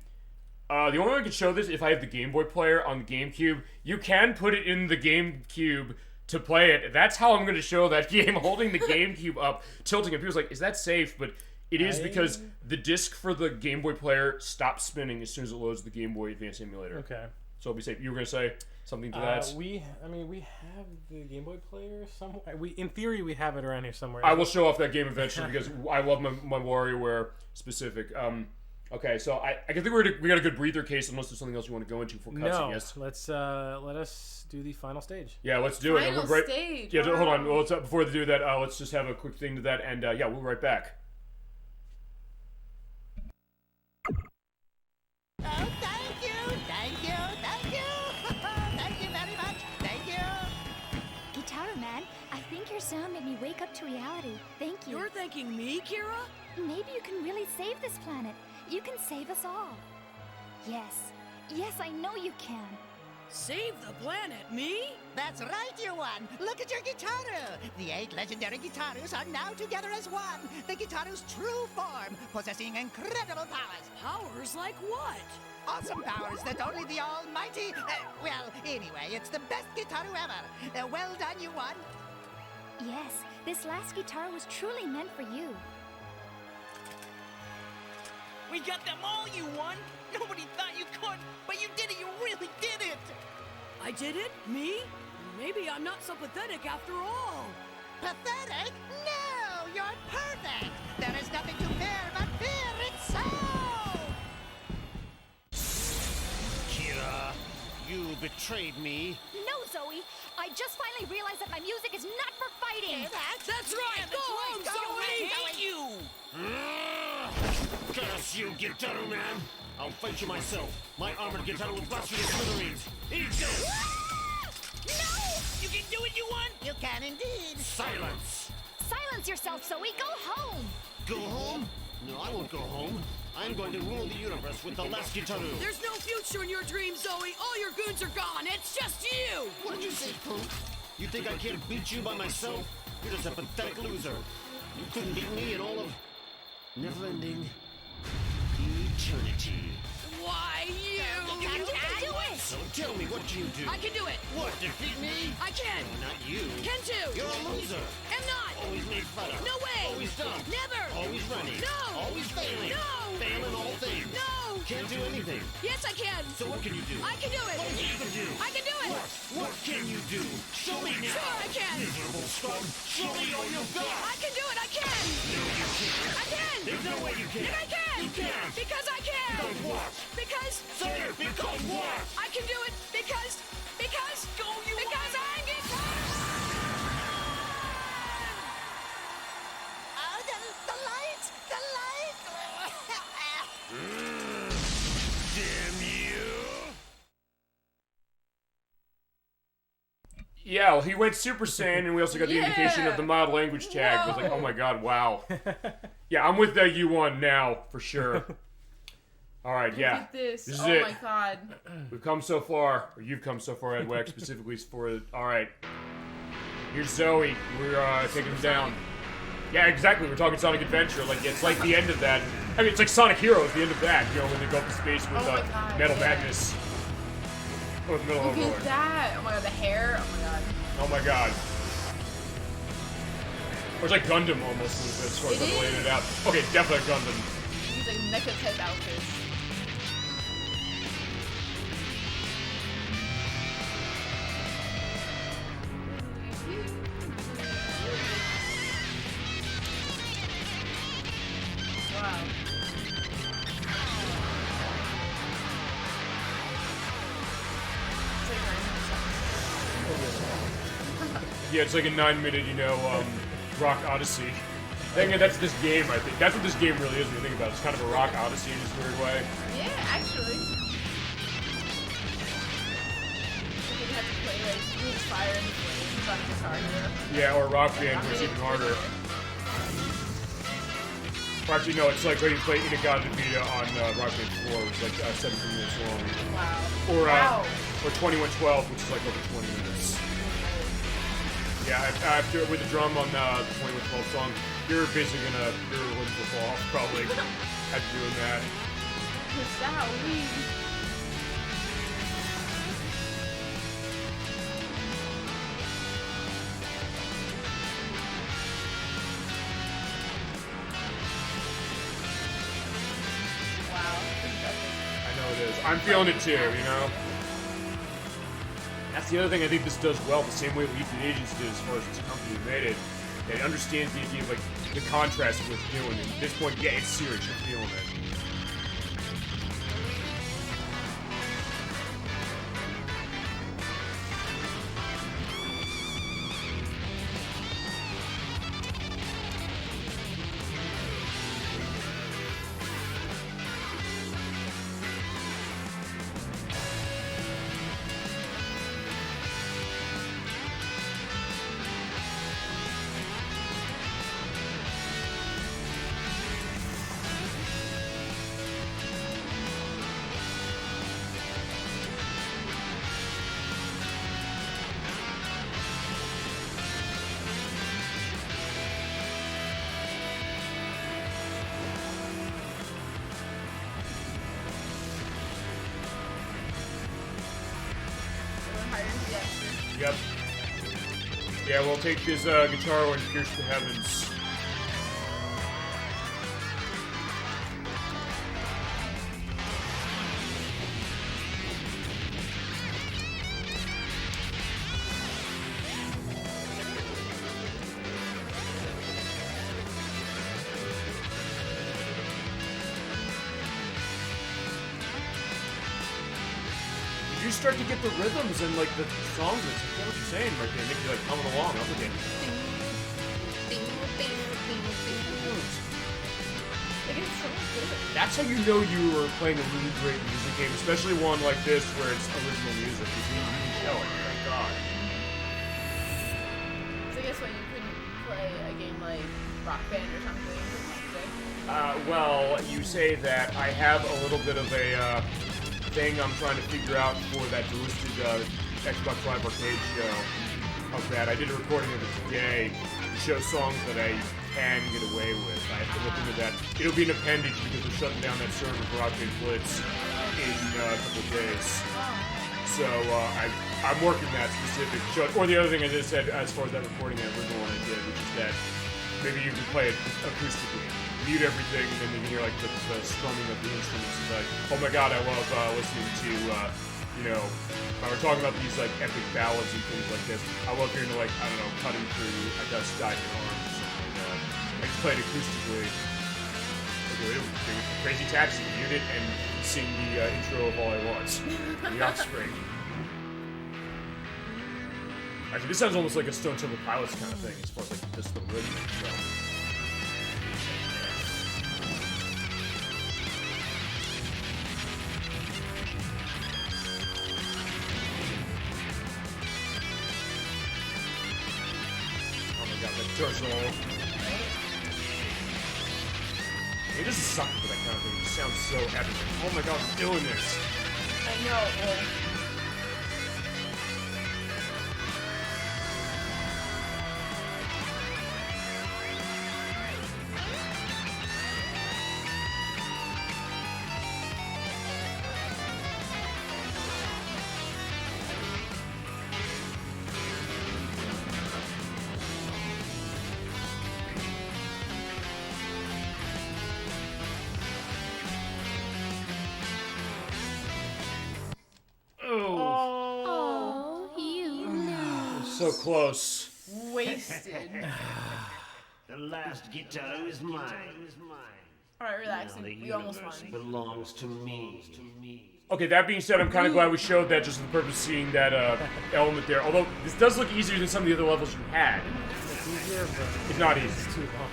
the only way I could show this if I have the Game Boy player on the GameCube, you can put it in the GameCube to play it. That's how I'm going to show that game, holding the GameCube up, tilting it. People's like, is that safe? But it is because the disc for the Game Boy player stops spinning as soon as it loads the Game Boy Advance emulator. Okay. So it'll be safe. You were going to say something to that? We have the Game Boy player somewhere. In theory, we have it around here somewhere. I will show off that game eventually because I love my WarioWare specific. Okay, so I think we got a good breather case unless there's something else you want to go into for cutscene. No, yes. Let us do the final stage. Yeah, let's do it. Final stage. Yeah, hold on. Well, before they do that, let's just have a quick thing to that, and we'll be right back. Oh, thank you, thank you, thank you. Thank you very much, thank you. Gitaroo Man, I think your sound made me wake up to reality. Thank you. You're thanking me, Kira? Maybe you can really save this planet. You can save us all. Yes, I know you can. Save the planet, me? That's right, you one. Look at your Gitaroo. The 8 legendary Gitaroos are now together as one. The Gitaroo's true form, possessing incredible powers. Powers like what? Awesome powers that only the almighty... well, anyway, it's the best Gitaroo ever. Well done, you one. Yes, this last Gitaroo was truly meant for you. We got them all, you won! Nobody thought you could, but you did it! You really did it! I did it? Me? Maybe I'm not so pathetic after all. Pathetic? No, you're perfect! There is nothing to fear but fear itself! Kira, you betrayed me. No, Zoe! I just finally realized that my music is not for fighting! That's right! Go home, Zoe! Thank you! Curse you, Gitaroo Man! I'll fight you myself. My armored Gitaroo will blast you to smithereens. Eat this! No! You can do it, you won! You can indeed. Silence! Silence yourself, Zoe! Go home! Go home? No, I won't go home. I'm going to rule the universe with the last Gitaroo. There's no future in your dreams, Zoe! All your goons are gone! It's just you! What did you say, Poop? You think I can't beat you by myself? You're just a pathetic loser. You couldn't beat me in all of... never-ending... eternity. Why you? You can do it! So tell me what you do. I can do it! What, defeat me? I can! No, not you. Can too! You're a loser. Am not! Always made fun of. No way! Always dumb. Never! Always running. No! Always failing. No! Failing all things. No! Can't do anything. Yes, I can! So what can you do? I can do it! What can you do? I can do it! What can you do? Show me now. Sure, I can! Miserable scum. Show me all you've got. I can do it! I can! No, you can't. I can! There's no way you can. And I can! You can't. Because I can! Because what? Because... Say it. Because what? I can do it because... Go, you because I'm Guitar! Oh, the light! The light! Damn you. Yeah, well, he went Super Saiyan, and we also got the indication of the mod language tag. I was like, oh my god, wow. Yeah, I'm with the U1 now, for sure. Alright, yeah. Look at this. This is oh it. my god. We've come so far, or you've come so far, Edwak, specifically for... Alright. Here's Zoe. We're taking him down. Yeah, exactly. We're talking Sonic Adventure. Like, it's like the end of that. I mean, it's like Sonic Heroes, the end of that. You know, when they go up to space with God, Metal yeah. Madness. Oh, the Metal Look Overlord. at that. Oh my god, the hair. Oh my god. Oh my god. Or it's like Gundam almost, as far as It I'm laying is. it out. Okay, definitely Gundam. He's like mecha type outfits. Wow. Yeah, it's like a 9-minute, you know, rock odyssey. Dang it, that's this game, I think. That's what this game really is when you think about it. It's kind of a rock odyssey in this weird way. Yeah, actually. You have to play like Moves Fire and Flames on Guitar Hero. Yeah, or Rock Band, where it's even harder. Or actually, no, it's like when you play Inagata Vita on Rock Band 4, which is like 17 minutes long. Wow. Or, Wow. or 2112, which is like over 20 minutes. Yeah, after with the drum on the 2112 song, you're basically gonna, your limbs will fall off, probably, after doing that. What's that? I know it is. I'm feeling it too, you know? That's the other thing I think this does well, the same way Leap the Agents did as far as this company made it. That it understands the idea of, like, the contrast of what's doing. And at this point, yeah, it's serious, you're feeling it. Yep. Yeah, we'll take this Gitaroo and pierce the heavens. You start to get the rhythms and like the songs. I get what you're saying right there. Nicki, like coming along up again. That's how you know you were playing a really great music game, especially one like this where it's original music. You can really tell it. Thank God. So I guess when you couldn't play a game like Rock Band or something. Well, you say that I have a little bit of a thing I'm trying to figure out for that delisted Xbox Live Arcade show of that. I did a recording of it today to show songs that I can get away with. I have to look into that. It'll be an appendage because we're shutting down that server for Rock Band Blitz in a couple of days. So I'm working that specific show. Or the other thing I just said as far as that recording that original one I did, which is that maybe you can play it acoustically, mute everything, and then you can hear like the strumming of the instruments. It's like, oh my god, I love listening to, we're talking about these like epic ballads and things like this. I love hearing like, I don't know, Cutting Through a Dust Dyed Arms or something like that. I just play it acoustically. Crazy Taxi, mute it, and sing the intro of All I Want, the Offspring. Actually, this sounds almost like a Stone Temple Pilots kind of thing, as far as like just the rhythm itself. Oh my god, that turtle. It doesn't suck for that kind of thing. It just sounds so epic. Oh my god, I'm doing this. I know. So close. Wasted. The last guitar is mine. Alright, relax. We almost won. Belongs to me. Okay, that being said, I'm kind of glad we showed that just for the purpose of seeing that element there. Although, this does look easier than some of the other levels you had. It's easier, but it's not easy. It's too long.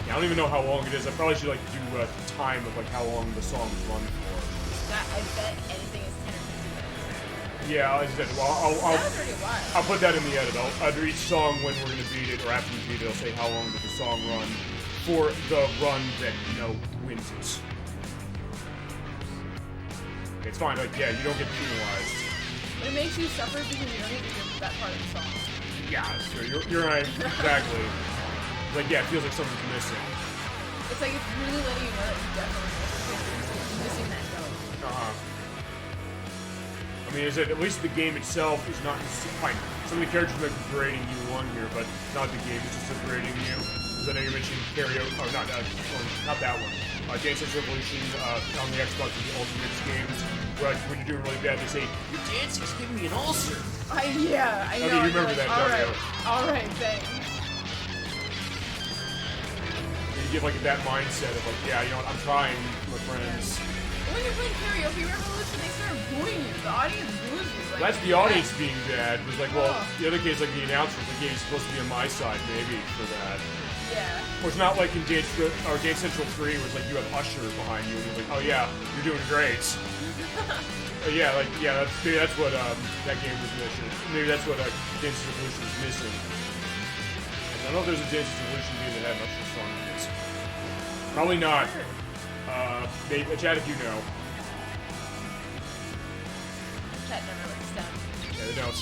Yeah, I don't even know how long it is. I probably should like do the time of like how long the songs run for. I bet anything is 10 or 15 minutes. Yeah, I said, well, I'll put that in the edit. Under each song, when we're gonna beat it, or after we beat it, I'll say how long did the song run for the run that wins it. It's fine. Like, yeah, you don't get penalized. But it makes you suffer because you don't get to hear that part of the song. Yeah, that's true. You're right. Exactly. Like, yeah, it feels like something's missing. It's like it's really letting you know that you definitely missing that note. I mean, is it at least the game itself is not fine. Some of the characters might be grading you on here, but not the game. It's just grading you. Because I know you mentioned karaoke. Oh, not that one. Dance Dance Revolution on the Xbox with the Ultimates games. Where when you're doing really bad, they say your dancing's giving me an ulcer. Yeah, I know. Okay, you remember that, don't you? Alright, thanks. You get like that mindset of like, yeah, you know what, I'm trying, my friends. When you're playing karaoke revolution, they start booing you. The audience boos you. Like, that's the audience being bad. It was like, well, the other case, like the announcer, the game's supposed to be on my side, maybe, for that. Yeah. Or it's not like in Dance Central 3, where it's like you have Usher behind you, and you're like, oh yeah, you're doing great. Maybe that's what that game was missing. Maybe that's what Dance Revolution was missing. I don't know if there's a Dance Revolution game that had an Usher song in it. Probably not. Maybe, chat if you know. Chat never likes them. Yeah, they don't.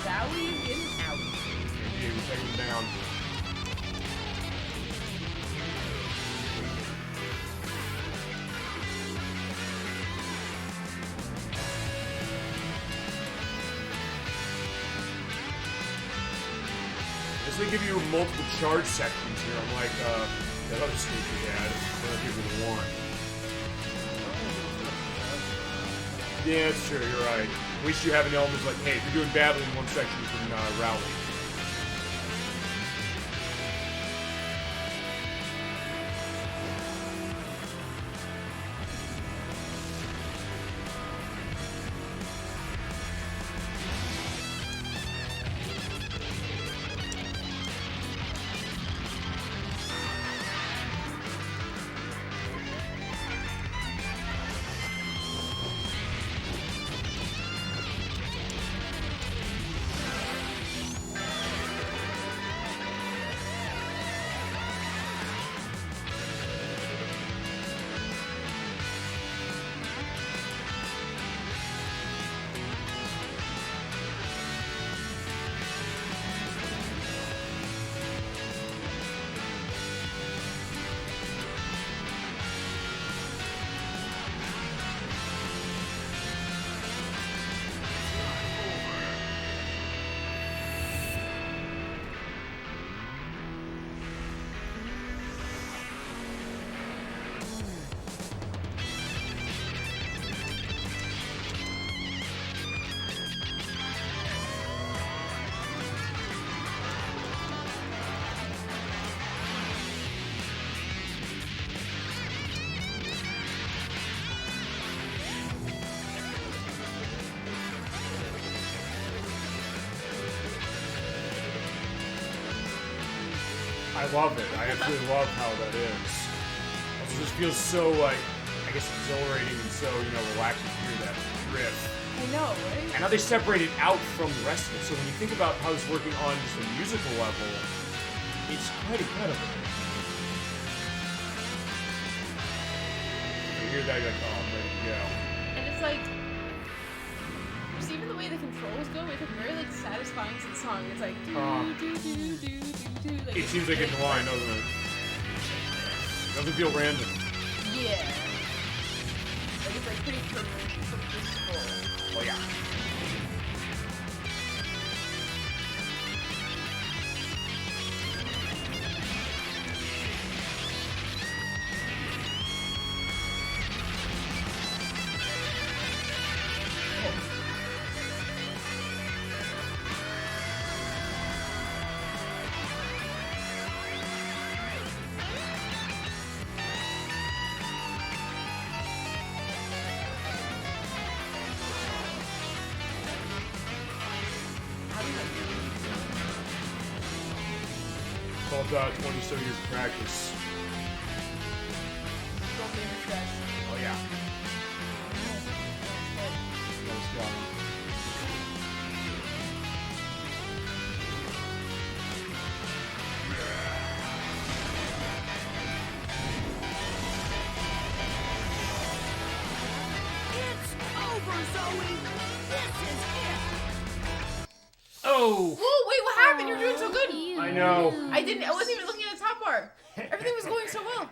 Zowie and Owie. Indeed, we're taking them down. They give you multiple charge sections here, unlike that other state we had. They'll give you one. Yeah, that's true, you're right. At least you have an element like, hey, if you're doing badly in one section, you can rally. I love it. I absolutely love how that is. Also, this feels so, like, I guess exhilarating and so, you know, relaxing to hear that riff. I know, right? And how they separate it out from the rest of it. So when you think about how it's working on just a musical level, it's quite incredible. You hear that, you're like, oh, I'm ready to go. And it's like, just even the way the controls go, it's very like satisfying to the song. It's like do do do do do do. Like, It seems like it's in line, doesn't it? Doesn't feel random. Yeah. Like it's like pretty purposeful. Oh yeah. Called 20 so years of practice. Oh yeah. Let's go. It's over, Zoe. This is it. Oh! Whoa, wait, what happened? You're doing so good. I know. I wasn't even looking at the top bar. Everything was going so well.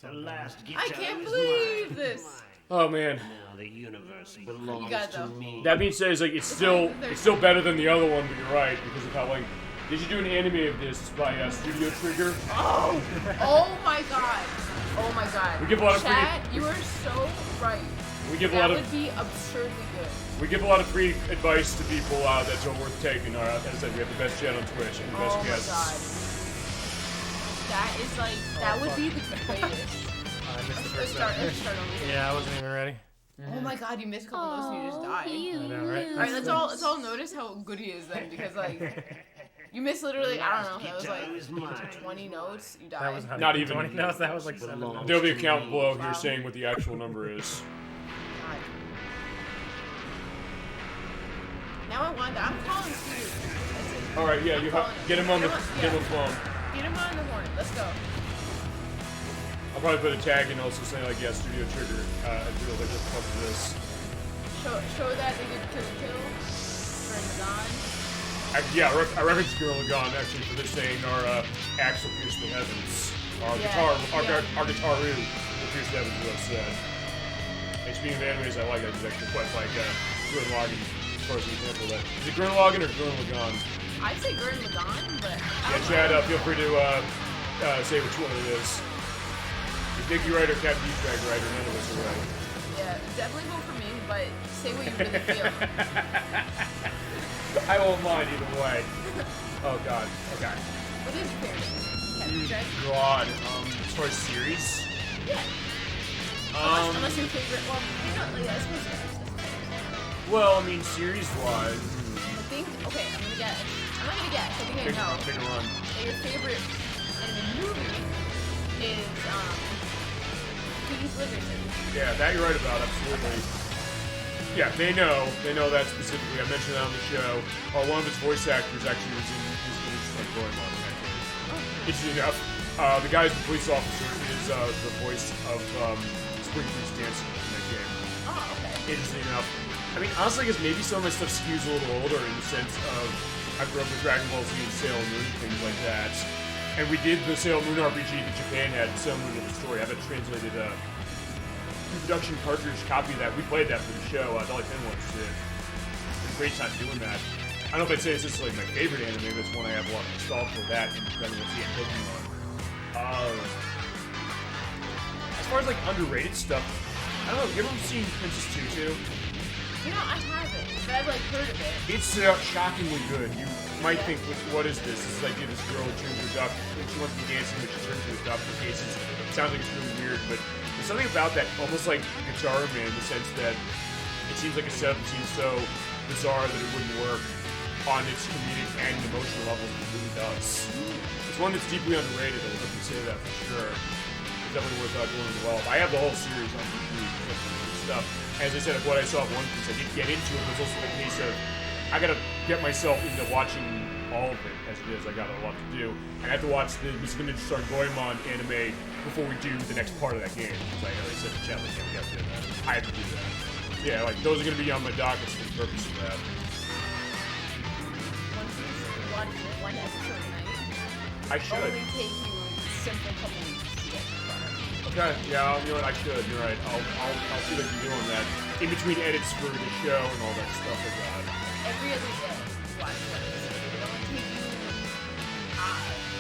The last I can't believe this. Oh man. Now the universe You belongs got it, to though. me. That being said, it's still better than the other one, but you're right because of how like they should do an anime of this by Studio Trigger. Oh! Oh my god. Oh my god. We give a lot of Chat, you are so right. We give a That lot of would be absurdly good. we give a lot of free advice to people that's worth taking. As I said, we have the best chat on Twitch and the best Oh my guests. god. That is like, that would be the greatest. I missed the Let's first start one. over here. Yeah, I wasn't even ready. Oh my god, you missed a couple notes and you just died. I know, right? Alright, let's all notice how good he is then, because like, you missed literally, I don't know, that was like 20 notes, you died. That was Not even 20 notes. That was like 7 notes. There'll be a count below here saying what the actual number is. God. Now I want that. I'm calling Steve. All right, yeah, you get him on the phone. Get him on the horn. Let's go. I'll probably put a tag and also say like, yeah, Studio Trigger. I feel like just cover this. Show that they did kill during the dawn. Yeah, I referenced Girl Gone actually for this saying our Axel pierced the heavens. Our Gitaroo will pierce the heavens, what it said. And speaking of animes, I like that. It's actually quite like Gurren Lagann as far as an example of that. Is it Gurren Lagann or Gurren Lagann? I'd say Gurren Lagann, but Yeah, Chad, feel free to say which one it is. Is Nicky right or Captain Drag right or none of us are right? yeah, definitely vote for me, but say what you really feel. I won't mind either way. Oh god. Okay. What is your favorite? Captain Drag? God. As far as series? Yeah. Unless your favorite, well, like, I suppose yes. Well, I mean, series-wise. I think, okay, I'm not gonna guess, I think I know. Take a run. That your favorite anime movie is, Piggy's Liberty. Yeah, that you're right about, absolutely. Yeah, they know that specifically. I mentioned that on the show. One of its voice actors actually was in like Doraemon in that game. Interesting enough, the guy who's the police officer is the voice of Spring Breeze Dancing in that game. Oh, okay. Interesting enough. I mean, honestly, I guess maybe some of my stuff skews a little older in the sense of I grew up with Dragon Ball Z and Sailor Moon, things like that. And we did the Sailor Moon RPG that Japan had, Sailor Moon of the Story. I have a translated production cartridge copy of that. We played that for the show. Dolly Pin once did. It's a great time doing that. I don't know if I'd say this is like my favorite anime, but it's one I have a lot of nostalgia for that and then we'll see it Pokemon. As far as like underrated stuff, I don't know, have you ever seen Princess Tutu? You know, I haven't, but I've like heard of it. It's shockingly good. You might think, what is this? It's like this girl who turns her duck, and she wants to be dancing, but she turns into a duck for cases. It sounds like it's really weird, but there's something about that, almost like Gitaroo Man, in the sense that it seems like a setup that seems so bizarre that it wouldn't work on its comedic and emotional levels, but it really does. It's one that's deeply underrated. I would have to say that for sure. It's definitely worth going to develop. I have the whole series on DVD stuff. As I said, of what I saw of One Piece, I did get into it, but it's also the case of I gotta get myself into watching all of it as it is. I got a lot to do. And I have to watch the Mr. Ninja Star Goemon anime before we do the next part of that game. Because I already said in chat, like, yeah, we gotta do that. I have to do that. Yeah, like, those are gonna be on my dockets for the purpose of that. Once you watch one episode a night, I should. only take you a simple couple weeks to get far. Okay, yeah, you know what, I should, you're right. I'll see what you're doing that. In between edits for the show and all that stuff like that. Every other day, watch one episode. It will take you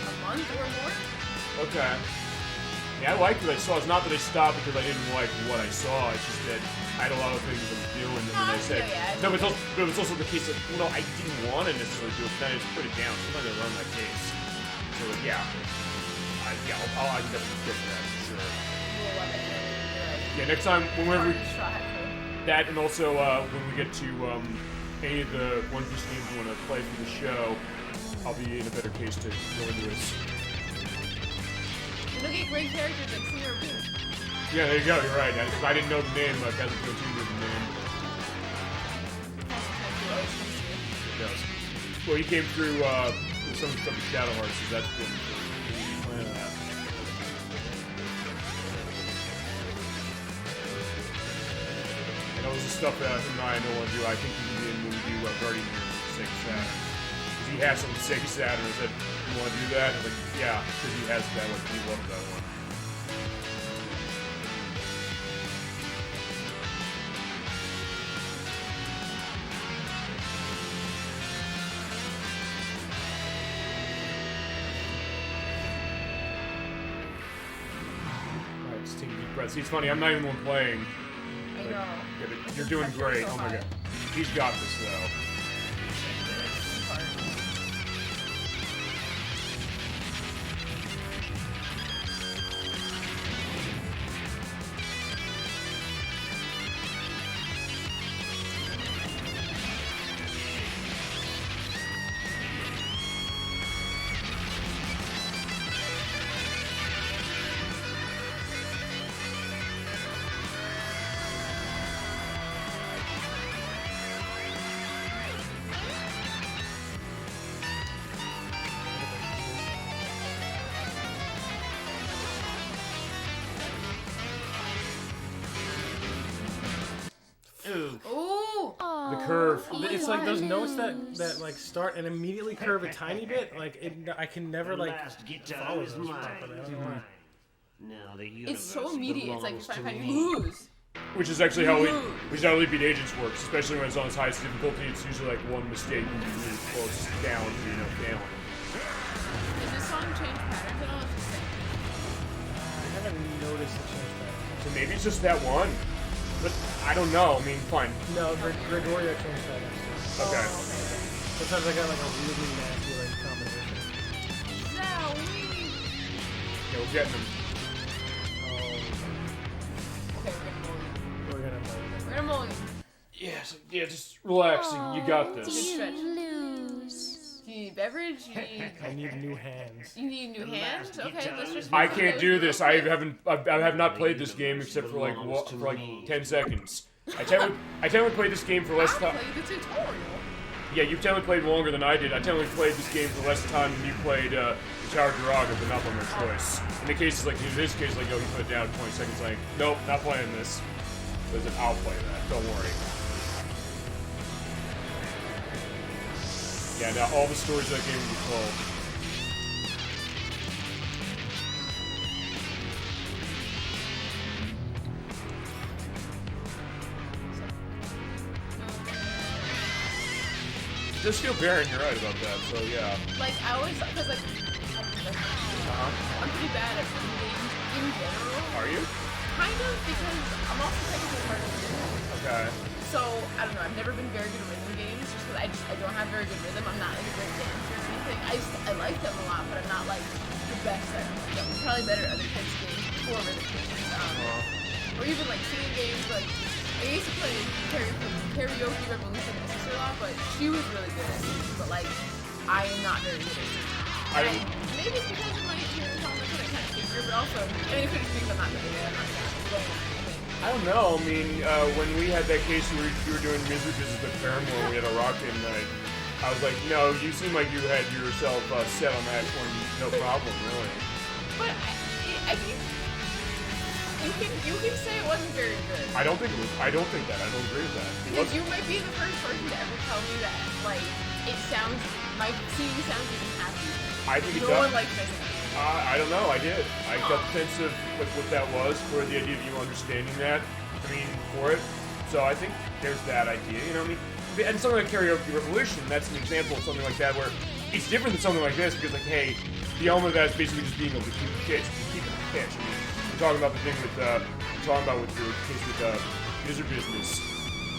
a month or more. Okay. Yeah, I liked what I saw. It's not that I stopped because I didn't like what I saw. It's just that I had a lot of things I was doing, and then I said, no, but it's also the case that, well, no, I didn't want to necessarily do it, but then I just put it down. Sometimes I run my case. So, yeah. I'll definitely get to that for sure. Yeah, next time, whenever we... That, and also, when we get to, any of the One Piece games we want to play for the show, I'll be in a better case to go into it. You look at great characters like Senior Boo. Yeah, there you go, you're right. I didn't know the name, but Kazuko too knew the name. It does. Well, he came through some of the stuff with Shadow Hearts, so that's good for playing that. And all the stuff that him and I don't want to do, I think we can do when we do Guardian Heroes of Sega Saturn. Because he has some Sega Saturn and said, you want to do that? I was like, yeah, because he has that one. He loves that one. See, it's funny, I'm not even the one playing. I know. Yeah, but you're doing great. Oh my god. He's got this, though. The curve. It's like those notes that like start and immediately curve a tiny bit. Like I can never like follow those properly. I don't know why. It's so immediate. It's like you lose. Which is actually how Elite Agents works, especially when it's on its highest difficulty. It's usually like one mistake and you really close down to failing. Does this song change patterns at all? It's just I haven't noticed the change pattern. So maybe it's just that one. But I don't know. I mean, fine. No, Gregorio changed patterns. Okay. Sometimes I got like a really nasty like combination. Yeah, we're getting them. We're gonna mulligan. Yeah, just relax. You got this. Do you need beverage? I need new hands. You need new hands? Okay, let's just. I can't do this. I have not played this game except for like 10 seconds. I technically played this game for less time. I played the tutorial. Yeah, you've technically played longer than I did. I technically played this game for less time than you played the Tower Draga, but not by my choice. In the cases like in this case, like he put it down in 20 seconds. Like, nope, not playing this. But I'll play that. Don't worry. Yeah, now all the stories of that game will be told. It does feel barren, you're right about that, so yeah. Like, I always, because like, I'm pretty bad at rhythm games in general. Are you? Kind of, because I'm also technically part of the rhythm. Okay. So, I don't know, I've never been very good at rhythm games, just because I don't have very good rhythm. I'm not like a great dancer or anything. I like them a lot, but I'm not like the best at them. Like, I'm probably better at other types of games before rhythm games. Or even like singing games, like, I used to play Karaoke Revolution with my sister a lot, but she was really good at singing, but like, I am not very good at singing. maybe it's because of my experience on the kind of figure, but also, I mean, it could just be because I'm not good at it. I'm not going on anything. I don't know. I mean, when we had that case where you were doing music business with Paramore, we had a rock band night. I was like, no, you seem like you had yourself set on that one, no problem, really. But I think you can say it wasn't very good. I don't think it was. I don't think that. I don't agree with that. Because you might be the first person to ever tell me that, like, it sounds, my singing sounds even happy. I think it no does. one likes my singing. I don't know. I did. I got the sense of like what that was for the idea of you understanding that. I mean, for it. So I think there's that idea. You know what I mean? And something like Karaoke Revolution, that's an example of something like that where it's different than something like this because, like, hey, the element of that is basically just being able to keep the pitch. I mean, we're talking about the thing with, we're talking about with your case with user business.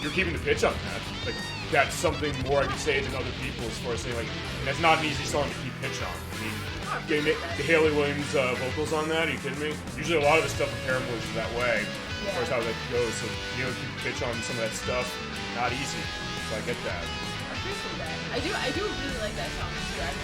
You're keeping the pitch on that. Like, that's something more I could say than other people as far as saying, like, and that's not an easy song to keep pitch on. I mean, getting the Haley Williams vocals on that, are you kidding me? Usually a lot of the stuff with Paramore is that way, as far as how that goes. So, you know, keep the pitch on some of that stuff, not easy. So I get that. I appreciate that. I do really like that song too. I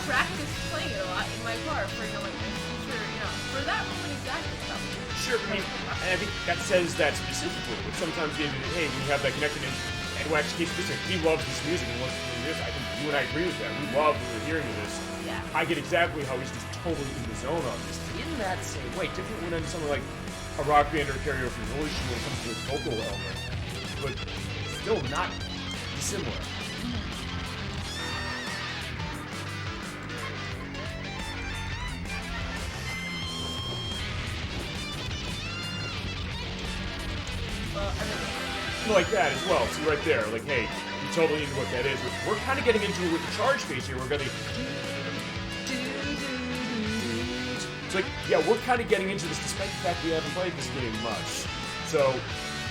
practice playing it a lot in my car for, you know, like, future, you know, for that moment exactly stuff. Sure, I mean, I think that says that specifically. But sometimes, hey, when you have that connection, and Edwak keeps listening, he loves this music and wants to do this. I think you and I agree with that. We love when we're hearing this. Yeah. I get exactly how he's just totally in the zone on this. In that same way, different when something like a rock band or Karaoke Revolution when it comes to its vocal element, but still not dissimilar. Like that as well. See right there, like, hey, you totally into what that is. We're kind of getting into it with the charge phase here. We're going to. It's like, yeah, we're kind of getting into this despite the fact we haven't played this game much. So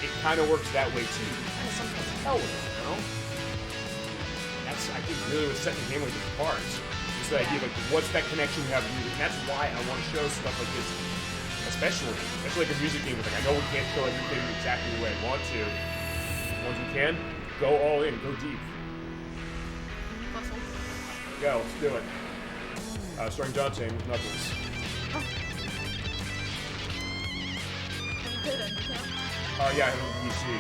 it kind of works that way too. You kind of sometimes tell with it, you know? That's, I think, really what's setting the game like apart. Just the idea of, like, what's that connection we have with music. And that's why I want to show stuff like this. Especially like a music game. Like, I know we can't show everything exactly the way I want to. Once we can, go all in, go deep. Yeah, let's do it. Starring Dante with Knuckles. Yeah, I have a PC.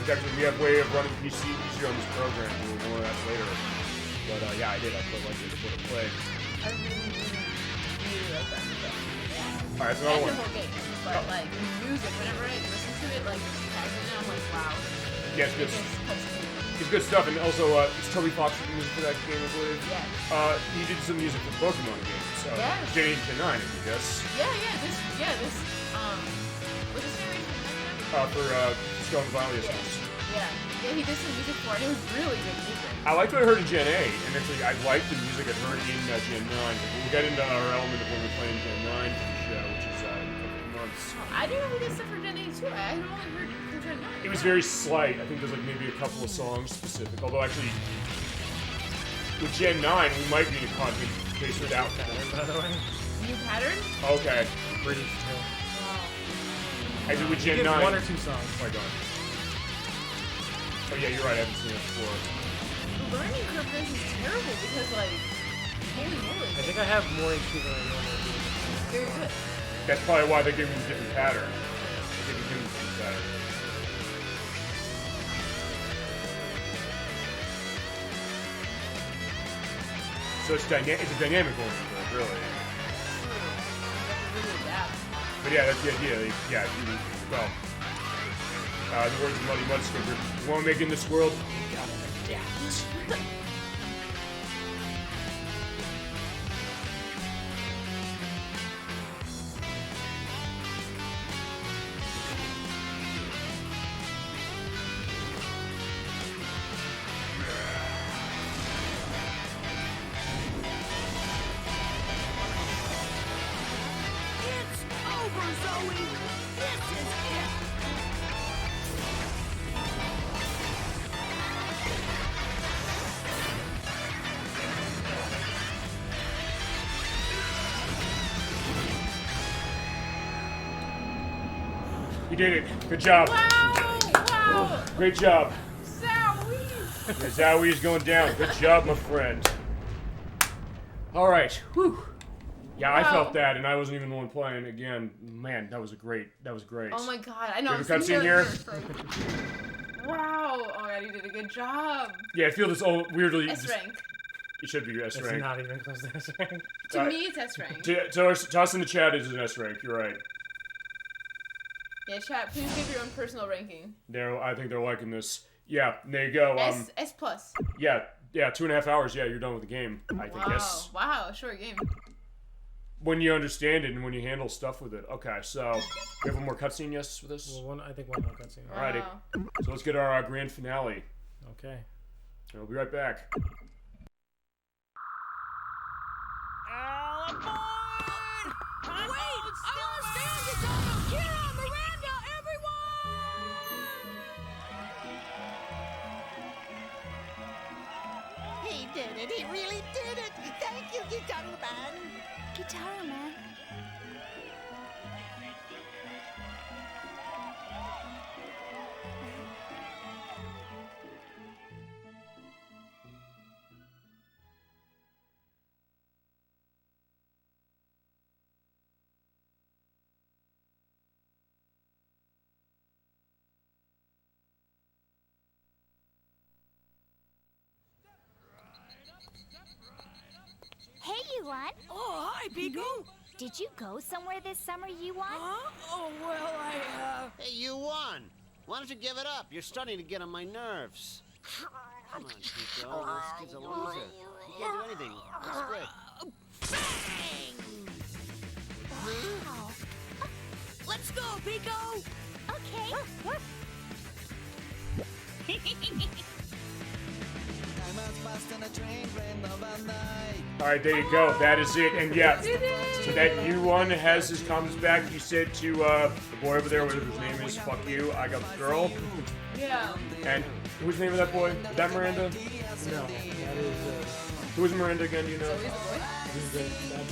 Actually, we have a way of running PC easier on this program. We'll go over that later. But yeah, I did. I put like before to play. I really like that stuff. Alright, that's another one. Game, but like music, whenever I listen to it, like just casually, I'm like, wow. Yeah, it's good. It's good stuff, and also it's Toby Fox with the music for that game, I believe. Yeah. He did some music for the Pokemon games. So Gen 8 and Gen 9, I guess. Yeah, this was this generation 9? For Stone Valley, Yeah, he did some music for it. It was really good music. I liked what I heard in Gen 8, and actually I liked the music I heard in Gen 9. We'll get into our element of when we're playing Gen 9 for the show, which is in a couple months. I didn't know he did stuff for Gen 8 too. I had only heard for Gen 9. It was very slight. I think there's like maybe a couple of songs specific. Although actually, with Gen 9, we might be in a content case without pattern, by the way. New pattern? Okay. British too. Wow. Actually, with Gen 9. One or two songs. Oh my god. Oh yeah, you're right. I haven't seen it before. The learning curve this is terrible because, like, holy moly. I think I have more HP than I normally do. Very good. That's probably why they gave me a different pattern. They gave me a different pattern. So it's a dynamic one, really. But yeah, that's the idea. Yeah, well, the words of Muddy Mudskipper. You want to make it in this world? You gotta adapt. You did it. Good job. Wow! Great job. Zowie! Your Zowie's going down. Good job, my friend. All right. Whew. Yeah, I felt that, and I wasn't even the one playing. Again, man, that was great. Oh my god, I know. You have a cutscene here? Wow. Oh my god, you did a good job. Yeah, I feel this all weirdly. S rank. It should be S rank. It's not even close to S rank. To me, it's S rank. To us in the chat is an S rank. You're right. Yeah, chat. Please give your own personal ranking. I think they're liking this. Yeah, there you go. S plus. Yeah, 2.5 hours. Yeah, you're done with the game. I think yes. Wow, short game. When you understand it and when you handle stuff with it. Okay, so we have one more cutscene, yes, for this? Well, I think one more cutscene. Alrighty. So let's get our grand finale. Okay. We'll be right back. All aboard! Wait! I understand, Gitaroo! Kira, Miranda, everyone! He did it. He really did it. Thank you, Gitaroo Man. Gitaroo Man. Hey, Yuan. Oh, hi, Pico. Did you go somewhere this summer, Yuan? Huh? Oh, well, Hey, you won. Why don't you give it up? You're starting to get on my nerves. Come on, Pico. This kid's a loser. He can't do anything. Just quit. Wow. Let's go, Pico. Okay. Alright, there you go. That is it. And yeah, so that U1 has his comments back. He said to the boy over there, whatever his name is, fuck you, I got the girl. Yeah. And who's the name of that boy? Is that Miranda? No, that is. Who is Miranda again, do you know? So he's the boy?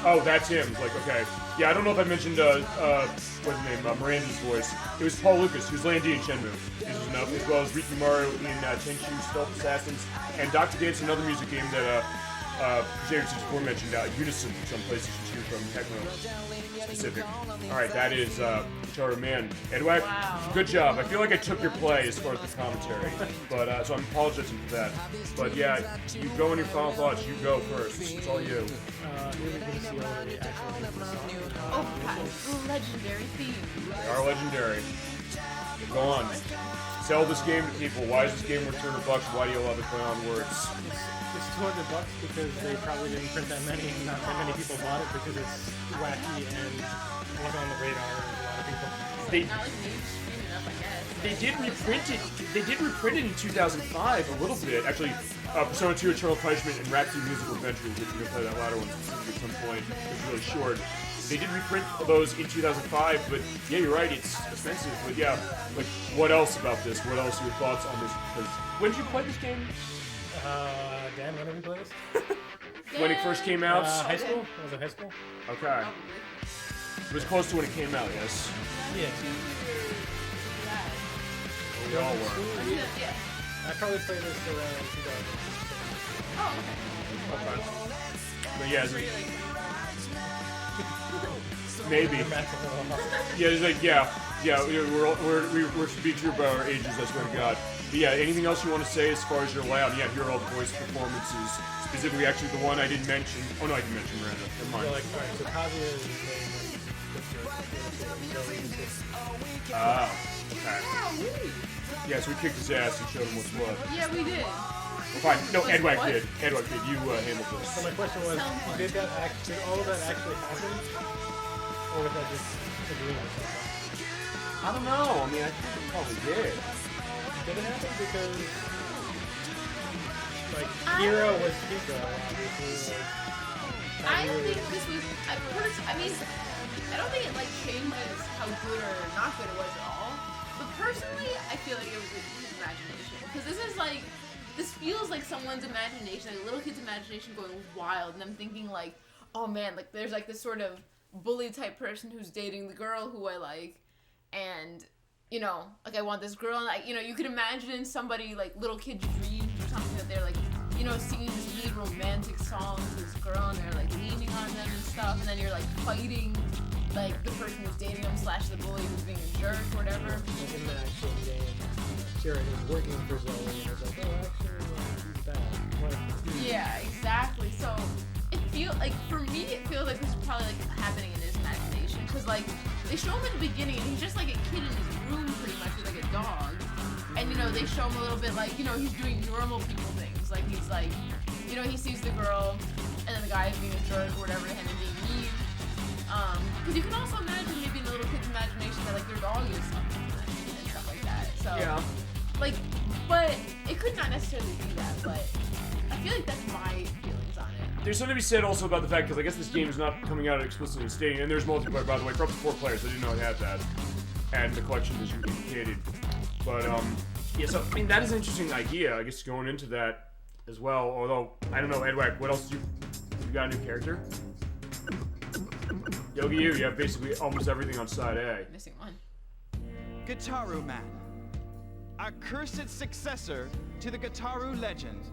Oh, that's him. Like, okay. Yeah, I don't know if I mentioned, what's his name? Miranda's voice. It was Paul Lucas, who's Landy in Shenmue. This is enough, as well as Ricky Mario in Tenchu Stealth Assassins, and Dr. Dance, another music game that, Crusader 64 mentioned, Unison, which on PlayStation 2 from Tecmo Specific. Alright, that is, Gitaroo Man. Edwak, good job. I feel like I took your play as far as the commentary, but, so I'm apologizing for that. But yeah, you go in your final thoughts, you go first. It's all you. Here we can see all the actual names of the song. Oh, God. Legendary theme. They are legendary. Go on. Sell this game to people. Why is this game worth $200? Why do you allow the play on words? It's $200 because they probably didn't print that many, and not that many people bought it because it's wacky and was on the radar of a lot of people. They did reprint it. They did reprint it in 2005 a little bit. Actually, Persona 2 Eternal Punishment and Rhapsody Musical Adventure, which we're gonna play that latter one specifically at some point. It's really short. They did reprint those in 2005, but yeah, you're right. It's expensive. But yeah, like what else about this? What else are your thoughts on this? Because when did you play this game? Dan, when did we play this? When it first came out? High school? Was it high school? Okay. It was close to when it came out, yes. Yeah. We all were. Yeah. I probably played this around 2006. Oh, okay. Okay. But yeah, maybe. Yeah, it's like we're speaking to you about our ages. I swear to God. But yeah, anything else you want to say as far as your layout? Yeah, here are all the voice performances. Specifically, actually, the one I didn't mention. Oh no, I didn't mention Miranda. Never mind. Yeah, like, alright, so Kazuya is his name. Okay. Yeah, so we kicked his ass and showed him what's what. Yeah, we did. Well, fine. No, Edwak did. Edwak did. You handled this. So my question was, did all of that actually happen? Or was that just a dream or something? I don't know. I mean, I think it probably did. Did it happen? Because, like, Kira was Kika, obviously. I don't think this was at first. I mean, I don't think it like changes how good or not good it was at all. But personally, I feel like it was his imagination, because this feels like someone's imagination, like a little kid's imagination going wild, and them thinking like, oh man, like there's like this sort of bully type person who's dating the girl who I like, and you know, like I want this girl, and like, you know, you could imagine somebody like little kid's dreams or something that they're like, you know, singing this really romantic song to this girl, and they're like leaning on them and stuff, and then you're like fighting like the person who's dating them / the bully who's being a jerk or whatever. Like in the actual game, Jared is working for Zoe, and it's like, oh, actually, he's bad. Like, yeah, exactly. So it feels like, for me, it feels like this is probably like happening in his imagination, because like they show him at the beginning, and he's just like a kid in his room, pretty much, with like a dog. And you know, they show him a little bit like, you know, he's doing normal people things. Like he's like, you know, he sees the girl, and then the guy is being a jerk or whatever, and him being mean. Because you can also imagine maybe in the little kid's imagination that like their dog is something and stuff like that. So Yeah. like, but it could not necessarily be that. But I feel like that's my feelings on it. There's something to be said also about the fact, because I guess this game is not coming out explicitly stating, and there's multiplayer, by the way, for up to 4 players. I didn't know it had that, and the collection is indicated. But yeah, so I mean that is an interesting idea. I guess going into that as well. Although I don't know, Edwak, what else you got a new character? Yogi, you have basically almost everything on side A. Missing one. Gitaroo Man, a cursed successor to the Gitaroo legend.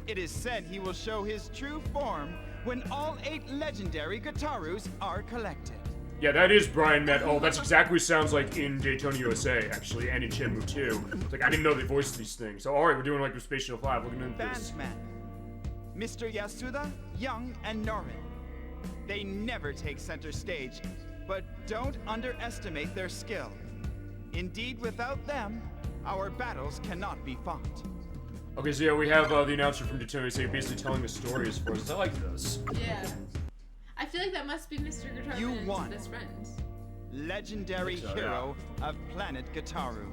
It is said he will show his true form when all 8 legendary Gitaroos are collected. Yeah, that is Brian Met. Oh, that's exactly what it sounds like in Daytona, USA, actually, and in Shenmue 2. It's like, I didn't know they voiced these things. So, alright, we're doing like with Space Channel 5. Looking into this. Bandman, Mr. Yasuda, Young, and Norman. They never take center stage, but don't underestimate their skill. Indeed, without them, our battles cannot be fought. Okay, so yeah, we have the announcer from Daytona, USA basically telling the stories for us. I like this. Yeah. I feel like that must be Mr. Gitaroo You Man's won. best friends. Legendary So, hero of planet Gitaroo.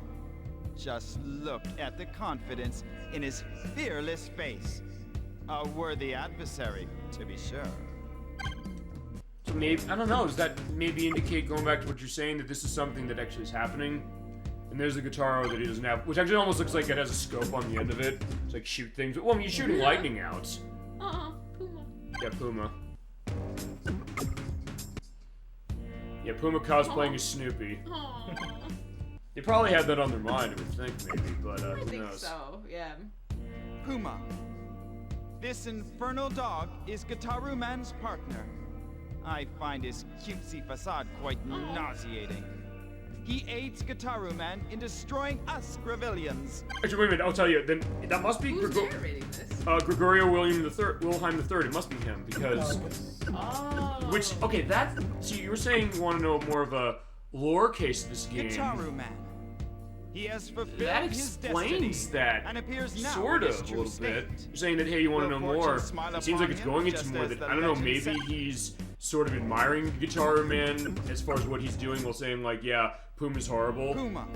Just look at the confidence in his fearless face. A worthy adversary, to be sure. So maybe, I don't know, does that maybe indicate, going back to what you're saying, that this is something that actually is happening? And there's the Gitaroo that he doesn't have, which actually almost looks like it has a scope on the end of it. It's like shoot things. Well, I mean, you're shooting lightning out. Aw, Puma. Yeah, Puma. Yeah, Puma cosplaying as Snoopy. Aww. They probably had that on their mind, I would think, maybe, but I who think knows? so, yeah. Puma. This infernal dog is Gitaroo Man's partner. I find his cutesy facade quite nauseating. He aids Gitaroo Man in destroying us Gravillians. Actually, wait a minute, I'll tell you, then that must be Who's narrating this? Gregorio Wilhelm III. It must be him, because... Oh. Which, okay, that... See, you were saying you want to know more of a lore case of this game. Gitaroo Man. He has fulfilled That his explains destiny that, and appears now sort in of, his a true little state. bit. You're saying that, hey, you want to know Will more. fortune smile It seems like upon it's him, going into just more as that, the I don't know, legend maybe said? he's sort of admiring Gitaroo Man as far as what he's doing, while saying, like, yeah, Puma's horrible. Puma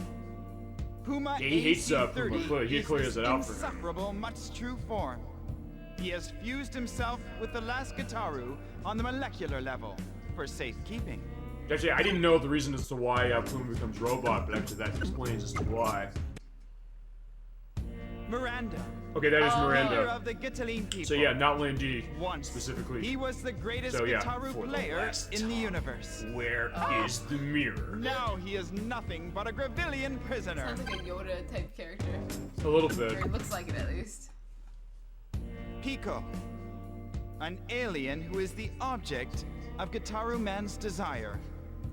Yeah, he hates Puma, AC-30 but he is clears his it out for him. insufferable, much true form. He has fused himself with the last Gitaroo on the molecular level for safekeeping. Actually, I didn't know the reason as to why Puma becomes robot, but actually that explains as to why. Miranda. Okay, that is leader Miranda. of the Gitaline people. So yeah, not Landy Once specifically. he was the greatest So, yeah, Gitaroo for the player last in the universe. Where is the mirror? Now he is nothing but a Gravillian prisoner. Sounds like a Yoda type character. A little bit. Or it looks like it at least. Pico. An alien who is the object of Gitaroo Man's desire.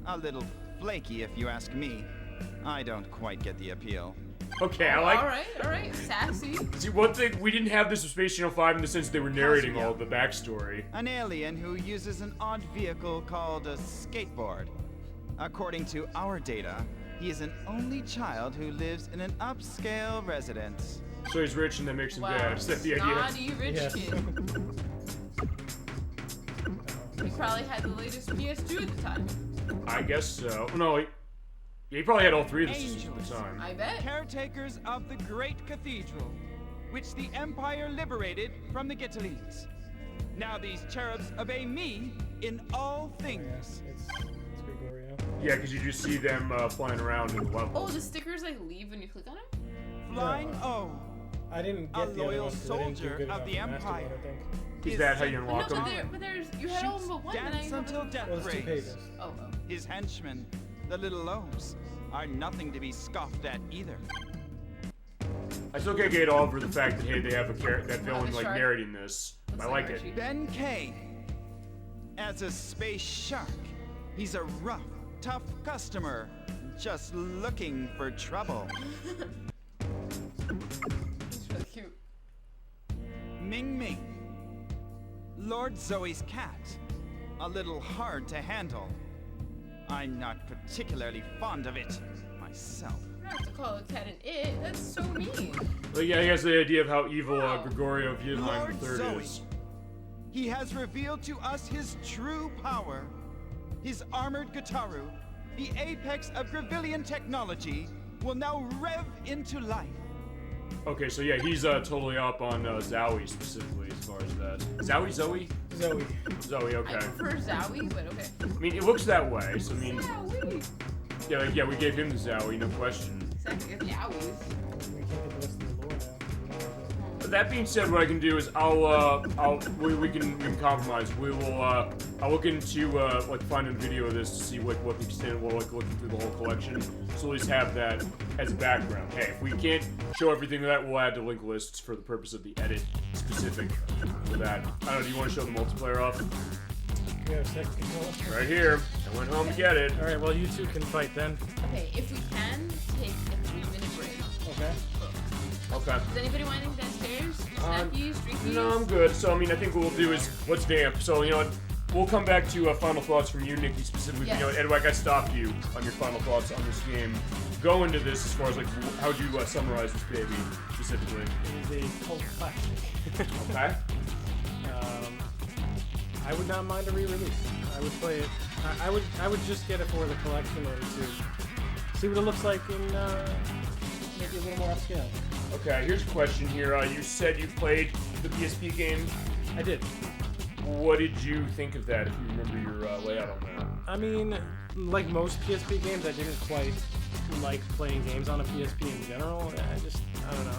A little flaky if you ask me. I don't quite get the appeal. Okay, I like. Alright, sassy. See, one thing, we didn't have this with Space Channel 5 in the sense they were narrating all of the backstory. An alien who uses an odd vehicle called a skateboard. According to our data, he is an only child who lives in an upscale residence. So he's rich and that makes him bad. Is that the idea? Naughty rich kid. He probably had the latest PS2 at the time. I guess so. No, he probably had all 3 of the systems at the time. I bet. Caretakers of the great cathedral, which the Empire liberated from the Gitalines. Now these cherubs obey me in all things. It's Gregorio. Yeah, because you just see them flying around in the level. Oh, the stickers like leave when you click on them? Flying O. I didn't A get the other loyal one 'cause I didn't do soldier good of enough the in Master Empire. one, I think. Is that how you unlock No, them? but there's you had all but one. and now Dance you have until a- death Well, it's 2 rays. pages. Oh. His henchmen, the little Lows, are nothing to be scoffed at either. I still can't get over the fact that, hey, they have that villain, like, shark. narrating this. I like it. Ben K. As a space shark, he's a rough, tough customer, just looking for trouble. It's really cute. Ming Ming. Lord Zoe's cat. A little hard to handle. I'm not particularly fond of it myself. You don't have to call a cat an it. That's so mean. But yeah, he has the idea of how evil Gregorio of Yidline Lord III Zoe. is. He has revealed to us his true power. His armored Gitaroo, the apex of Gravillian technology, will now rev into life. Okay, so yeah, he's totally up on Zowie specifically as far as that. Zowie? Zoe. Zowie, okay. I prefer Zowie, but okay. I mean, it looks that way, so I mean... Zowie. Yeah, we gave him the Zowie, no question. Second, Zowies. That being said, what I can do is we can compromise. I'll look into like finding a video of this to see what the extent will like looking through the whole collection. So at least have that as a background. Hey, if we can't show everything of that, we'll add to link lists for the purpose of the edit specific for that. I don't know. Do you want to show the multiplayer off? Yeah, second controller. Right here. I went home to get it. All right. Well, you two can fight then. Okay, if we can take a 3-minute break. Okay. Okay. Does anybody want anything downstairs? Snackies, drinkies? No, I'm good. So, I mean, I think what we'll do is, what's vamp? So, you know what? We'll come back to final thoughts from you, Nickie, specifically. Yes. You know, Edwak, I stopped you on your final thoughts on this game. Go into this as far as, like, how'd you summarize this baby, specifically? It is a cult classic. Okay. I would not mind a re-release. I would play it. I would just get it for the collection and to see what it looks like in maybe a little more upscale. Okay, here's a question here. You said you played the PSP game. I did. What did you think of that, if you remember your layout on that? I mean, like most PSP games, I didn't quite like playing games on a PSP in general. I don't know.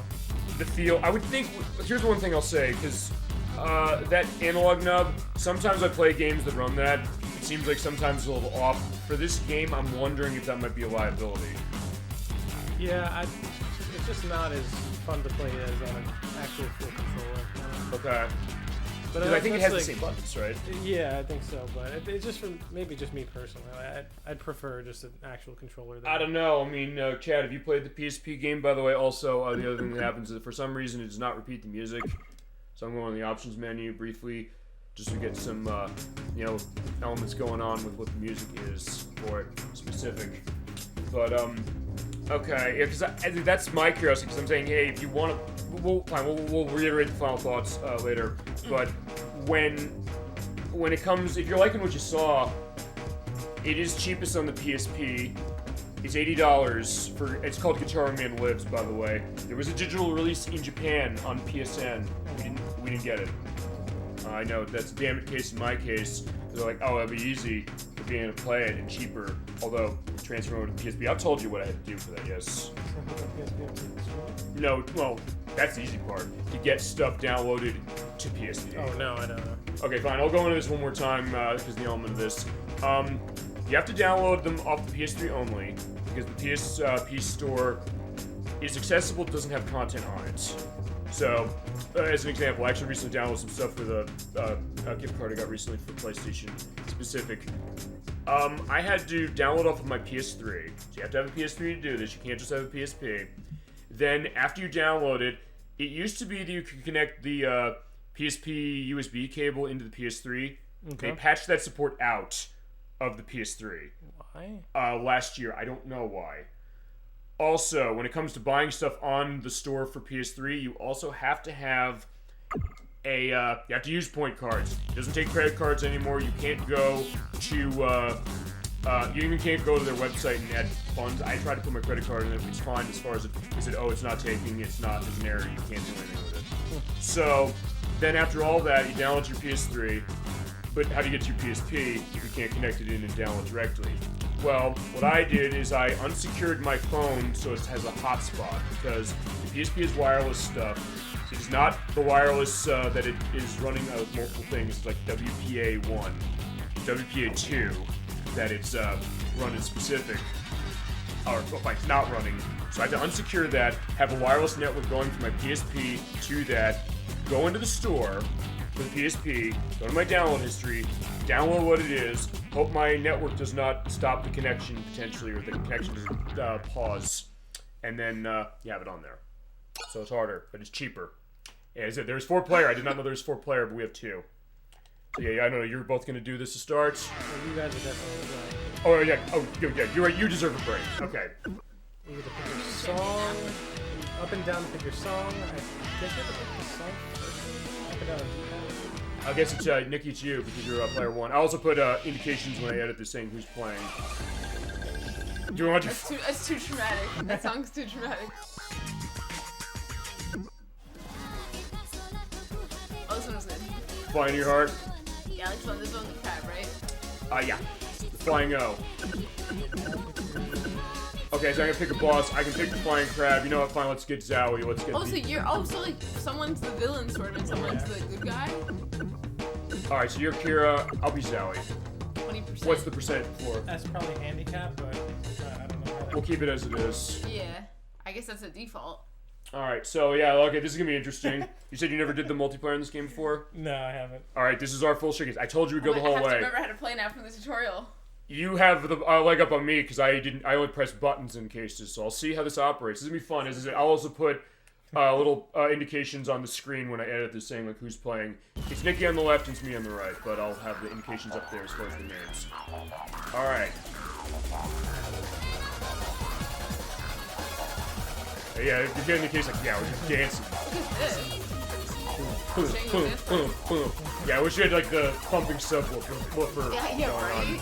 The feel, I would think, here's one thing I'll say, because that analog nub, sometimes I play games that run that. It seems like sometimes it's a little off. For this game, I'm wondering if that might be a liability. Yeah, it's just not as fun to play as on an actual full controller. Okay. But I think it has like, the same buttons, right? Yeah, I think so. But it's just maybe just me personally. I'd prefer just an actual controller. I don't know. I mean, Chad, have you played the PSP game? By the way, also, the other thing that happens is that for some reason it does not repeat the music. So I'm going to the options menu briefly just to get some, elements going on with what the music is for it specific. But, okay, yeah, because that's my curiosity, because I'm saying, hey, if you want to, we'll reiterate the final thoughts later, but when it comes, if you're liking what you saw, it is cheapest on the PSP. It's $80 it's called Gitaroo Man Lives, by the way. There was a digital release in Japan on PSN. We didn't get it. I know, that's a damn case in my case. They're like, oh, it'll be easy for being able to play it and cheaper. Although, transfer over to the PSP, I've told you what I had to do for that, yes. No, well, that's the easy part. To get stuff downloaded to PSP. Oh, no, I don't know. Okay, fine, I'll go into this one more time, because the element of this. You have to download them off the PS3 only, because the PSP store is accessible, doesn't have content on it. So, as an example, I actually recently downloaded some stuff for the gift card I got recently for PlayStation specific. I had to download off of my PS3. So you have to have a PS3 to do this. You can't just have a PSP. Then, after you download it, it used to be that you could connect the PSP USB cable into the PS3. Okay. They patched that support out of the PS3. Why? Last year. I don't know why. Also, when it comes to buying stuff on the store for PS3, you also have to have you have to use point cards. It doesn't take credit cards anymore. You can't go to, you even can't go to their website and add funds. I tried to put my credit card in it, it's fine as far as they said, oh, it's not taking, there's an error, you can't do anything with it. So, then after all that, you download your PS3, but how do you get to your PSP if you can't connect it in and download directly? Well, what I did is I unsecured my phone so it has a hotspot, because the PSP is wireless stuff. It is not the wireless that it is running multiple things like WPA1, WPA2 that it's running specific. or fine, it's not running. So I have to unsecure that, have a wireless network going from my PSP to that, go into the store for the PSP, go to my download history, download what it is, hope my network does not stop the connection potentially, or the connection does pause, and then you have it on there. So it's harder, but it's cheaper. Yeah, there's 4-player. I did not know there was 4-player, but we have 2. So yeah, I don't know. You're both gonna do this to start. Well, you guys are definitely Oh yeah. Oh yeah. You're right. You deserve a break. Okay. You get to pick your song. Up and down to pick your song. I guess you have to pick the song first. Up and down. I guess it's Nickie, it's you because you're player 1. I also put indications when I edit this saying who's playing. Do you want to? That's too traumatic. That song's too traumatic. Oh, this one was good. Flyin To Your Heart. Yeah, like this one's a crab, right? Yeah. The Flying O. Okay, so I'm gonna pick a boss. I can pick the Flying Crab. You know what? Fine, let's get Zowie. Let's get. Oh, so you're. Oh, so like someone's the villain sort of, and someone's the good guy. All right, so you're Kira. I'll be Zowie. 20%. What's the percent for? That's probably handicap, but I don't know. We'll keep it as it is. Yeah, I guess that's a default. All right, so yeah, okay, this is gonna be interesting. You said you never did the multiplayer in this game before? No, I haven't. All right, this is our full showcase. I told you we'd go the whole I have way. to remember how to play now from the tutorial. You have the leg up on me because I only press buttons in cases, so I'll see how this operates. This is gonna be fun. I'll also put little indications on the screen when I edit this saying like who's playing. It's Nickie on the left and it's me on the right, but I'll have the indications up there as far as the names. All right. Yeah, if you're getting the case like, yeah, we're just dancing. Boom, boom, boom, boom. Yeah, I wish you had like the pumping subwoofer Yeah, going right? on.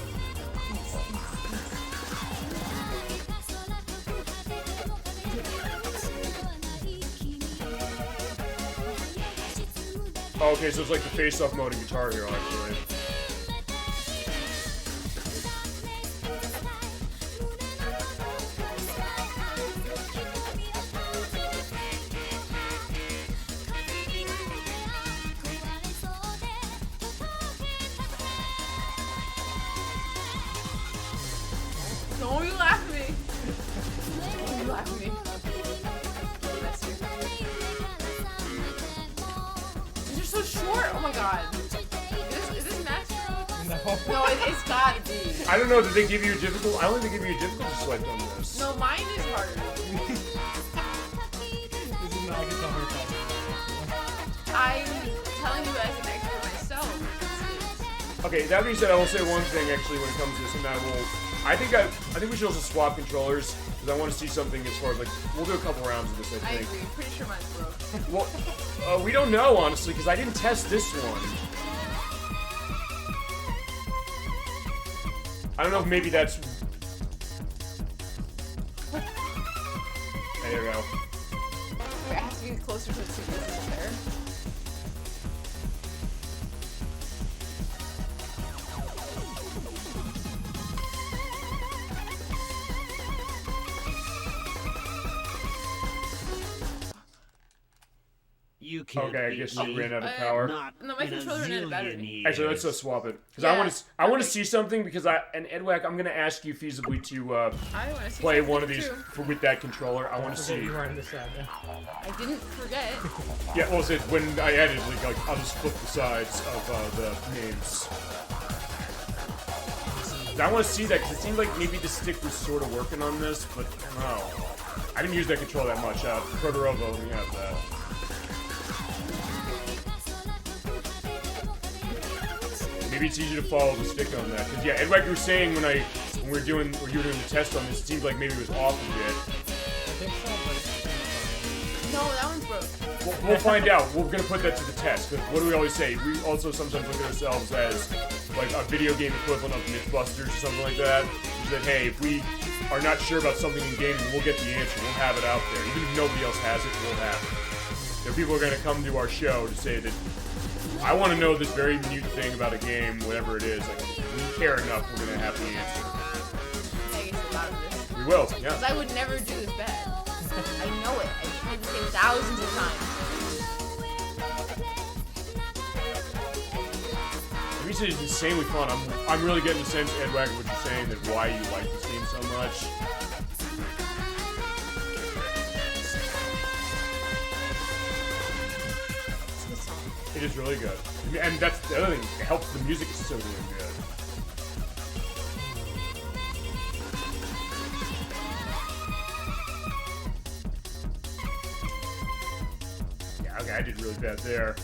Oh, okay, so it's like the face-off mode in Guitar Hero, actually. Don't you laugh at me. Don't you laugh at me. These are so short. Oh my god. Is this Maestro? No, it's gotta be. I don't know, did they give you a difficult? I don't think they give you a difficulty select on this. No, mine is harder. I'm telling you as an expert myself. Okay, that being said, I will say one thing actually when it comes to this, and I think we should also swap controllers because I want to see something as far as like we'll do a couple rounds of this. I think. I agree. Pretty sure mine's broke. Well, we don't know honestly because I didn't test this one. I don't know if maybe that's. There you go. Wait, I have to get closer to the sequence there. You can't okay, I guess you ran out of I power. No, my controller ran out of battery. Actually, let's just swap it because I want to see something because Edwak, I'm gonna ask you feasibly to play one of these with that controller. I want to see. You are in the side. I didn't forget. Yeah, well, so when I edit, like I'll just flip the sides of the names. I want to see that because it seemed like maybe the stick was sort of working on this, but I don't know. I didn't use that control that much. Protorovo, let me have that. Maybe it's easier to follow the stick on that. Cause yeah, Edwak, you were saying when you were doing the test on this, it seemed like maybe it was off a bit. I think so, but No, that one's broke. We'll find out. We're gonna put that to the test. Cause what do we always say? We also sometimes look at ourselves as like a video game equivalent of Mythbusters or something like that. We said, hey, if we are not sure about something in gaming, we'll get the answer. We'll have it out there. Even if nobody else has it, we'll have it. There are people who are gonna come to our show to say that I want to know this very minute thing about a game, whatever it is. Like, if we care enough, we're gonna have the answer. I guess a lot of this. We will, yeah. Because I would never do this bad. I know it. I've tried this game thousands of times. You said it's insanely fun. I'm really getting the sense, Edwak, of what you're saying, that why you like this game so much. It is really good. And that's the other thing. It helps the music is so damn good. Yeah, okay, I did really bad there.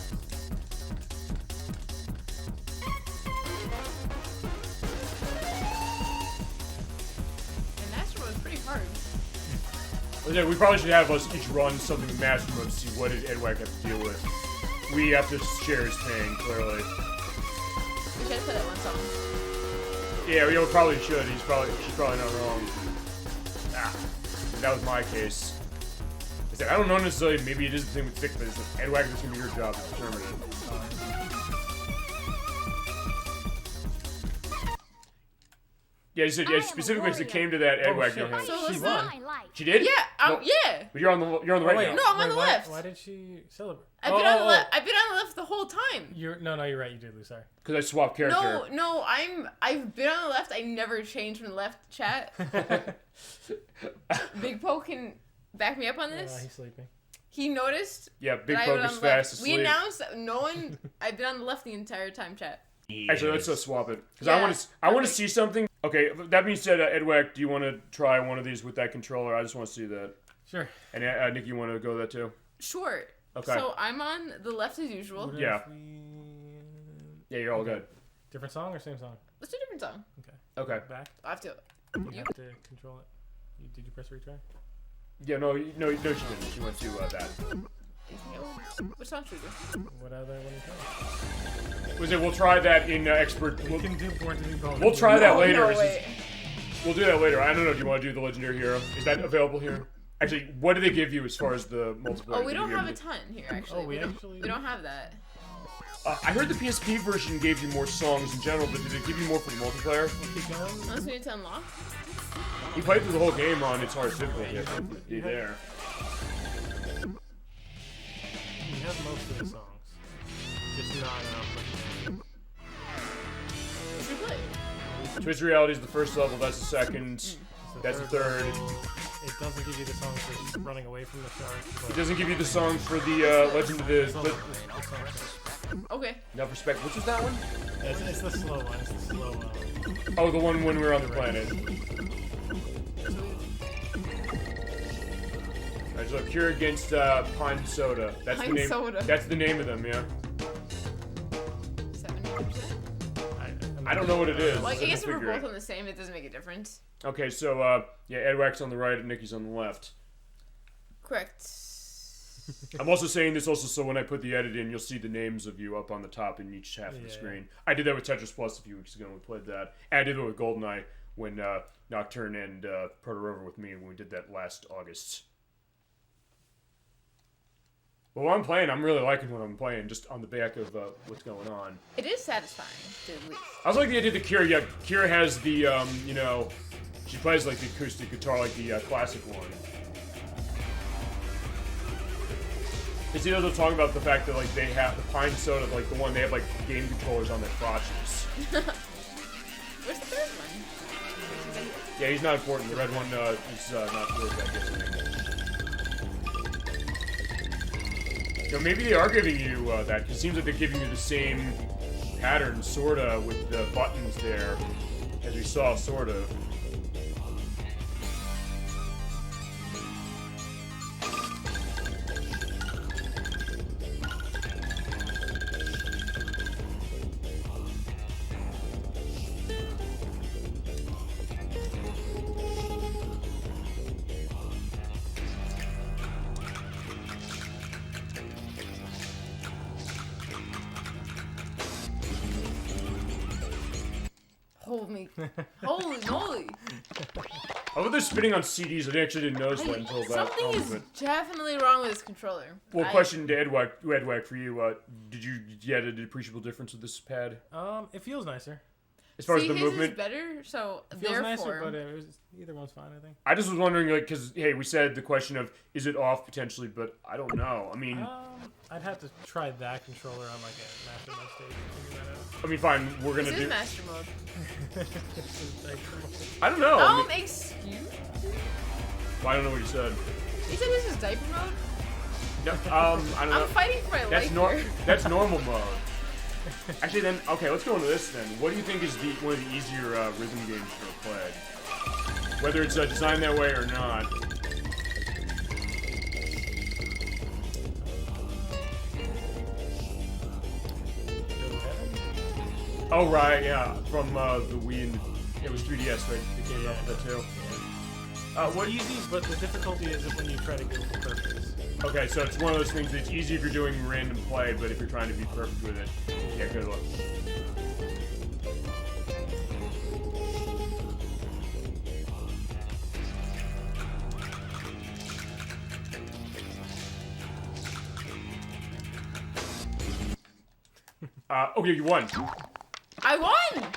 And Maestro was pretty hard. Well, yeah, we probably should have us each run something with Master Mode to see what did Edwak have to deal with. We have to share his pain, clearly. We should play that one song. Yeah, we probably should. She's probably not wrong. Ah, that was my case. I don't know necessarily. Maybe it is the thing with thick, but it's like, Edwak, it's gonna be your job to determine it. Yeah, you said specifically as it came to that Edwak. So she won. She did? Yeah, No, yeah. But you're on the right now. No, I'm on the left. Why did she celebrate? I've been on the left. I've been on the left the whole time. You're right. You did lose. Sorry. Because I swapped character. No, I've been on the left. I never changed from the left. Chat. Big Poe can back me up on this. He's sleeping. He noticed. Yeah, Big that Poe I was is on the left. fast asleep. We announced that no one. I've been on the left the entire time. Chat. Actually, let's just swap it because Yeah. I want to see something. Okay, that being said, Edwak, do you want to try one of these with that controller? I just want to see that. Sure. And Nickie, you want to go that too? Sure. Okay. So I'm on the left as usual. Yeah. Yeah, you're all good. Different song or same song? Let's do a different song. Okay. Back. I have to. You have to control it. Did you press retry? Yeah, no, she didn't. She went to that. What song should we do? What other one you trying? Was it? We'll try that in expert. We'll try that later. No, wait. We'll do that later. I don't know. Do you want to do the Legendary Hero? Is that available here? Actually, what do they give you as far as the multiplayer? Oh, we don't have a ton here, actually. Oh, we don't have that. I heard the PSP version gave you more songs in general, but did it give you more for the multiplayer? Unless we need to unlock. You played through the whole game on its hardest difficulty. You there? You have most of the songs, just not enough. What should we play? Twisted Reality is the first level. That's the second. That's the third. It doesn't give you the song for running away from the shark. It doesn't give you the song for the Legend of the. Okay. Enough respect. Which is that one? It's the slow one. It's the slow one. Oh, the one when we were on the planet. Alright, so Cure against Pine Soda. That's Pine the name. Soda. That's the name of them, yeah. 70%. I don't know what it is. Well, I guess if we're figure both it. on the same, it doesn't make a difference. Okay, so yeah, Edwak's on the right and Nickie's on the left. Correct. I'm also saying this also so when I put the edit in, you'll see the names of you up on the top in each half of the screen. I did that with Tetris Plus a few weeks ago when we played that. And I did it with GoldenEye when Nocturne and Proto Rover with me when we did that last August. Well, while I'm playing, I'm really liking what I'm playing, just on the back of what's going on. It is satisfying to leave. I was like the idea that Kira, yeah, Kira has the, you know, she plays like the acoustic guitar, like the classic one. Is he also talking about the fact that like they have the Pine Soda, like the one they have like game controllers on their crotches? Where's the third one? Yeah, he's not important. The red one is not good, I guess. You know, maybe they are giving you that, because it seems like they're giving you the same pattern, sorta, with the buttons there, as we saw, sort of. Holy moly! I thought they're spinning on CDs. I actually didn't notice that until that. Something is definitely wrong with this controller. Well, question to Edwak for you. Did you get an appreciable difference with this pad? It feels nicer. As far as the his movement, is better, so it feels therefore. nicer, but either one's fine, I think. I just was wondering, like, because hey, we said the question of is it off potentially, but I don't know. I mean, I'd have to try that controller on like a master mode stage and figure that out. I mean, fine, we're gonna This do. is master mode. I don't know. I mean, Excuse? well, I don't know what you said. You said this is diaper mode? No, I don't know. I'm fighting for my life here. That's normal mode. Actually, then, okay, let's go into this then. What do you think is one of the easier rhythm games to play? Whether it's designed that way or not. Oh, right, yeah. From the Wii and it was 3DS, right? They came out with that too. What easy, but the difficulty is when you try to go for purpose. Okay, so it's one of those things that's easy if you're doing random play, but if you're trying to be perfect with it, yeah, good luck. Okay, you won. I won!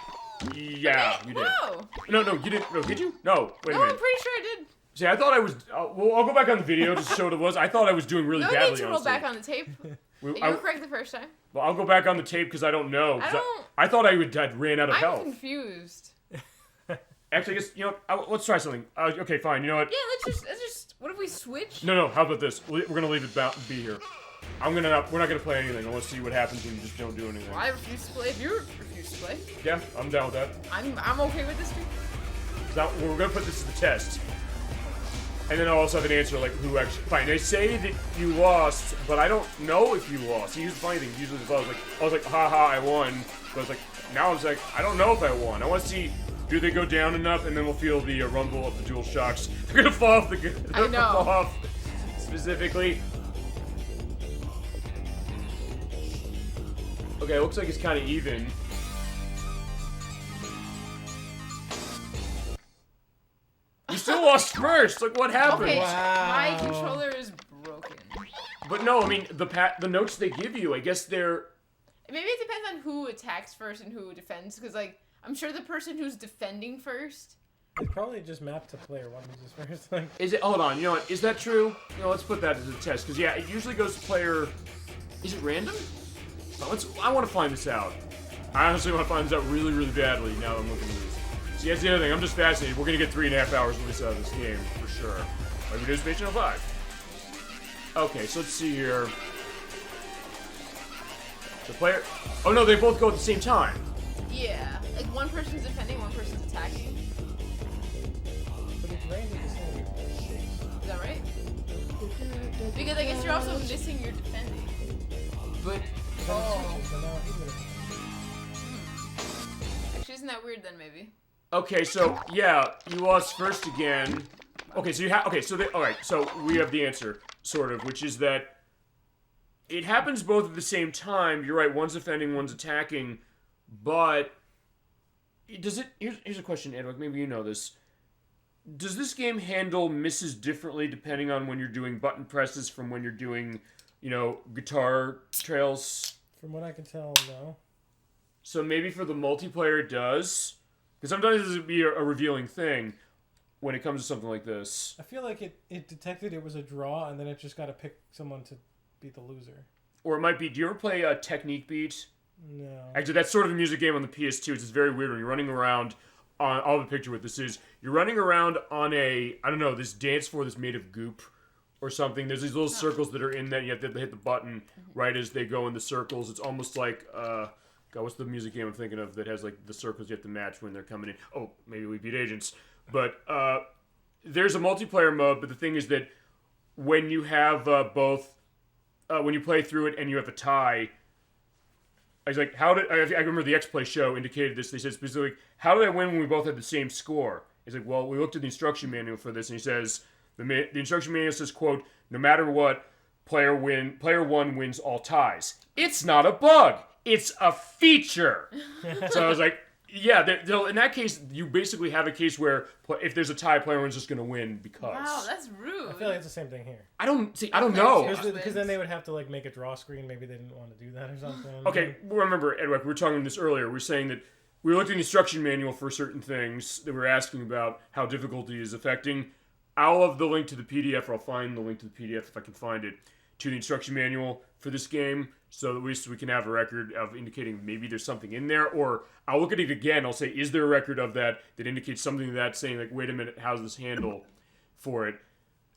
Yeah, you did. Whoa! No, you didn't. No, did you? No, wait a minute. I'm pretty sure I did. See, I thought I was. Well, I'll go back on the video just to show what it was. I thought I was doing really No badly. need to roll honestly. back on the tape. You were correct the first time. Well, I'll go back on the tape because I don't know. I thought I ran out of I'm health. confused. Actually, I guess, you know, let's try something. Okay, fine. You know what? Yeah, let's just. What if we switch? No. How about this? We're gonna leave it be here. We're not gonna play anything. I want to see what happens when you just don't do anything. Well, I refuse to play. If you refuse to play. Yeah, I'm down with that. I'm okay with this too. Now, we're gonna put this to the test. And then I'll also have an answer like who actually. Fine, they say that you lost, but I don't know if you lost. See, here's the funny thing. Usually, I was like, haha, I won. But I was like, now I was like, I don't know if I won. I want to see, do they go down enough, and then we'll feel the rumble of the dual shocks. They're gonna fall off I know. Fall off specifically. Okay, it looks like it's kind of even. You still lost first. Like, what happened? Okay, my controller is broken. But no, I mean the notes they give you. I guess they're. Maybe it depends on who attacks first and who defends. Because like, I'm sure the person who's defending first. It's probably just mapped to player one who's first. Like. Is it? Hold on. You know what? Is that true? You know, let's put that as a test. Because yeah, it usually goes to player. Is it random? I want to find this out. I honestly want to find this out really, really badly now that I'm looking at this. See, that's the other thing. I'm just fascinated. We're going to get 3.5 hours of this out of this game, for sure. Like we do Space Channel 5. Okay, so let's see here. The player... Oh, no, they both go at the same time. Yeah. Like, one person's defending, one person's attacking. But it's random the same. Is that right? Because I guess you're also missing your defending. But... Oh. Actually, isn't that weird then, maybe? Okay, so, yeah, you lost first again. Okay, so you have... Okay, so alright, so we have the answer, sort of, which is that it happens both at the same time. You're right, one's defending, one's attacking, but... Does it... Here's a question, Edwak, maybe you know this. Does this game handle misses differently depending on when you're doing button presses from when you're doing, you know, guitar trails? From what I can tell, no. So maybe for the multiplayer it does? Because sometimes this would be a revealing thing when it comes to something like this. I feel like it detected it was a draw, and then it just got to pick someone to be the loser. Or it might be, do you ever play Technique Beat? No. Actually, that's sort of a music game on the PS2. It's just very weird when you're running around on... I'll have a picture what this is. You're running around on a, I don't know, this dance floor that's made of goop or something. There's these little circles that are in there, and you have to hit the button right as they go in the circles. It's almost like... God, what's the music game I'm thinking of that has, like, the circles you have to match when they're coming in? Oh, maybe We Beat Agents. But, there's a multiplayer mode, but the thing is that when you have both... when you play through it and you have a tie... I was like, I remember the X-Play show indicated this. They said specifically, how did I win when we both had the same score? He's like, well, we looked at the instruction manual for this, and he says, the instruction manual says, quote, no matter what, player one wins all ties. It's not a bug. It's a feature. So I was like, yeah, in that case, you basically have a case where if there's a tie, player one's just going to win because. Wow, that's rude. I feel like it's the same thing here. I don't know. Because then they would have to like make a draw screen. Maybe they didn't want to do that or something. Okay, remember, Edwak, we were talking this earlier. We were saying that we looked at the instruction manual for certain things that we were asking about how difficulty is affecting. I'll have the link to the PDF, or I'll find the link to the PDF if I can find it, to the instruction manual for this game, so at least we can have a record of indicating maybe there's something in there, or I'll look at it again, I'll say, is there a record of that indicates something to that, saying, like, wait a minute, how's this handle for it?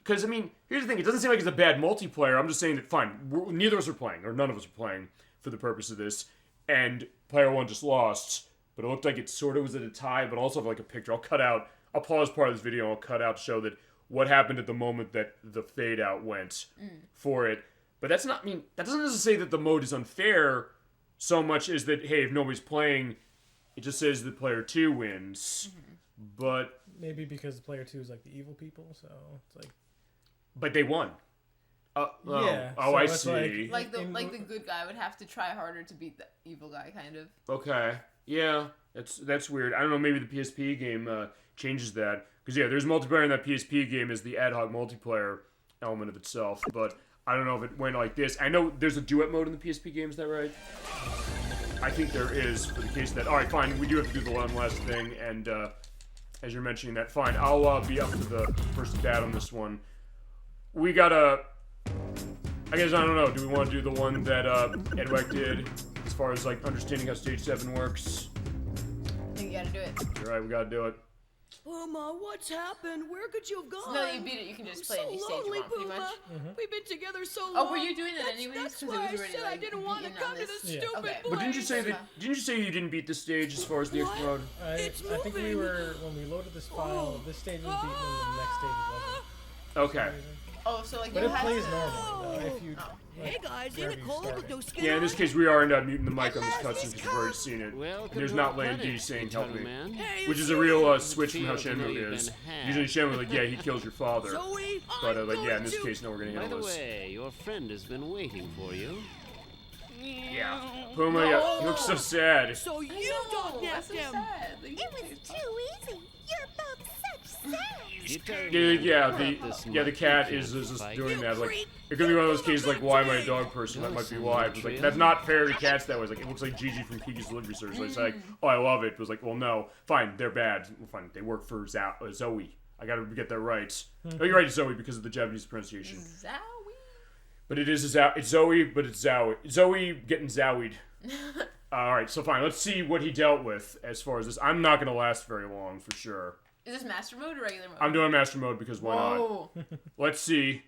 Because, I mean, here's the thing. It doesn't seem like it's a bad multiplayer. I'm just saying that, fine, neither of us are playing, or none of us are playing for the purpose of this. And player 1 just lost. But it looked like it sort of was at a tie, but also have like a picture. I'll pause part of this video and I'll cut out to show that what happened at the moment that the fade out went for it. But that's not, that doesn't necessarily say that the mode is unfair so much as that, hey, if nobody's playing, it just says that player 2 wins. But maybe because player 2 is like the evil people, so it's like. But they won. Yeah. Oh, so I it's see. Like the good guy would have to try harder to beat the evil guy, kind of. Okay. Yeah. That's weird. I don't know. Maybe the PSP game changes that. Because yeah, there's multiplayer in that PSP game as the ad hoc multiplayer element of itself. But I don't know if it went like this. I know there's a duet mode in the PSP game. Is that right? I think there is for the case that. All right, fine. We do have to do the one last thing, and as you're mentioning that, fine. I'll be up to the first bat on this one. We gotta. I guess I don't know. Do we want to do the one that Edwak did, as far as like understanding how Stage 7 works? I think you gotta do it. All right, we gotta do it. Puma, what's happened? Where could you have gone? So now that you beat it, you can just play any stage you want, pretty much. We've been together so long. Oh, were you doing that anyways? That's Because why it was I already said I didn't want to come to this stupid place. But didn't you say that? Didn't you say you didn't beat the stage as far as the extra mode? I think we were when we loaded this file. This stage was beaten, and the next stage wasn't. Okay. Oh, so like but you it had plays to... normally though. If you. Hey guys, ain't it cold with those skin? Yeah, in this case, we are ended up muting the mic on this cutscene because we've already seen it. Well, And there's not Lane D saying Gitaroo help me. Man. Which is a real switch from how Feels Shenmue you've is. been had. Usually Shenmue like, yeah, he kills your father. Zoe, But like, yeah, in this case, no, we're gonna By handle the this. way, your friend has been waiting for you. Yeah. Puma, yeah, he looks so sad. So you don't That's nap so him. sad. Like, It was too easy. You're both such saps. The cat is just doing that. Like, it could be one of those cases like, why am I a dog person? That might be why. But like, that's not fair to cats that way. It's like, it looks like Gigi from Kiki's Delivery Service. So it's like, oh, I love it. It was like, well, no, fine, they're bad. Well, fine, they work for Zoe. I gotta get that right. Oh, you're right, Zoe, because of the Japanese pronunciation. Zowie. But it is it's Zoe, but it's Zowie. Zoe getting zowied. Alright, so fine, let's see what he dealt with as far as this. I'm not gonna last very long, for sure. Is this master mode or regular mode? I'm doing master mode because why not? Let's see.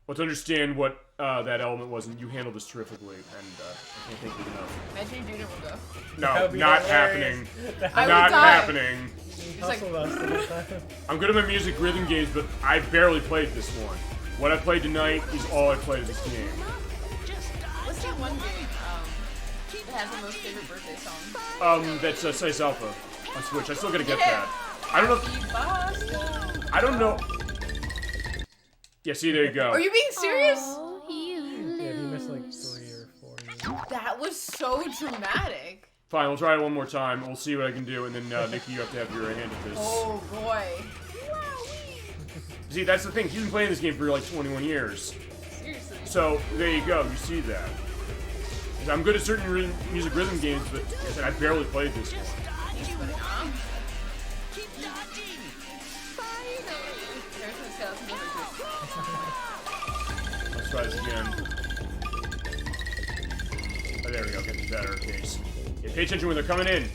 Let's understand what that element was, and you handled this terrifically, and I can't think of enough. Imagine you doing it, we'll go. No, not happening. I Not would die. happening. It's like, I'm good at my music rhythm games, but I barely played this one. What I played tonight is all I played of this game. what's that one game that has the most favorite birthday song? That's Size Alpha on Switch. I still gotta get that. I don't know. I don't know. Yeah, see, there you go. Are you being serious? Yeah, he missed like 3 or 4 years. That was so dramatic. Fine, we'll try it one more time. We'll see what I can do, and then Nikki, you have to have your hand at this. Oh boy. See, that's the thing. He's been playing this game for like 21 years. Seriously. So there you go. You see that. I'm good at certain music rhythm games, but like I said, I barely played this one. Let's try this again. Oh, there we go. Getting better. Case. Yeah, pay attention when they're coming in.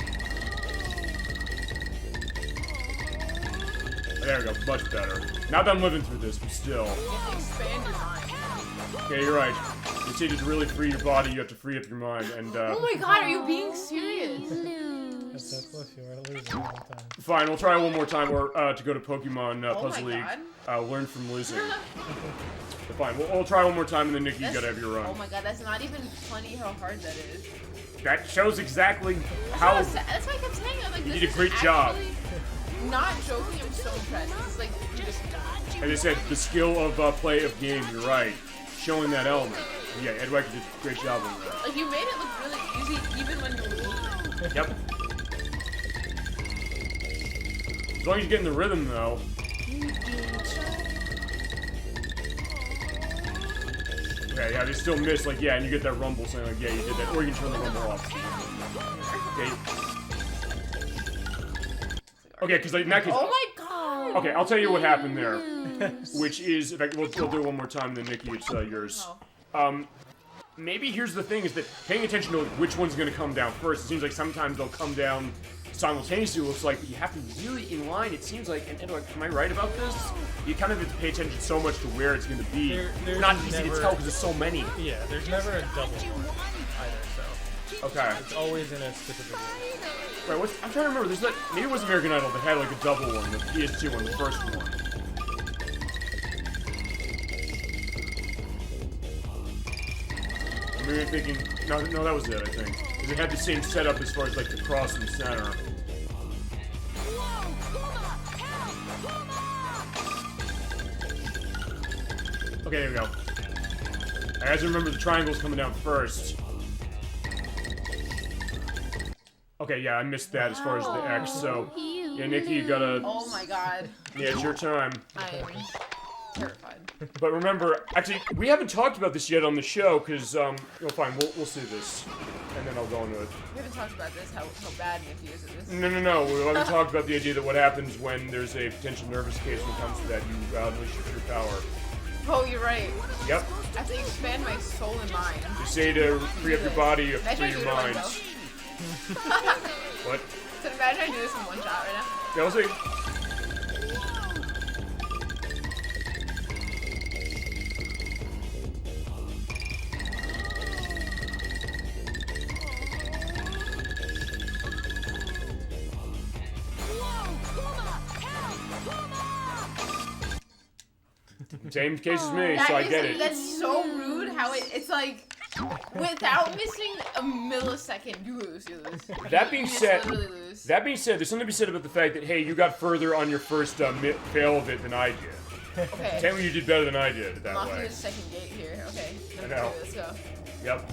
Oh, there we go. Much better. Not that I'm living through this, but still. Expand your mind. Okay, you're right. You say to really free your body, you have to free up your mind, and Oh my god, are you being serious? That's so close. You were losing all the time. Fine, we'll try one more time, or to go to Pokemon Puzzle my League. God. Learn from losing. But fine, we'll try one more time, and then Nikki, you gotta have your run. Oh my god, that's not even funny how hard that is. That shows exactly That's how. why I kept saying, I'm like, You this did a is great job. actually Not joking, I'm so impressed. It's like, you just... As I said, the skill of play of game, you're right. Showing that element. Yeah, Edwak did a great job on that. Like, you made it look really easy, even when you were weak. Yep. As long as you get in the rhythm, though. Okay, yeah, they still miss, like, yeah, and you get that rumble saying, like, yeah, you did that, or you can turn the rumble off. Okay, because in that case... Oh my god! Okay, I'll tell you what happened there. Which is, in fact, we'll do it one more time, then Nikki, it's yours. Maybe here's the thing, is that paying attention to which one's going to come down first, it seems like sometimes they'll come down simultaneously looks like, but you have to really in line, it seems like, and Edwak, am I right about this? You kind of have to pay attention so much to where it's going to be. It's not easy to tell because there's so many. Yeah, there's never a double one either, so. Okay. It's always in a specific one. Right, I'm trying to remember, there's that, maybe it was American Idol that had like a double one, the PS2 one, the first one. Maybe I'm thinking, no, that was it, I think. Because it had the same setup as far as like the cross in the center. Okay, there we go. I have to remember the triangle's coming down first. Okay, yeah, I missed that as far as the X, so... Yeah, Nickie, you gotta... Oh my god. Yeah, it's your time. I am terrified. But remember, actually, we haven't talked about this yet on the show, because, fine, we'll see this. And then I'll go into it. We haven't talked about this, how bad Nickie is at this. No. We haven't talked about the idea that what happens when there's a potential nervous case when it comes to that, you unleash your true power. Oh, you're right. Yep. I have to expand my soul and mind. You say to free up your body, you have to free your mind. What? So imagine I do this in one shot right now. Yeah, we'll see. Same case as me, so I get it. That's so rude how it's like, without missing a millisecond, you lose. That being said, literally lose. there's something to be said about the fact that, hey, you got further on your first fail of it than I did. Okay. Technically, you did better than I did that Unlocking way. the second gate here. Okay. I know. Let's go. Yep.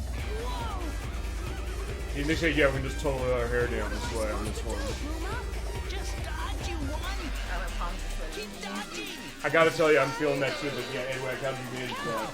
They say, yeah, we can just totally let our hair down this way on this one. I gotta tell you, I'm feeling that too, but yeah, anyway, how do you manage that?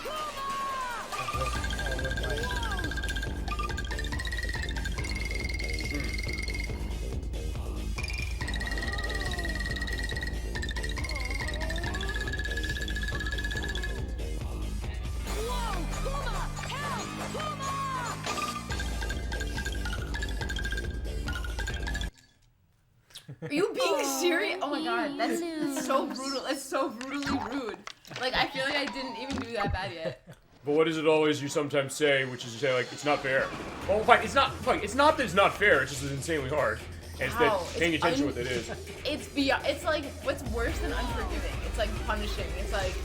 Are you being serious? Oh my god, that's so brutal. That's so brutally rude. Like, I feel like I didn't even do that bad yet. But what is it always you sometimes say, which is to say, like, it's not fair? Well, fine, it's not that it's not fair, it's just insanely hard. And it's that paying attention to what it is. It's beyond, it's like, what's worse than unforgiving? It's like punishing. It's like,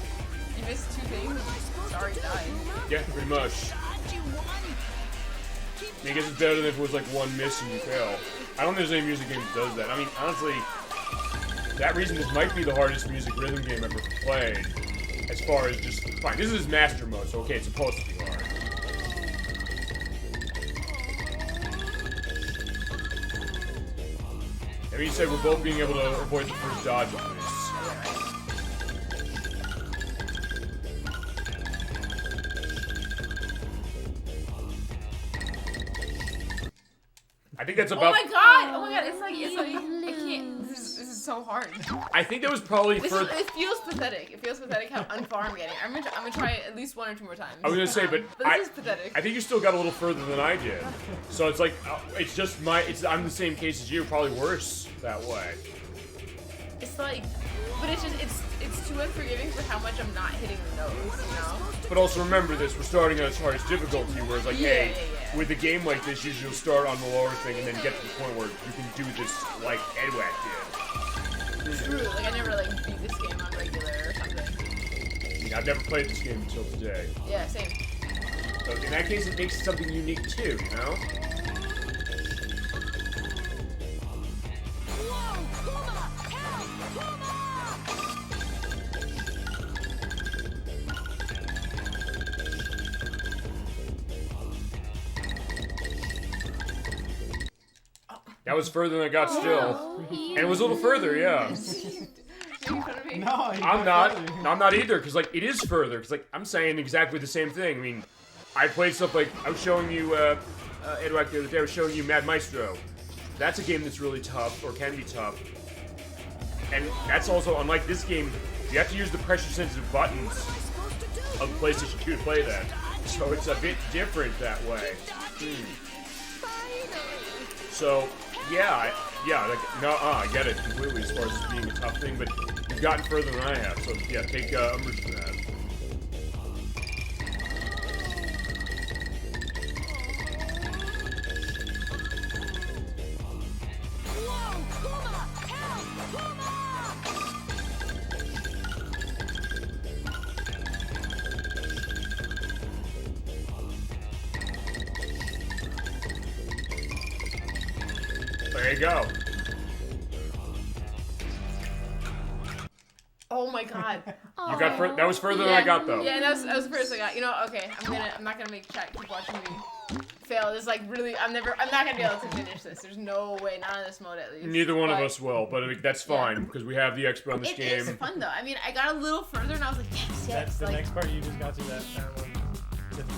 you missed two things, sorry, die. Yeah, pretty much. I guess it's better than if it was like one miss and you fail. I don't think there's any music game that does that. I mean, honestly, that reason this might be the hardest music rhythm game ever played. As far as just, fine, this is Master Mode, so okay, it's supposed to be hard. I mean, you said we're both being able to avoid the first dodge of this. I think that's about. Oh my god! It's like, I can't. This is so hard. I think that was probably for. It feels pathetic. It feels pathetic how unfar I'm getting. I'm gonna try it at least 1 or 2 more times. I was gonna say, but this is pathetic. I think you still got a little further than I did. So it's like, it's just I'm the same case as you, probably worse that way. It's like, but it's too unforgiving for how much I'm not hitting the nose, you know? But also remember this, we're starting on its hardest difficulty, where it's like, hey, with a game like this, usually you'll start on the lower thing and then get to the point where you can do this like Edwak did. True, like I never like beat this game on regular or something. I mean, I've never played this game until today. Yeah, same. So in that case, it makes it something unique too, you know? That was further than I got still. And it was a little further, yeah. No, I'm not either, because like it is further, because like I'm saying exactly the same thing. I mean, I played stuff like I was showing you Edwak the other day. I was showing you Mad Maestro. That's a game that's really tough, or can be tough, and that's also unlike this game. You have to use the pressure-sensitive buttons of PlayStation 2 to play that, so it's a bit different that way. So yeah, yeah, like, no, I get it completely as far as this being a tough thing, but you've gotten further than I have, so yeah, take umbrage for that. There you go. Oh my god. You got that was further than I got though. Yeah, that was the first I got. You know, okay, I'm not gonna make chat keep watching me fail. This like really I'm not gonna be able to finish this. There's no way, not in this mode at least. Neither one of us will, but I mean, that's fine because we have the expert on this game. It is fun though. I mean, I got a little further and I was like, yes. That's the like, next part you just got to that one.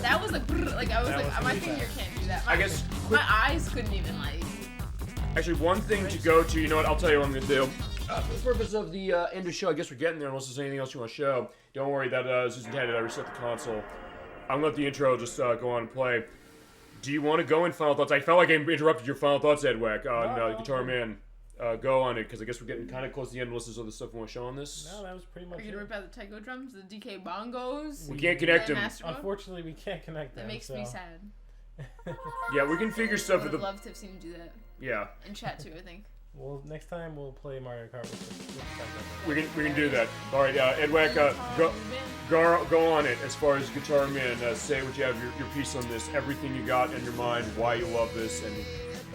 That was like I was like my finger can't do that. I guess my eyes couldn't even like. Actually, one thing to go to, you know what, I'll tell you what I'm going to do. For the purpose of the end of the show, I guess we're getting there unless there's anything else you want to show. Don't worry, that is intended. I reset the console. I'm going to let the intro just go on and play. Do you want to go in final thoughts? I felt like I interrupted your final thoughts, Edwak, on Guitar Man. Go on it, because I guess we're getting kind of close to the end. Unless there's other stuff you want to show on this. No, that was pretty much Are you going to rip out the Taiko drums, the DK bongos? We can't connect them. Unfortunately, we can't connect them. That makes me sad. Yeah, we can figure stuff with the... I would love to have seen him do that. Yeah. In chat too, I think. Well, next time we'll play Mario Kart with we can do that. All right, Edwak, go on it. As far as Guitar Man, say what you have your piece on this. Everything you got in your mind, why you love this, and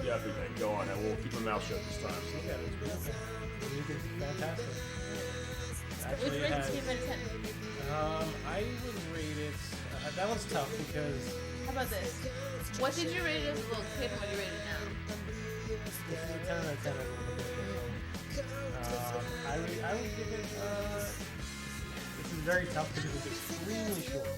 everything. Go on. I will keep my mouth shut this time. Yeah, it's fantastic. Actually, Which rate this game out of 10? I would rate it. That one's tough because. How about this? What did you rate it as a little kid and what do you rate it now? This is a 10 out of 10. I would give it. This is very tough because it's extremely short.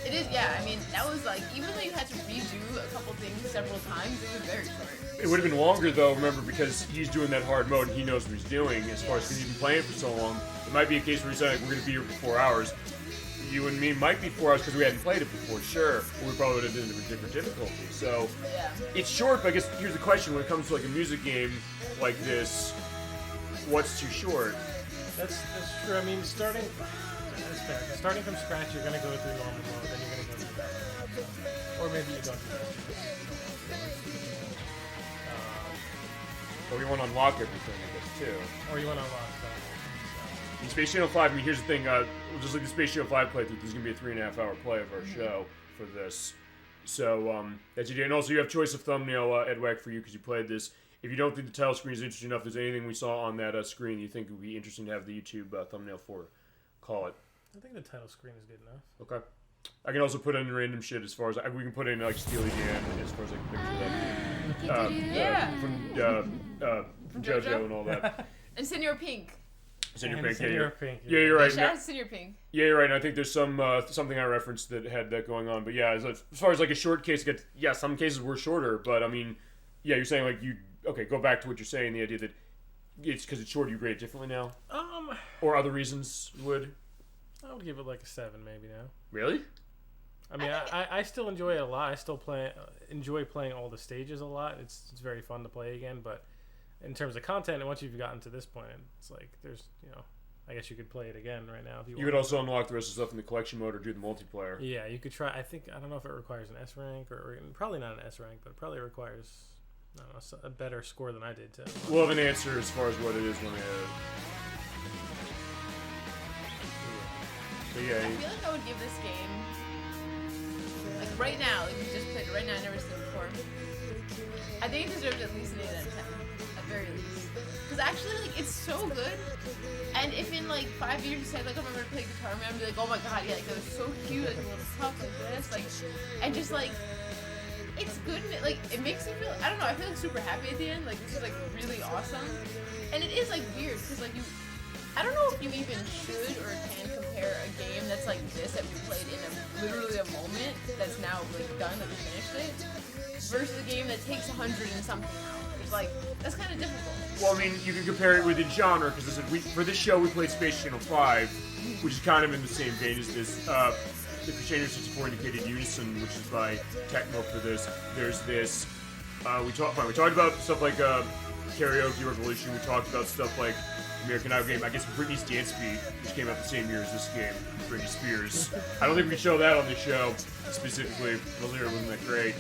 It is, yeah. I mean, that was like, even though you had to redo a couple things several times, it was very short. It would have been longer though, remember, because he's doing that hard mode and he knows what he's doing. As far as because he's been playing for so long, it might be a case where he's like, we're going to be here for 4 hours. You and me might be 4 hours because we hadn't played it before, sure. We probably would have done it with different difficulties. So it's short, but I guess here's the question: when it comes to like a music game like this, what's too short? That's true. I mean, starting from scratch, you're gonna go through normal mode, then you're gonna go through that mode, or maybe you don't do that. But we want to unlock everything, I guess, too. Or you want to unlock stuff. In Space Channel 5, I mean, here's the thing, just like the Space Channel 5 playthrough, there's going to be a 3.5 hour play of our show for this. So, that's you. And also, you have choice of thumbnail, Edwak, for you, because you played this. If you don't think the title screen is interesting enough, if there's anything we saw on that screen you think would be interesting to have the YouTube thumbnail for, call it. I think the title screen is good enough. Okay. I can also put in random shit as far as, we can put in, like, Steely Dan as far as I can picture that. From JoJo and all that. And Senor Pink. Senor Pink, yeah, you're right. Shout out to Senor Pink. Yeah, you're right. And I think there's some something I referenced that had that going on. But yeah, as far as like a short case, some cases were shorter. But I mean, yeah, you're saying like go back to what you're saying. The idea that it's because it's short, you grade it differently now. Or other reasons would. I would give it like a 7 maybe now. Really? I mean, I still enjoy it a lot. I still enjoy playing all the stages a lot. It's very fun to play again, but. In terms of content, and once you've gotten to this point, it's like there's, I guess you could play it again right now if you want. You could also unlock the rest of the stuff in the collection mode or do the multiplayer. Yeah, you could try. I don't know if it requires an S rank or probably not an S rank, but it probably requires, I don't know, a better score than I did to. We'll have an answer as far as what it is when we. So yeah. I feel like I would give this game, like right now, like we just played it right now. I never seen it before. I think it deserves at least an 8 out of 10. Very least, because actually, like, it's so good. And if in like 5 years you said like I'm gonna play Guitar Man, I'd be like, oh my god, yeah, like that was so cute, like a little cup like this, like, and just like, it's good. And it makes me feel, I don't know, I feel like super happy at the end. Like this is like really awesome, and it is like weird because like I don't know if you even should or can compare a game that's like this that we played in literally a moment that's now like done, that we finished it, versus a game that takes 100 and something hours. Like, that's kind of difficult. Well, I mean, you can compare it within genre, because for this show we played Space Channel 5, which is kind of in the same vein as this. The Crusader 64 indicated Unison, which is by Tecmo for this. There's this. We talked about stuff like Karaoke Revolution, we talked about stuff like American Idol game. I guess Britney's Dance Beat, which came out the same year as this game, Britney Spears. I don't think we can show that on the show specifically. It wasn't that great.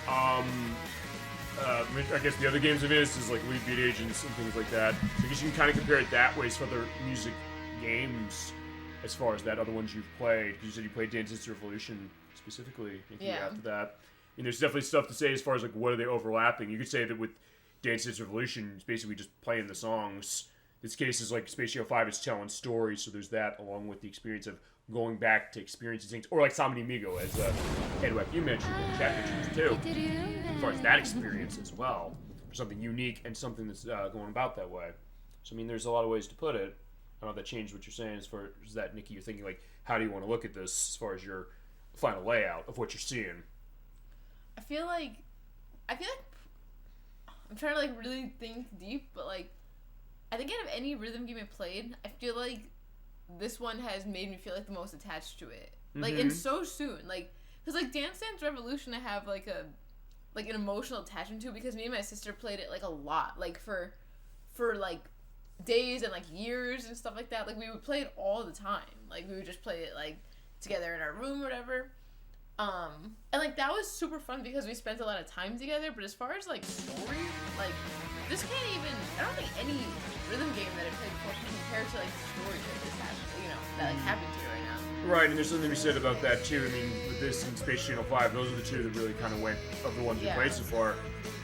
I guess the other games of this is like Lead Beat Agents and things like that. I guess you can kind of compare it that way to other music games as far as that other ones you've played. You said you played Dance Dance Revolution specifically. After that, and there's definitely stuff to say as far as like what are they overlapping. You could say that with Dance Dance Revolution, it's basically just playing the songs. This case is like Spatial 5, it's telling stories, so there's that along with the experience of going back to experiencing things, or like Sammy Amigo, as Edwak, you mentioned, and Chat mentioned too, as far as that experience as well, for something unique and something that's going about that way. So I mean, there's a lot of ways to put it. I don't know if that changed what you're saying as far as that, Nikki. You're thinking like, how do you want to look at this as far as your final layout of what you're seeing? I feel like I'm trying to like really think deep, but like I think out of any rhythm game I played, I feel like this one has made me feel like the most attached to it. Like, and so soon. Like, because like Dance Dance Revolution, I have like an emotional attachment to, because me and my sister played it like a lot, like for like days and like years and stuff like that. Like we would play it all the time. Like we would just play it like together in our room or whatever. And like that was super fun because we spent a lot of time together. But as far as like story, like this can't even, I don't think any rhythm game that I played before can compare to like the story that this happened, that like happened to right now. Right, and there's something to be said about that too. I mean, with this and Space Channel 5, those are the two that really kind of went, of the ones we played so far,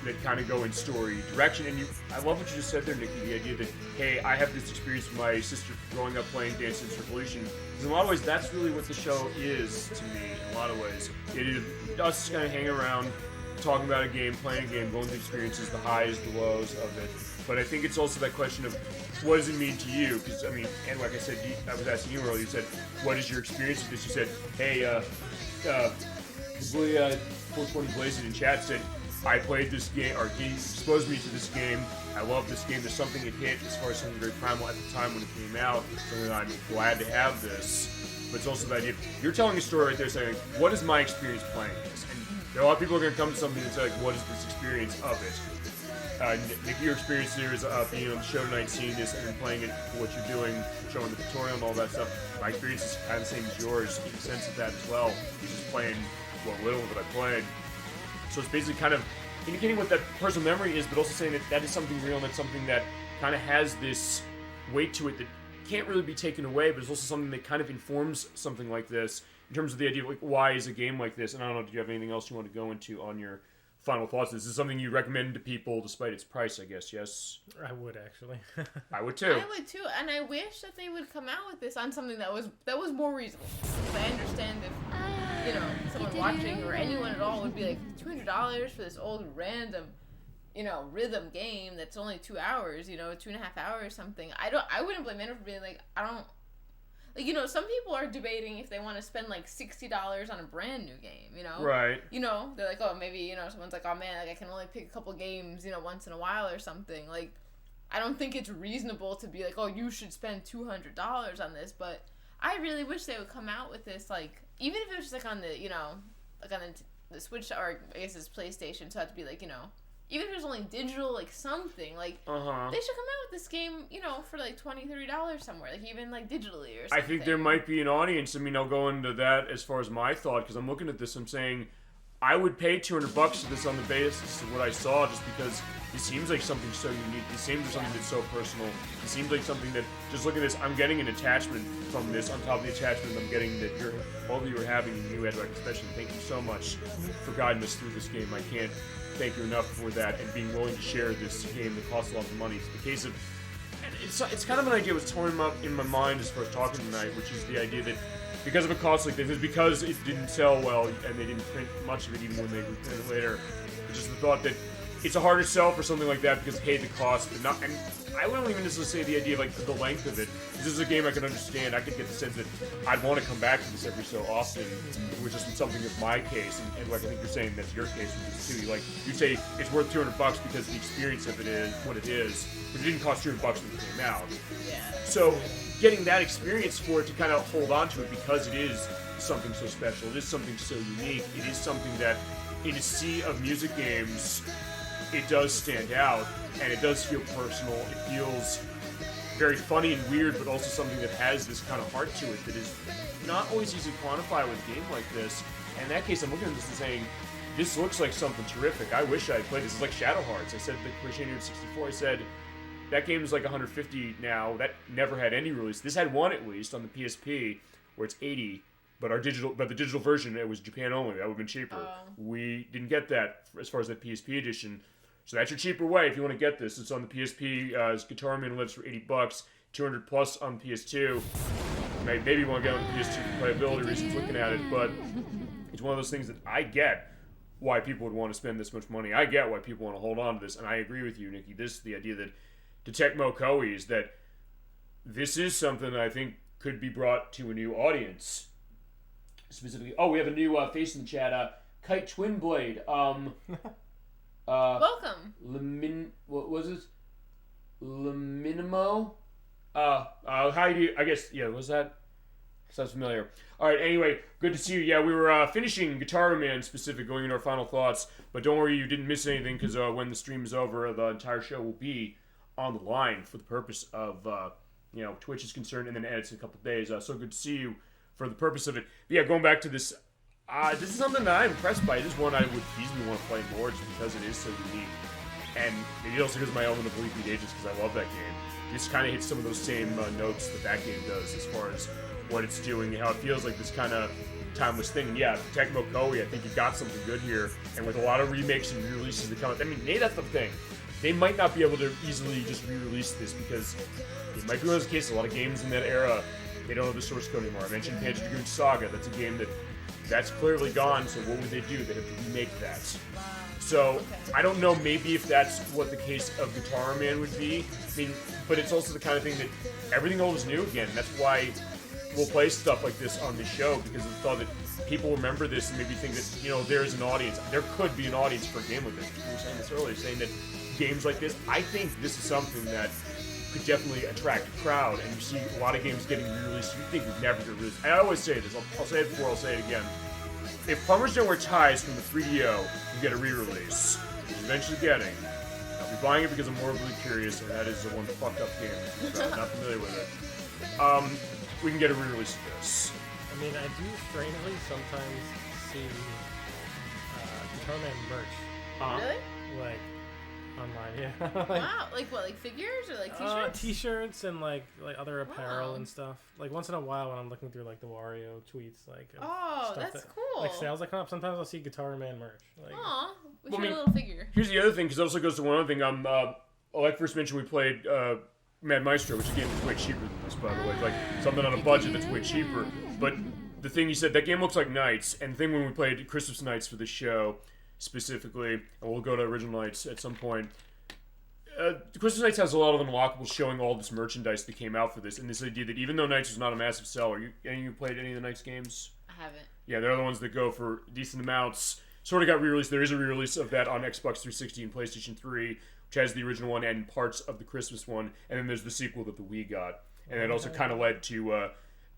that kind of go in story direction. And I love what you just said there, Nikki, the idea that, hey, I have this experience with my sister growing up playing Dance Dance Revolution. Because in a lot of ways, that's really what the show is to me, in a lot of ways. It is us kind of hanging around, talking about a game, playing a game, going through experiences, the highs, the lows of it. But I think it's also that question of, what does it mean to you? Because, I mean, and like I said, I was asking you earlier, you said, what is your experience with this? You said, hey, 420 Blazing in chat said, I played this game, or he exposed me to this game. I love this game. There's something it hit as far as something very primal at the time when it came out. So I'm glad to have this. But it's also the idea, you're telling a story right there saying, what is my experience playing this? And there are a lot of people who are going to come to something and say, like, what is this experience of it? Nikki, your experience there is being on the show tonight, seeing this, and then playing it for what you're doing, showing the tutorial and all that stuff. My experience is kind of the same as yours, in the sense of that as well. Just playing what little that I played. So it's basically kind of indicating what that personal memory is, but also saying that that is something real and that's something that kind of has this weight to it that can't really be taken away, but it's also something that kind of informs something like this in terms of the idea of, like, why is a game like this? And I don't know, do you have anything else you want to go into on your final thoughts? This is something you recommend to people despite its price, I guess, yes? I would, actually. I would too. I would too, and I wish that they would come out with this on something that was more reasonable. I understand if, someone watching or anyone at all would be like, $200 for this old random, rhythm game that's only 2 hours, 2.5 hours, something. I wouldn't blame anyone for being like, some people are debating if they want to spend like $60 on a brand new game, Right. They're like, oh, maybe, someone's like, oh man, like I can only pick a couple games, once in a while or something. Like, I don't think it's reasonable to be like, oh, you should spend $200 on this, but I really wish they would come out with this, like, even if it was just like on the, like on the Switch, or I guess it's PlayStation, so it had to be like, even if it was only digital, like something, like, they should come out with this game, for like $20, $30 somewhere, like even like digitally or something. I think there might be an audience. I mean, I'll go into that as far as my thought, because I'm looking at this, I'm saying, I would pay $200 for this on the basis of what I saw, just because it seems like something so unique. It seems like something that's so personal. It seems like something that, just look at this, I'm getting an attachment from this, on top of the attachment I'm getting that all of you are having, and you, Edwak, especially. Thank you so much for guiding us through this game. I can't thank you enough for that, and being willing to share this game that costs a lot of money. It's the case of, and it's kind of an idea that was toying up in my mind as far as talking tonight, which is the idea that because of a cost like this, it's because it didn't sell well and they didn't print much of it even when they reprint it later. It's just the thought that it's a harder sell for something like that because, hey, the cost, but not, and I wouldn't even necessarily say the idea of like the length of it. This is a game I can understand. I could get the sense that I'd want to come back to this every so often, which is something of my case. And like I think you're saying that's your case with this too. You say it's worth $200 because the experience of it is what it is, but it didn't cost $200 when it came out. Yeah. So getting that experience for it to kind of hold on to it because it is something so special, it is something so unique, it is something that in a sea of music games it does stand out, and it does feel personal. It feels very funny and weird, but also something that has this kind of heart to it that is not always easy to quantify with a game like this. And in that case, I'm looking at this and saying, this looks like something terrific. I wish I had played this. It's like Shadow Hearts. I said the PlayStation 64, I said, that game is like 150 now. That never had any release. This had one at least on the PSP, where it's 80. But the digital version, it was Japan only. That would have been cheaper. We didn't get that as far as that PSP edition. So that's your cheaper way if you want to get this. It's on the PSP. Gitaroo Man lives for $80, 200 plus on PS2. Maybe you want to get on the PS2 for playability reasons looking at it, but it's one of those things that I get why people would want to spend this much money. I get why people want to hold on to this, and I agree with you, Nikki. The idea that to Tecmo Koei is that this is something that I think could be brought to a new audience. Specifically, we have a new face in the chat. Kite Twin Blade. Welcome. What was it? Leminimo? How do you... I guess, yeah, was that? Sounds familiar. Alright, anyway, good to see you. Yeah, we were finishing Gitaroo Man specific, going into our final thoughts, but don't worry, you didn't miss anything, because when the stream is over, the entire show will be on the line for the purpose of, Twitch is concerned, and then edits in a couple of days. So good to see you for the purpose of it. But yeah, going back to this... this is something that I'm impressed by. It is one I would easily want to play more just because it is so unique. And maybe also because of my element of Leap Ages, because I love that game. This kind of hits some of those same notes that game does as far as what it's doing and how it feels like this kind of timeless thing. And yeah, Tecmo Koei, I think you got something good here. And with a lot of remakes and re-releases that come out, I mean, maybe that's the thing. They might not be able to easily just re-release this because it might be one of those cases, a lot of games in that era, they don't have the source code anymore. I mentioned Panzer Dragoon Saga. That's a game that's clearly gone, so what would they do? They'd have to remake that. So, I don't know maybe if that's what the case of Gitaroo Man would be. I mean, but it's also the kind of thing that everything old is new again. That's why we'll play stuff like this on the show, because of the thought that people remember this and maybe think that, there's an audience. There could be an audience for a game like this. We were saying this earlier, saying that games like this, I think this is something that could definitely attract a crowd, and you see a lot of games getting re-released you think would never get released. I always say this, I'll say it before, I'll say it again. If Plumbers Don't Wear Ties from the 3DO, you get a re-release, which is eventually getting. I'll be buying it because I'm morbidly curious, and that is one fucked up game, so I'm not familiar with it. We can get a re-release of this. I mean, I do strangely sometimes see Gitaroo Man merch. Really? Like, online, yeah. Wow, like what, like figures or like t-shirts? T-shirts and like other apparel and stuff. Like once in a while when I'm looking through like the Wario tweets, like that's cool. Like sales that come up. Sometimes I'll see Gitaroo Man merch. Like, we should have a little figure. Here's the other thing, because it also goes to one other thing. ElecVerse mentioned we played Mad Maestro, which again is way cheaper than this, by the way. Like something on a budget that's way cheaper. But the thing you said, that game looks like Nights, and the thing when we played Christmas Nights for this show specifically, and we'll go to Original Nights at some point. Christmas Nights has a lot of unlockables showing all this merchandise that came out for this, and this idea that even though Nights was not a massive seller, any of you played any of the Nights games? I haven't. Yeah, they're the ones that go for decent amounts. Sort of got re-released. There is a re-release of that on Xbox 360 and PlayStation 3, which has the original one and parts of the Christmas one, and then there's the sequel that the Wii got. And it also kind of led to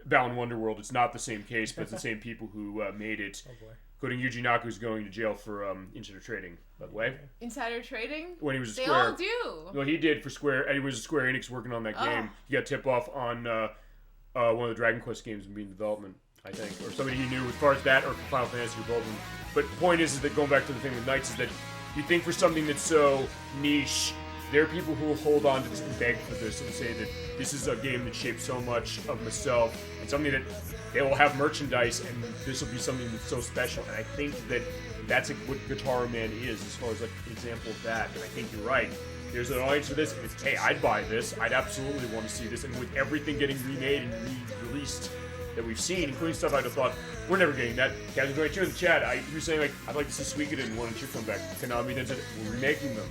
Balan Wonderworld. It's not the same case, but it's the same people who made it. Oh boy. Including Yuji Naku's going to jail for insider trading, by the way. Insider trading? When he was a They Square. all do. Well, he did for Square, and he was a Square Enix working on that game. He got tip-off on one of the Dragon Quest games being in development, I think. Or somebody he knew as far as that, or for Final Fantasy or both of them. But the point is that going back to the thing with Knights is that you think for something that's so niche, there are people who will hold on to this and beg for this and say that this is a game that shaped so much of myself, and something that they will have merchandise, and this will be something that's so special. And I think that that's what Gitaroo Man is, as far as like an example of that. And I think you're right. There's an audience for this, and it's, hey, I'd buy this. I'd absolutely want to see this. And with everything getting remade and re-released that we've seen, including stuff I'd have thought, we're never getting that. Captain 22 in the chat, you were saying, like, I'd like to see Suikoden and 1 and 2 come back. Konami then said, we're remaking them.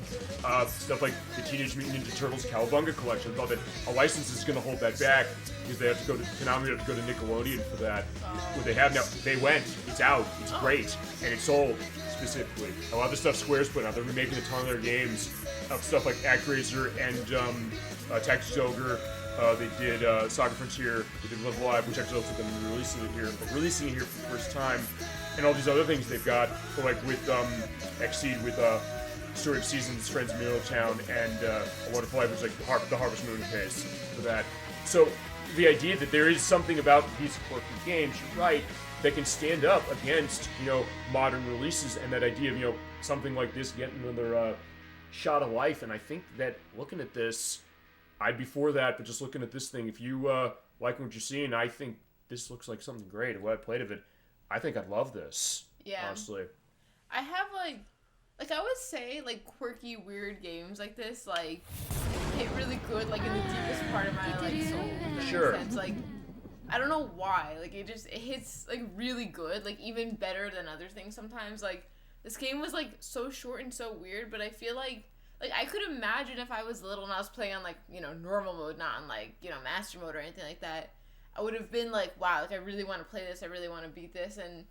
Stuff like the Teenage Mutant Ninja Turtles Cowabunga collection. I thought that a license is going to hold that back, because they have to go to, Konami would have to go to Nickelodeon for that. What they have now, they went, it's out, it's great, and it's sold, specifically. A lot of the stuff Square's put out, they're remaking a ton of their games, of stuff like ActRaiser and Tactics Ogre. They did Saga Frontier, they did Live Live, which actually also been releasing it here for the first time, and all these other things they've got, like with Xseed with story of seasons, his friends in Middletown, and A Wonderful Life was like the Harvest Moon case for that. So the idea that there is something about these quirky games, you're right, that can stand up against, modern releases, and that idea of, something like this getting another shot of life. And I think that looking at this, I'd be for that, but just looking at this thing, if you like what you're seeing, I think this looks like something great. And what I played of it, I think I'd love this. Yeah. Honestly. I have like I would say quirky, weird games like this hit really good in the deepest part of my soul. Sure. I don't know why. It hits really good, even better than other things sometimes. This game was so short and so weird, but I feel like I could imagine if I was little and I was playing on normal mode, not on master mode or anything like that. I would have been wow, I really want to play this. I really want to beat this. And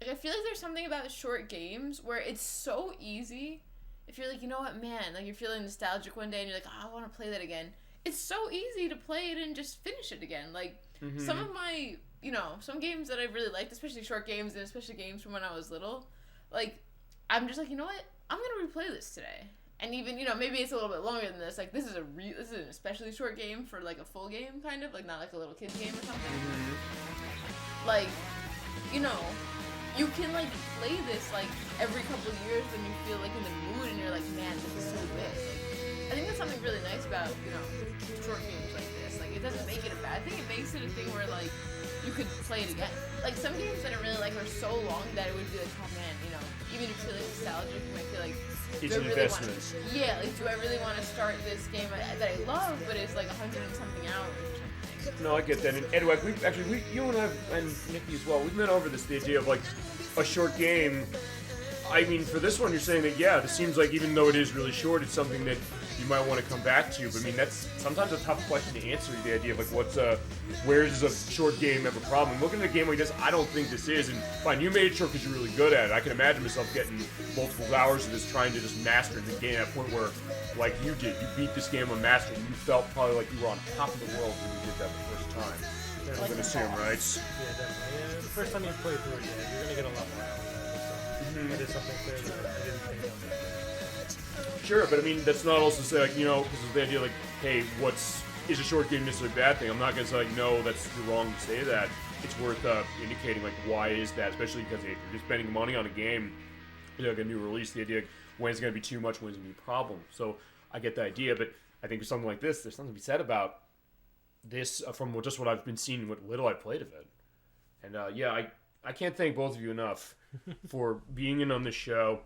I feel like there's something about short games where it's so easy. If you're you know what, man, you're feeling nostalgic one day and you're oh, I want to play that again. It's so easy to play it and just finish it again. Some of my, some games that I really liked, especially short games and especially games from when I was little, I'm just you know what, I'm gonna replay this today. And even, maybe it's a little bit longer than this. This is an especially short game for a full game kind of, not a little kid's game or something. You can play this every couple of years when you feel in the mood and you're man, this is so good. I think that's something really nice about, short games like this. It doesn't make it a bad thing. It makes it a thing where you could play it again. Some games that I really are so long that it would be oh man, even if you're nostalgic, you might feel it's an investment. Do I really want to start this game that I love, but it's 100 and something hours or something? No, I get that. And Edwak, you and I and Nickie as well, we've been over the idea of a short game. I mean, for this one, you're saying that this seems even though it is really short, it's something that you might want to come back to. But I mean, that's sometimes a tough question to answer. The idea of where does a short game have a problem? Looking at a game like this, I don't think this is. And fine, you made it short because you're really good at it. I can imagine myself getting multiple hours of this, trying to just master the game at a point where, you did, you beat this game on master, and you felt probably like you were on top of the world when you did that the first time. I'm gonna assume, right? Yeah, definitely. Yeah, the first time you play through it, you're gonna get a lot more out of it. So that is something clear that I didn't think of. Sure, but I mean, that's not also say, because of the idea, hey, is a short game necessarily a bad thing? I'm not gonna say, no, you're wrong to say that. It's worth indicating, why is that? Especially because if you're just spending money on a game, a new release, the idea, when's gonna be too much, when's gonna be a problem. So I get the idea, but I think with something like this, there's something to be said about this from just what I've been seeing, what little I've played of it. And I can't thank both of you enough for being in on this show,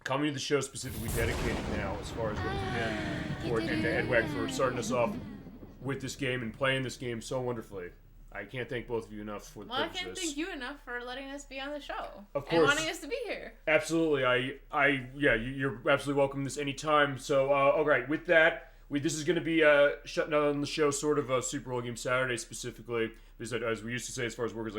coming to the show specifically dedicated now as far as what it's been for it, and to Edwak for starting us off with this game and playing this game so wonderfully. I can't thank both of you enough for the Well, I can't thank you enough for letting us be on the show. Of course. And wanting us to be here. Absolutely. You're absolutely welcome this anytime. So, all right, with that, this is going to be shutting down the show, sort of a Super Bowl Game Saturday specifically. Because as we used to say, as far as work is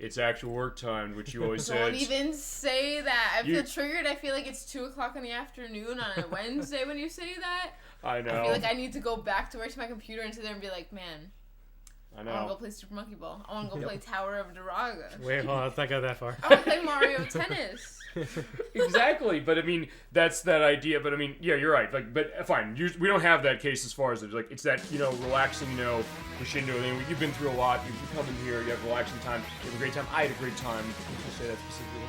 it's actual work time, which you always said. Don't even say that. I feel triggered. I feel like it's 2 o'clock in the afternoon on a Wednesday when you say that. I know. I feel like I need to go back to work to my computer and sit there and be like, man, I know. I want to go play Super Monkey Ball. I want to go play Tower of Duraga. Wait, hold on, let's not go that far. I want to play Mario Tennis. Exactly, but I mean, that's that idea. But I mean, yeah, you're right. But fine. We don't have that case as far as it's that relaxing, crescendo thing. You've been through a lot. You come in here, you have relaxing time. You have a great time. I had a great time. I say that specifically.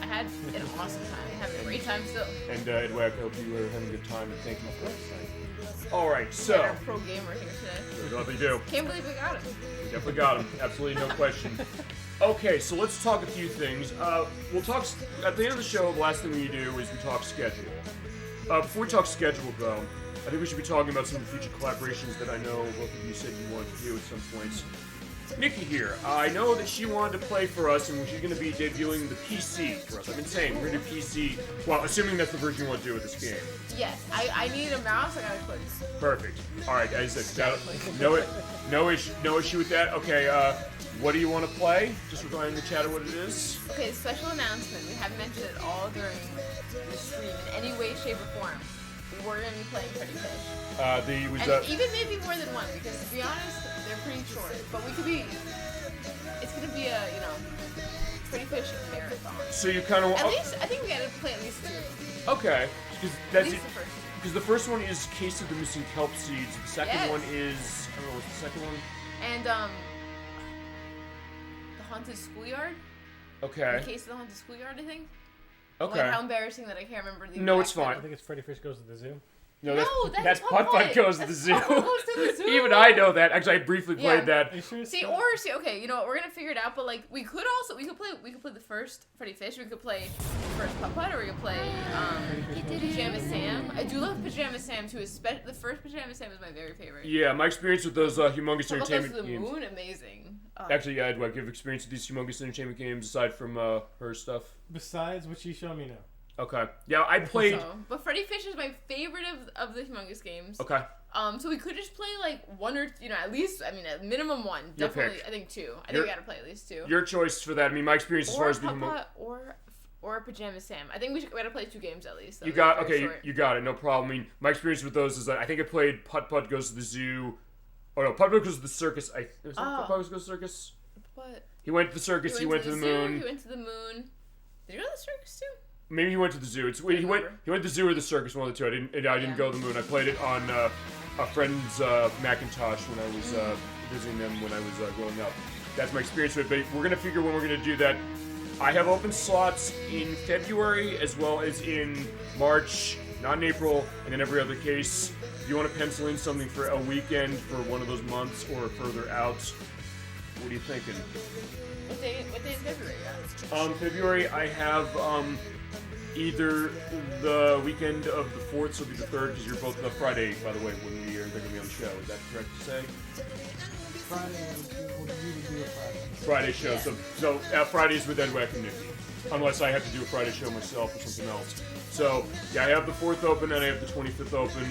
I had an awesome time. I had a great time still. And Edwak, I hope you were having a good time. And thank you for that. All right, so. Our pro gamer here today. What we do. Can't believe we got him. We definitely got him. Absolutely no question. Okay, so let's talk a few things. We'll talk at the end of the show. The last thing we do is we talk schedule. Before we talk schedule, though, I think we should be talking about some of the future collaborations that I know both of you said you wanted to do at some points. Nickie here. I know that she wanted to play for us, and she's going to be debuting the PC for us. I've been saying we're going to do PC. Well, assuming that's the version you want to do with this game. Yes, I need a mouse. I gotta click. Perfect. All right, guys. No issue with that. Okay. What do you want to play? Just remind the chat of what it is. Okay, special announcement. We haven't mentioned it all during the stream in any way, shape, or form. We're going to be playing Pretty Fish. Even maybe more than one, because to be honest, They're pretty short, but we could be. It's gonna be a pretty fish marathon. So you kind of at least I think we gotta play at least 2. Okay, because that's it. The first. Because the first one is Case of the Missing Kelp Seeds. The second one is I don't know what's the second one. And the Haunted Schoolyard. Okay. The Case of the Haunted Schoolyard, I think. Okay. Like, how embarrassing that I can't remember the. No, it's fine. I think it's Freddy Fish Goes to the Zoo. No, that's Putt Putt Goes to the Zoo. Goes to the Zoo. Even I know that. Actually, I briefly played that. See, okay, you know what? We're gonna figure it out. But like, we could play the first Freddy Fish. We could play the first Putt Putt, or we could play Pajama Sam. I do love Pajama Sam too. Especially the first Pajama Sam is my very favorite. Yeah, my experience with those humongous Putt Putt entertainment Goes to the games. Moon, amazing. Actually, yeah, Edwak, you have experience with these humongous entertainment games aside from her stuff. Besides what you show me now. Okay. Yeah, I played. But Freddy Fish is my favorite of the humongous games. Okay. So we could just play like one or at least at minimum one. Definitely, I think 2. I think we gotta play at least 2. Your choice for that. I mean, my experience as far as the or Pajama Sam. I think we gotta play 2 games at least. You got you got it. No problem. I mean, my experience with those is that I think I played Putt Putt Goes to the Zoo. Oh no, Putt Putt Goes to the Circus. Putt Putt Goes to the Circus. What? He went to the circus. He went to the moon. He went to the moon. Did you go to the circus too? Maybe he went to the zoo. He went to the zoo or the circus, one of the two. I didn't go to the moon. I played it on a friend's Macintosh when I was visiting them when I was growing up. That's my experience with it. But we're gonna figure when we're gonna do that. I have open slots in February as well as in March, not in April, and in every other case. If you want to pencil in something for a weekend for one of those months or further out, what are you thinking? What day in February? February I have either the weekend of the 4th, so it'll be the 3rd, because you're both the Friday, by the way, when they're going to be on the show. Is that correct to say? Friday, we'll do a Friday. Friday show. So Fridays with Edwak and Nickie, unless I have to do a Friday show myself or something else. So yeah, I have the 4th open and I have the 25th open,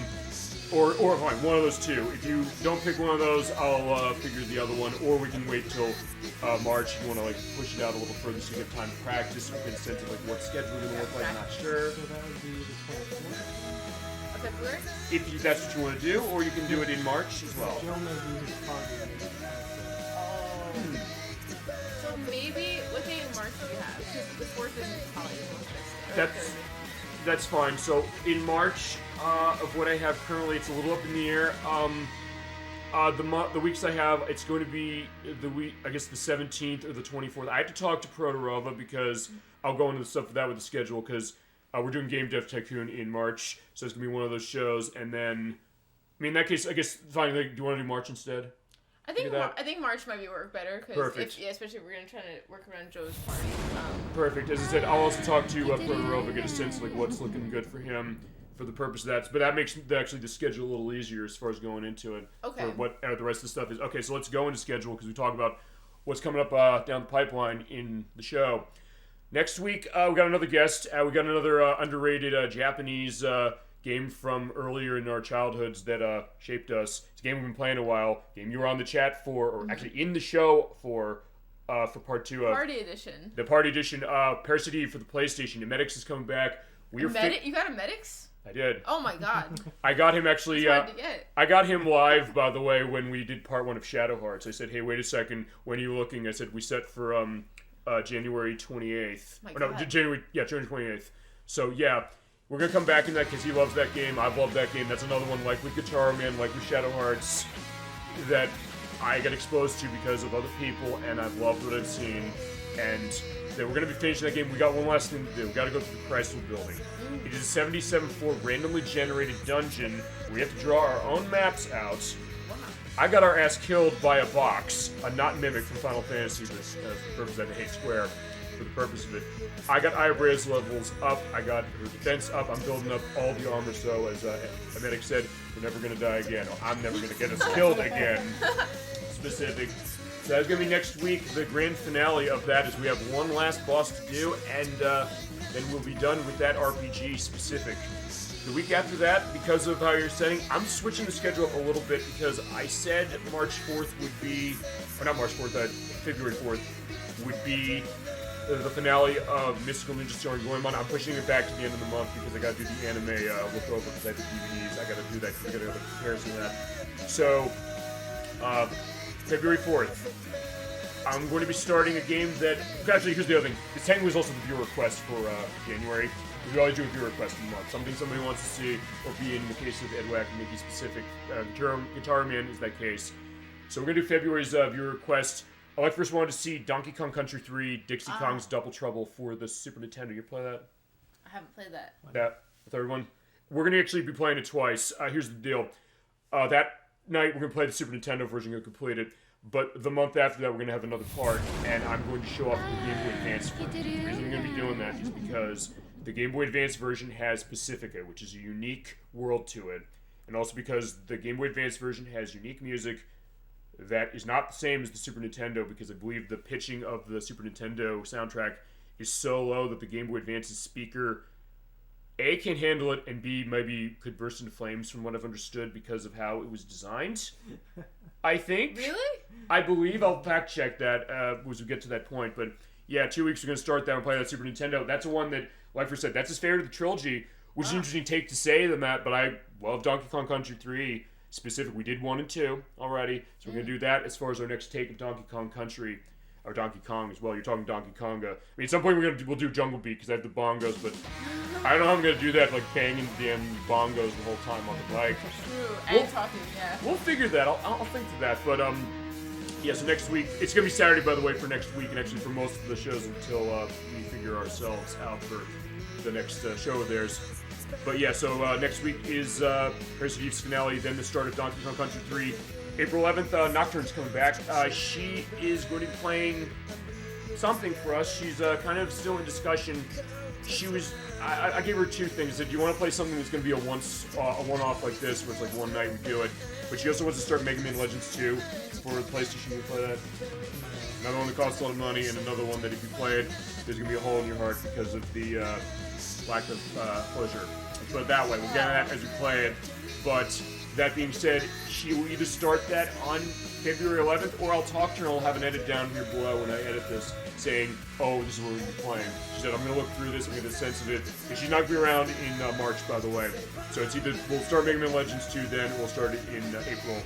or fine, one of those two. If you don't pick one of those, I'll figure the other one, or we can wait till March if you want to like push it out a little further so you get time to practice, or get a sense of like what schedule we're gonna work like. Not sure. So that would be the 24th. February? If that's what you want to do, or you can do it in March as well. Joe may do his party. So maybe what day in March do you have? Because the 4th is probably That's fine. So in March, of what I have currently, it's a little up in the air. The weeks I have, it's going to be the week, I guess the 17th or the 24th. I have to talk to Protorova because I'll go into the stuff for that with the schedule because we're doing Game Dev Tycoon in March, so it's gonna be one of those shows. And then, I mean, in that case, I guess fine. Like, do you want to do March instead? I think March might work better because especially if we're gonna try to work around Joe's party. Perfect. As I said, I'll also talk to Protorova, get a sense of like what's looking good for him for the purpose of that. But that makes actually the schedule a little easier as far as going into it. Okay. For what the rest of the stuff is. Okay, so let's go into schedule because we talk about what's coming up down the pipeline in the show. Next week, we got another guest. We got another underrated Japanese game from earlier in our childhoods that shaped us. It's a game we've been playing a while. Game you were on the chat for, or actually in the show for part 2 of Party Edition. The Party Edition, Parasite Eve for the PlayStation. The Medics is coming back. You got a Medics? I did. Oh my god. I got him actually. It's hard to get. I got him live, by the way, when we did part 1 of Shadow Hearts. I said, "Hey, wait a second. When are you looking?" I said, "We set for January 28th." January 28th. So yeah, we're gonna come back in that because he loves that game. I've loved that game. That's another one like with Gitaroo Man, like with Shadow Hearts, that I got exposed to because of other people, and I've loved what I've seen. And then we're gonna be finishing that game. We got one last thing to do. We got to go through the Chrysler Building. It is a 77-floor randomly generated dungeon. We have to draw our own maps out. I got our ass killed by a box, a not mimic from Final Fantasy, for the purpose of the hate square, for the purpose of it. I got Ibra's levels up, I got her defense up, I'm building up all the armor, so as a medic said, we're never gonna die again, or I'm never gonna get us killed again. Specific. So that's gonna be next week. The grand finale of that is we have one last boss to do, and then we'll be done with that RPG specific. The week after that, because of how you're setting, I'm switching the schedule up a little bit because I said March 4th would be, or not March 4th, February 4th would be the finale of Mystical Ninja Storm Goemon. I'm pushing it back to the end of the month because I got to do the anime look over because I have the DVDs. I got to do that because I got to go to comparison of that. So, February 4th, I'm going to be starting a game that... Actually, here's the other thing. This technically was also the viewer request for January. We always do a viewer request a month. Something somebody wants to see, or be in the case of Edwak and Nickie specific. Gitaroo Man is that case. So we're going to do February's viewer request. ElecVerse wanted to see Donkey Kong Country 3, Dixie Kong's Double Trouble for the Super Nintendo. You play that? I haven't played that. That, the third one? We're going to actually be playing it twice. Here's the deal. That night, we're going to play the Super Nintendo version and complete it. But the month after that, we're going to have another part, and I'm going to show off the Game Boy Advance version. The reason I'm going to be doing that is because the Game Boy Advance version has Pacifica, which is a unique world to it. And also because the Game Boy Advance version has unique music that is not the same as the Super Nintendo, because I believe the pitching of the Super Nintendo soundtrack is so low that the Game Boy Advance's speaker, A, can't handle it, and B, maybe could burst into flames from what I've understood because of how it was designed. I think. Really? I believe. I'll fact check that as we get to that point. But yeah, 2 weeks we're going to start that and play that Super Nintendo. That's the one that, like I said, that's his favorite of the trilogy, which is an interesting take to say than that, but I love Donkey Kong Country 3 specific. We did 1 and 2 already, so we're going to do that as far as our next take of Donkey Kong Country. Or Donkey Kong as well. You're talking Donkey Konga. I mean, at some point we'll do Jungle Beat because I have the bongos, but I don't know how I'm gonna do that, like banging the damn bongos the whole time on the bike. True. And talking, yeah. We'll figure that. I'll think of that. But yeah. So next week, it's gonna be Saturday, by the way, for next week, and actually for most of the shows until we figure ourselves out for the next show of theirs. But yeah, so next week is Parasite Eve's finale, then the start of Donkey Kong Country 3. April 11th, Nocturne's coming back. She is going to be playing something for us. She's kind of still in discussion. She was... I gave her 2 things. I said, do you want to play something that's going to be a one-off like this, where it's like one night we do it? But she also wants to start Mega Man Legends 2 for the PlayStation. You play that? Another one that costs a lot of money, and another one that if you play it, there's going to be a hole in your heart because of the lack of pleasure. Let's put it that way. We'll get at that as we play it. But... that being said, she will either start that on February 11th, or I'll talk to her and I'll have an edit down here below when I edit this, saying, oh, this is what we're going to be playing. She said, I'm going to look through this and get a sense of it. And she's not going to be around in March, by the way. So it's either we'll start Mega Man Legends 2 then, or we'll start it in April.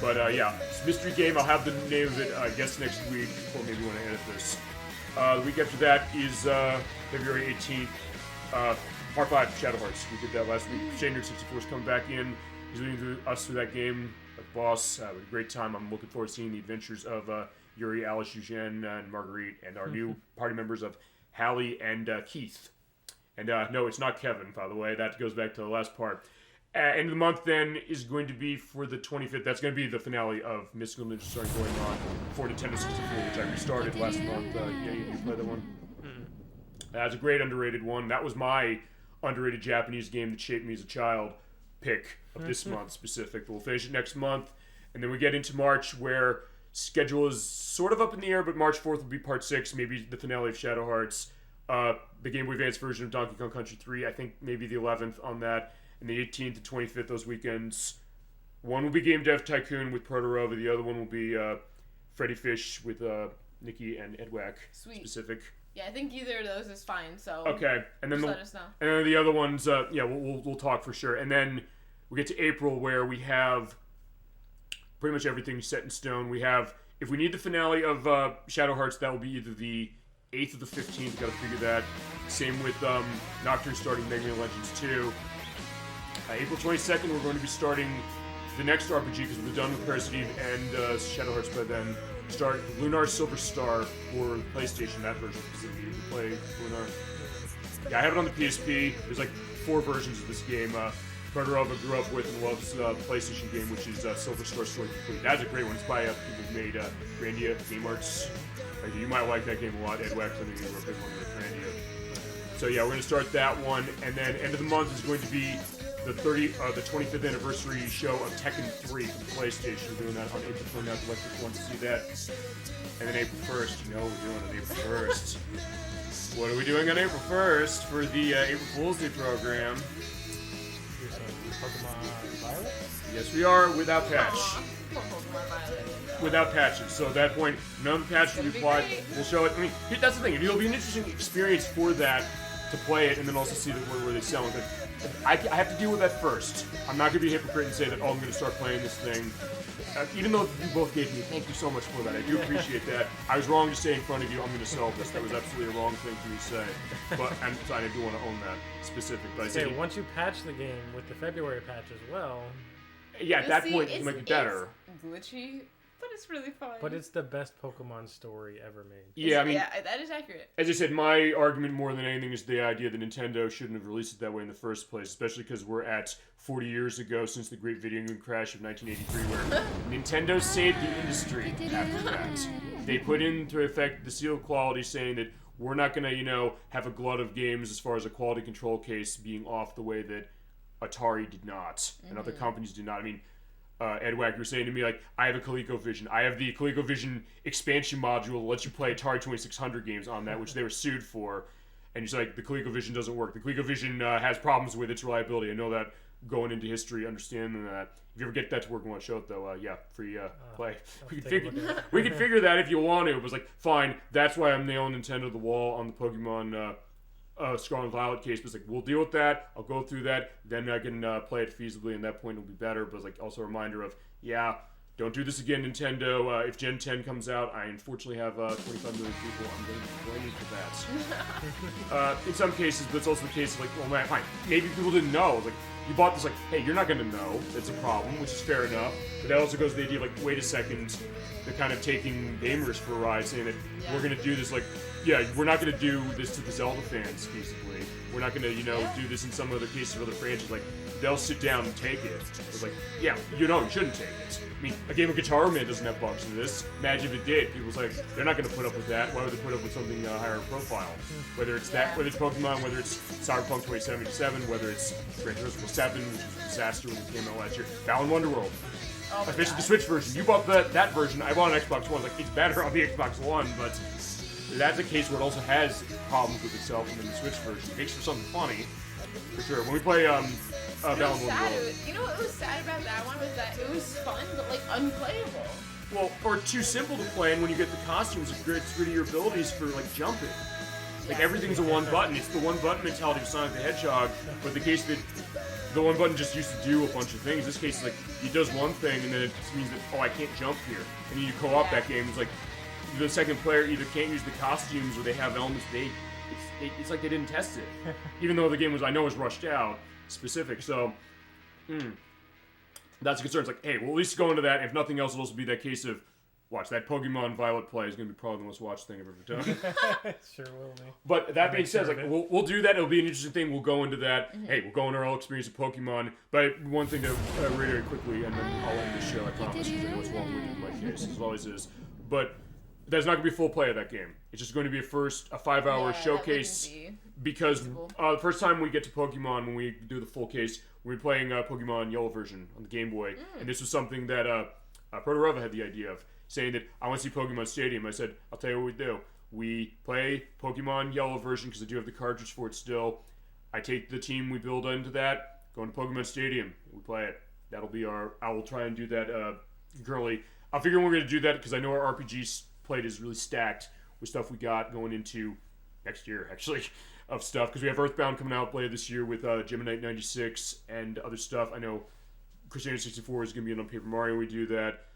But yeah, it's a mystery game. I'll have the name of it, I guess, next week, or maybe when I edit this. The week after that is February 18th, Part 5, Shadow Hearts. We did that last week. Shane64 is coming back in. He's leading us through that game, like boss. We had a great time. I'm looking forward to seeing the adventures of Yuri, Alice, Eugene, and Marguerite, and our new party members of Hallie and Keith. And no, it's not Kevin, by the way. That goes back to the last part. End of the month, then, is going to be for the 25th. That's going to be the finale of Mystical Ninja Story going on for Nintendo 64, which I restarted last month. Yeah, you play that one? That's a great underrated one. That was my underrated Japanese game that shaped me as a child. Pick of this month specific. We'll finish it next month, and then we get into March, where schedule is sort of up in the air, but March 4th will be Part 6, maybe the finale of Shadow Hearts, the Game Boy Advance version of Donkey Kong Country 3, I think maybe the 11th on that, and the 18th to 25th, those weekends. One will be Game Dev Tycoon with Protorova, the other one will be Freddy Fish with Nickie and Edwak specific. Yeah, I think either of those is fine, so okay. And then let us know. And then the other ones, yeah, we'll talk for sure. And then we get to April, where we have pretty much everything set in stone. We have, if we need the finale of Shadow Hearts, that will be either the 8th or the 15th. Got to figure that. Same with Nocturne starting Mega Man Legends 2. April 22nd, we're going to be starting the next RPG, because we're done with Parasite Eve and Shadow Hearts by then. Start Lunar Silver Star for PlayStation, that version specifically. You can play Lunar. Yeah, I have it on the PSP. There's like 4 versions of this game. Protorova grew up with and loves PlayStation game, which is Silver Star Story Complete. That's a great one. It's by people who made Grandia Game Arts. You might like that game a lot, Edwak. I think you were a big one with Grandia. So yeah, we're going to start that one, and then end of the month is going to be the 25th anniversary show of Tekken 3 for the PlayStation. We're doing that on April 29th. ElecVerse wants to see that. And then April 1st, you know what we're doing on April 1st. What are we doing on April 1st for the April Fool's Day program? Yes, we are, without patch. Without patches. So at that point, none of the patches will be applied. We'll show it. I mean, that's the thing. It'll be an interesting experience for that, to play it and then also see where they sell it. I have to deal with that first. I'm not going to be a hypocrite and say that, oh, I'm going to start playing this thing. Even though you both gave me, thank you so much for that. I do appreciate that. I was wrong to say in front of you, I'm going to sell this. That was absolutely a wrong thing for me to say. But I do want to own that specific. But I say, once you patch the game with the February patch as well. Yeah, at that point, it might be better. It's glitchy, but it's really fun. But it's the best Pokemon story ever made. Yeah, I mean, yeah, that is accurate. As I said, my argument more than anything is the idea that Nintendo shouldn't have released it that way in the first place, especially because we're at 40 years ago since the great video game crash of 1983, where Nintendo saved the industry after that. They put into effect the seal of quality saying that we're not going to, have a glut of games as far as a quality control case being off the way that Atari did not, and other companies did not. I mean, Edwak, you were saying to me, like, I have a ColecoVision. I have the ColecoVision expansion module that lets you play Atari 2600 games on that, which they were sued for. And you say, like, the ColecoVision doesn't work. The ColecoVision has problems with its reliability. I know that going into history, understanding that. If you ever get that to work and want to show it, though, yeah, free play. We can figure that if you want to. It was like, fine, that's why I'm nailing Nintendo to the wall on the Pokemon Scarlet and Violet case. But it's like, we'll deal with that. I'll go through that. Then I can play it feasibly, and at that point it'll be better. But it's like also a reminder of, yeah, don't do this again, Nintendo. If Gen 10 comes out, I unfortunately have 25 million people I'm going to be blaming for that. In some cases, but it's also the case of like, well, man, fine. Maybe people didn't know. Like, you bought this, like, hey, you're not going to know. That's a problem, which is fair enough. But that also goes to the idea of, like, wait a second. They're kind of taking gamers for a ride, saying that we're going to do this, like, yeah, we're not going to do this to the Zelda fans, basically. We're not going to, do this in some other cases of other franchises. Like, they'll sit down and take it. It's like, yeah, you shouldn't take it. I mean, a game of Gitaroo Man doesn't have bugs in this. Imagine if it did. People's like, they're not going to put up with that. Why would they put up with something higher profile? Whether it's that, whether it's Pokemon, whether it's Cyberpunk 2077, whether it's Gran Turismo 7, which was a disaster when it came out last year. Balan Wonderworld. Especially the Switch version. You bought that version. I bought an Xbox One. Like, it's better on the Xbox One, but that's a case where it also has problems with itself, and then the Switch version makes for something funny, for sure. When we play Balan Wonderworld. You know what was sad about that one was that it was fun, but like unplayable. Well, or too simple to play, and when you get the costumes, it gets rid of your abilities for like jumping. Like everything's a one button. It's the one button mentality of Sonic the Hedgehog, but the case that the one button just used to do a bunch of things. This case, like, he does one thing, and then it just means that, oh, I can't jump here. And then you co-op that game. It's like the second player either can't use the costumes or they have elements it's like they didn't test it. Even though the game was rushed out, specific. So, that's a concern. It's like, hey, we'll at least go into that. If nothing else, it'll also be that case of, watch, that Pokemon Violet play is going to be probably the most watched thing I've ever done. Sure will be. But that being said, like, we'll do that. It'll be an interesting thing. We'll go into that. Hey, we'll go into our whole experience of Pokemon. But one thing to reiterate quickly, and then I'll end this show, I promise, because I know it's long-winded in my case, as always is. But there's not going to be full play of that game. It's just going to be a 5-hour showcase. Because the first time we get to Pokemon, when we do the full case, we're playing Pokemon Yellow version on the Game Boy. And this was something that Protorova had the idea of, saying that I want to see Pokemon Stadium. I said, I'll tell you what we do. We play Pokemon Yellow version, because I do have the cartridge for it still. I take the team we build into that, go into Pokemon Stadium, we play it. That'll be I will try and do that currently. I'll figure we're going to do that, because I know our RPG plate is really stacked with stuff we got going into next year, actually, of stuff. Because we have Earthbound coming out later this year with Gemini 96 and other stuff. I know Christiana 64 is going to be on Paper Mario. We do that.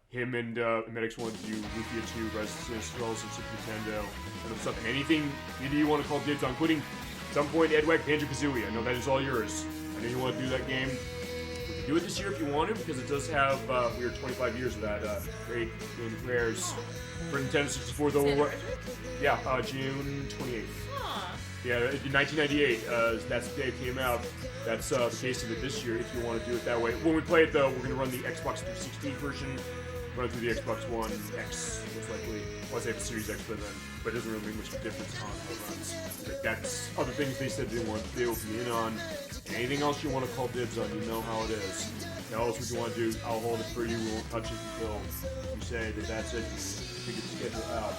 Him and Medics want to do Lufia 2, Resistance, Rolls, and Super Nintendo, and stuff. And anything either you want to call dibs on, including at some point Edwak Banjo-Kazooie. I know that is all yours. I know you want to do that game. We can do it this year if you want to, because it does have we are 25 years of that great game of rares for Nintendo 64. Though June 28th. Yeah, in 1998, that's the day it came out. That's the case of it this year, if you want to do it that way. When we play it, though, we're going to run the Xbox 360 version, run through the Xbox One X, most likely. Well, I say the Series X, but it doesn't really make much difference on how it runs. Like, that's other things they said they wanted to do, be in on. And anything else you want to call dibs on, you know how it is. Now, else what you want to do, I'll hold it for you. We won't touch it until you say that that's it. Figure the schedule out.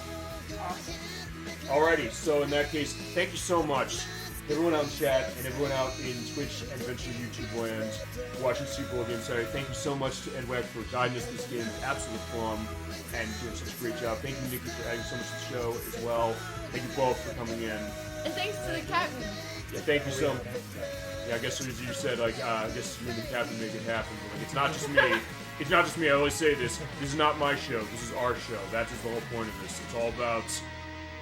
Awesome. Alrighty, so in that case, thank you so much, everyone out in chat and everyone out in Twitch and eventually YouTube land watching Super Bowl again. Sorry, thank you so much to Edwak for guiding us this game. It's absolute fun and doing such a great job. Thank you, Nickie, for adding so much to the show as well. Thank you both for coming in. And thanks to the captain. Yeah, thank you so much. Yeah, I guess as you said, like, I guess me and the captain make it happen. But, like, it's not just me. It's not just me. I always say this. This is not my show. This is our show. That is the whole point of this. It's all about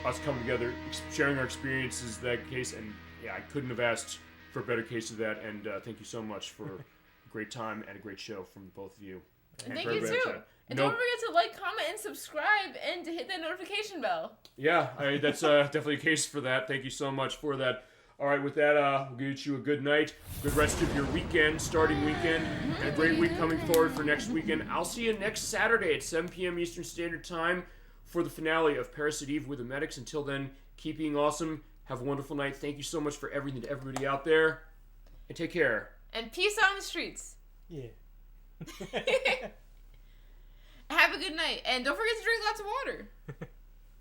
us coming together, sharing our experiences, that case. And, yeah, I couldn't have asked for a better case of that. And thank you so much for a great time and a great show from both of you. And thank you, too. And don't forget to like, comment, and subscribe, and to hit that notification bell. Yeah, that's definitely a case for that. Thank you so much for that. All right, with that, we'll wish you a good night, good rest of your weekend, starting weekend, and a great week coming forward for next weekend. I'll see you next Saturday at 7 p.m. Eastern Standard Time for the finale of Parasite Eve with the Medics. Until then, keep being awesome. Have a wonderful night. Thank you so much for everything to everybody out there, and take care. And peace out on the streets. Yeah. Have a good night, and don't forget to drink lots of water.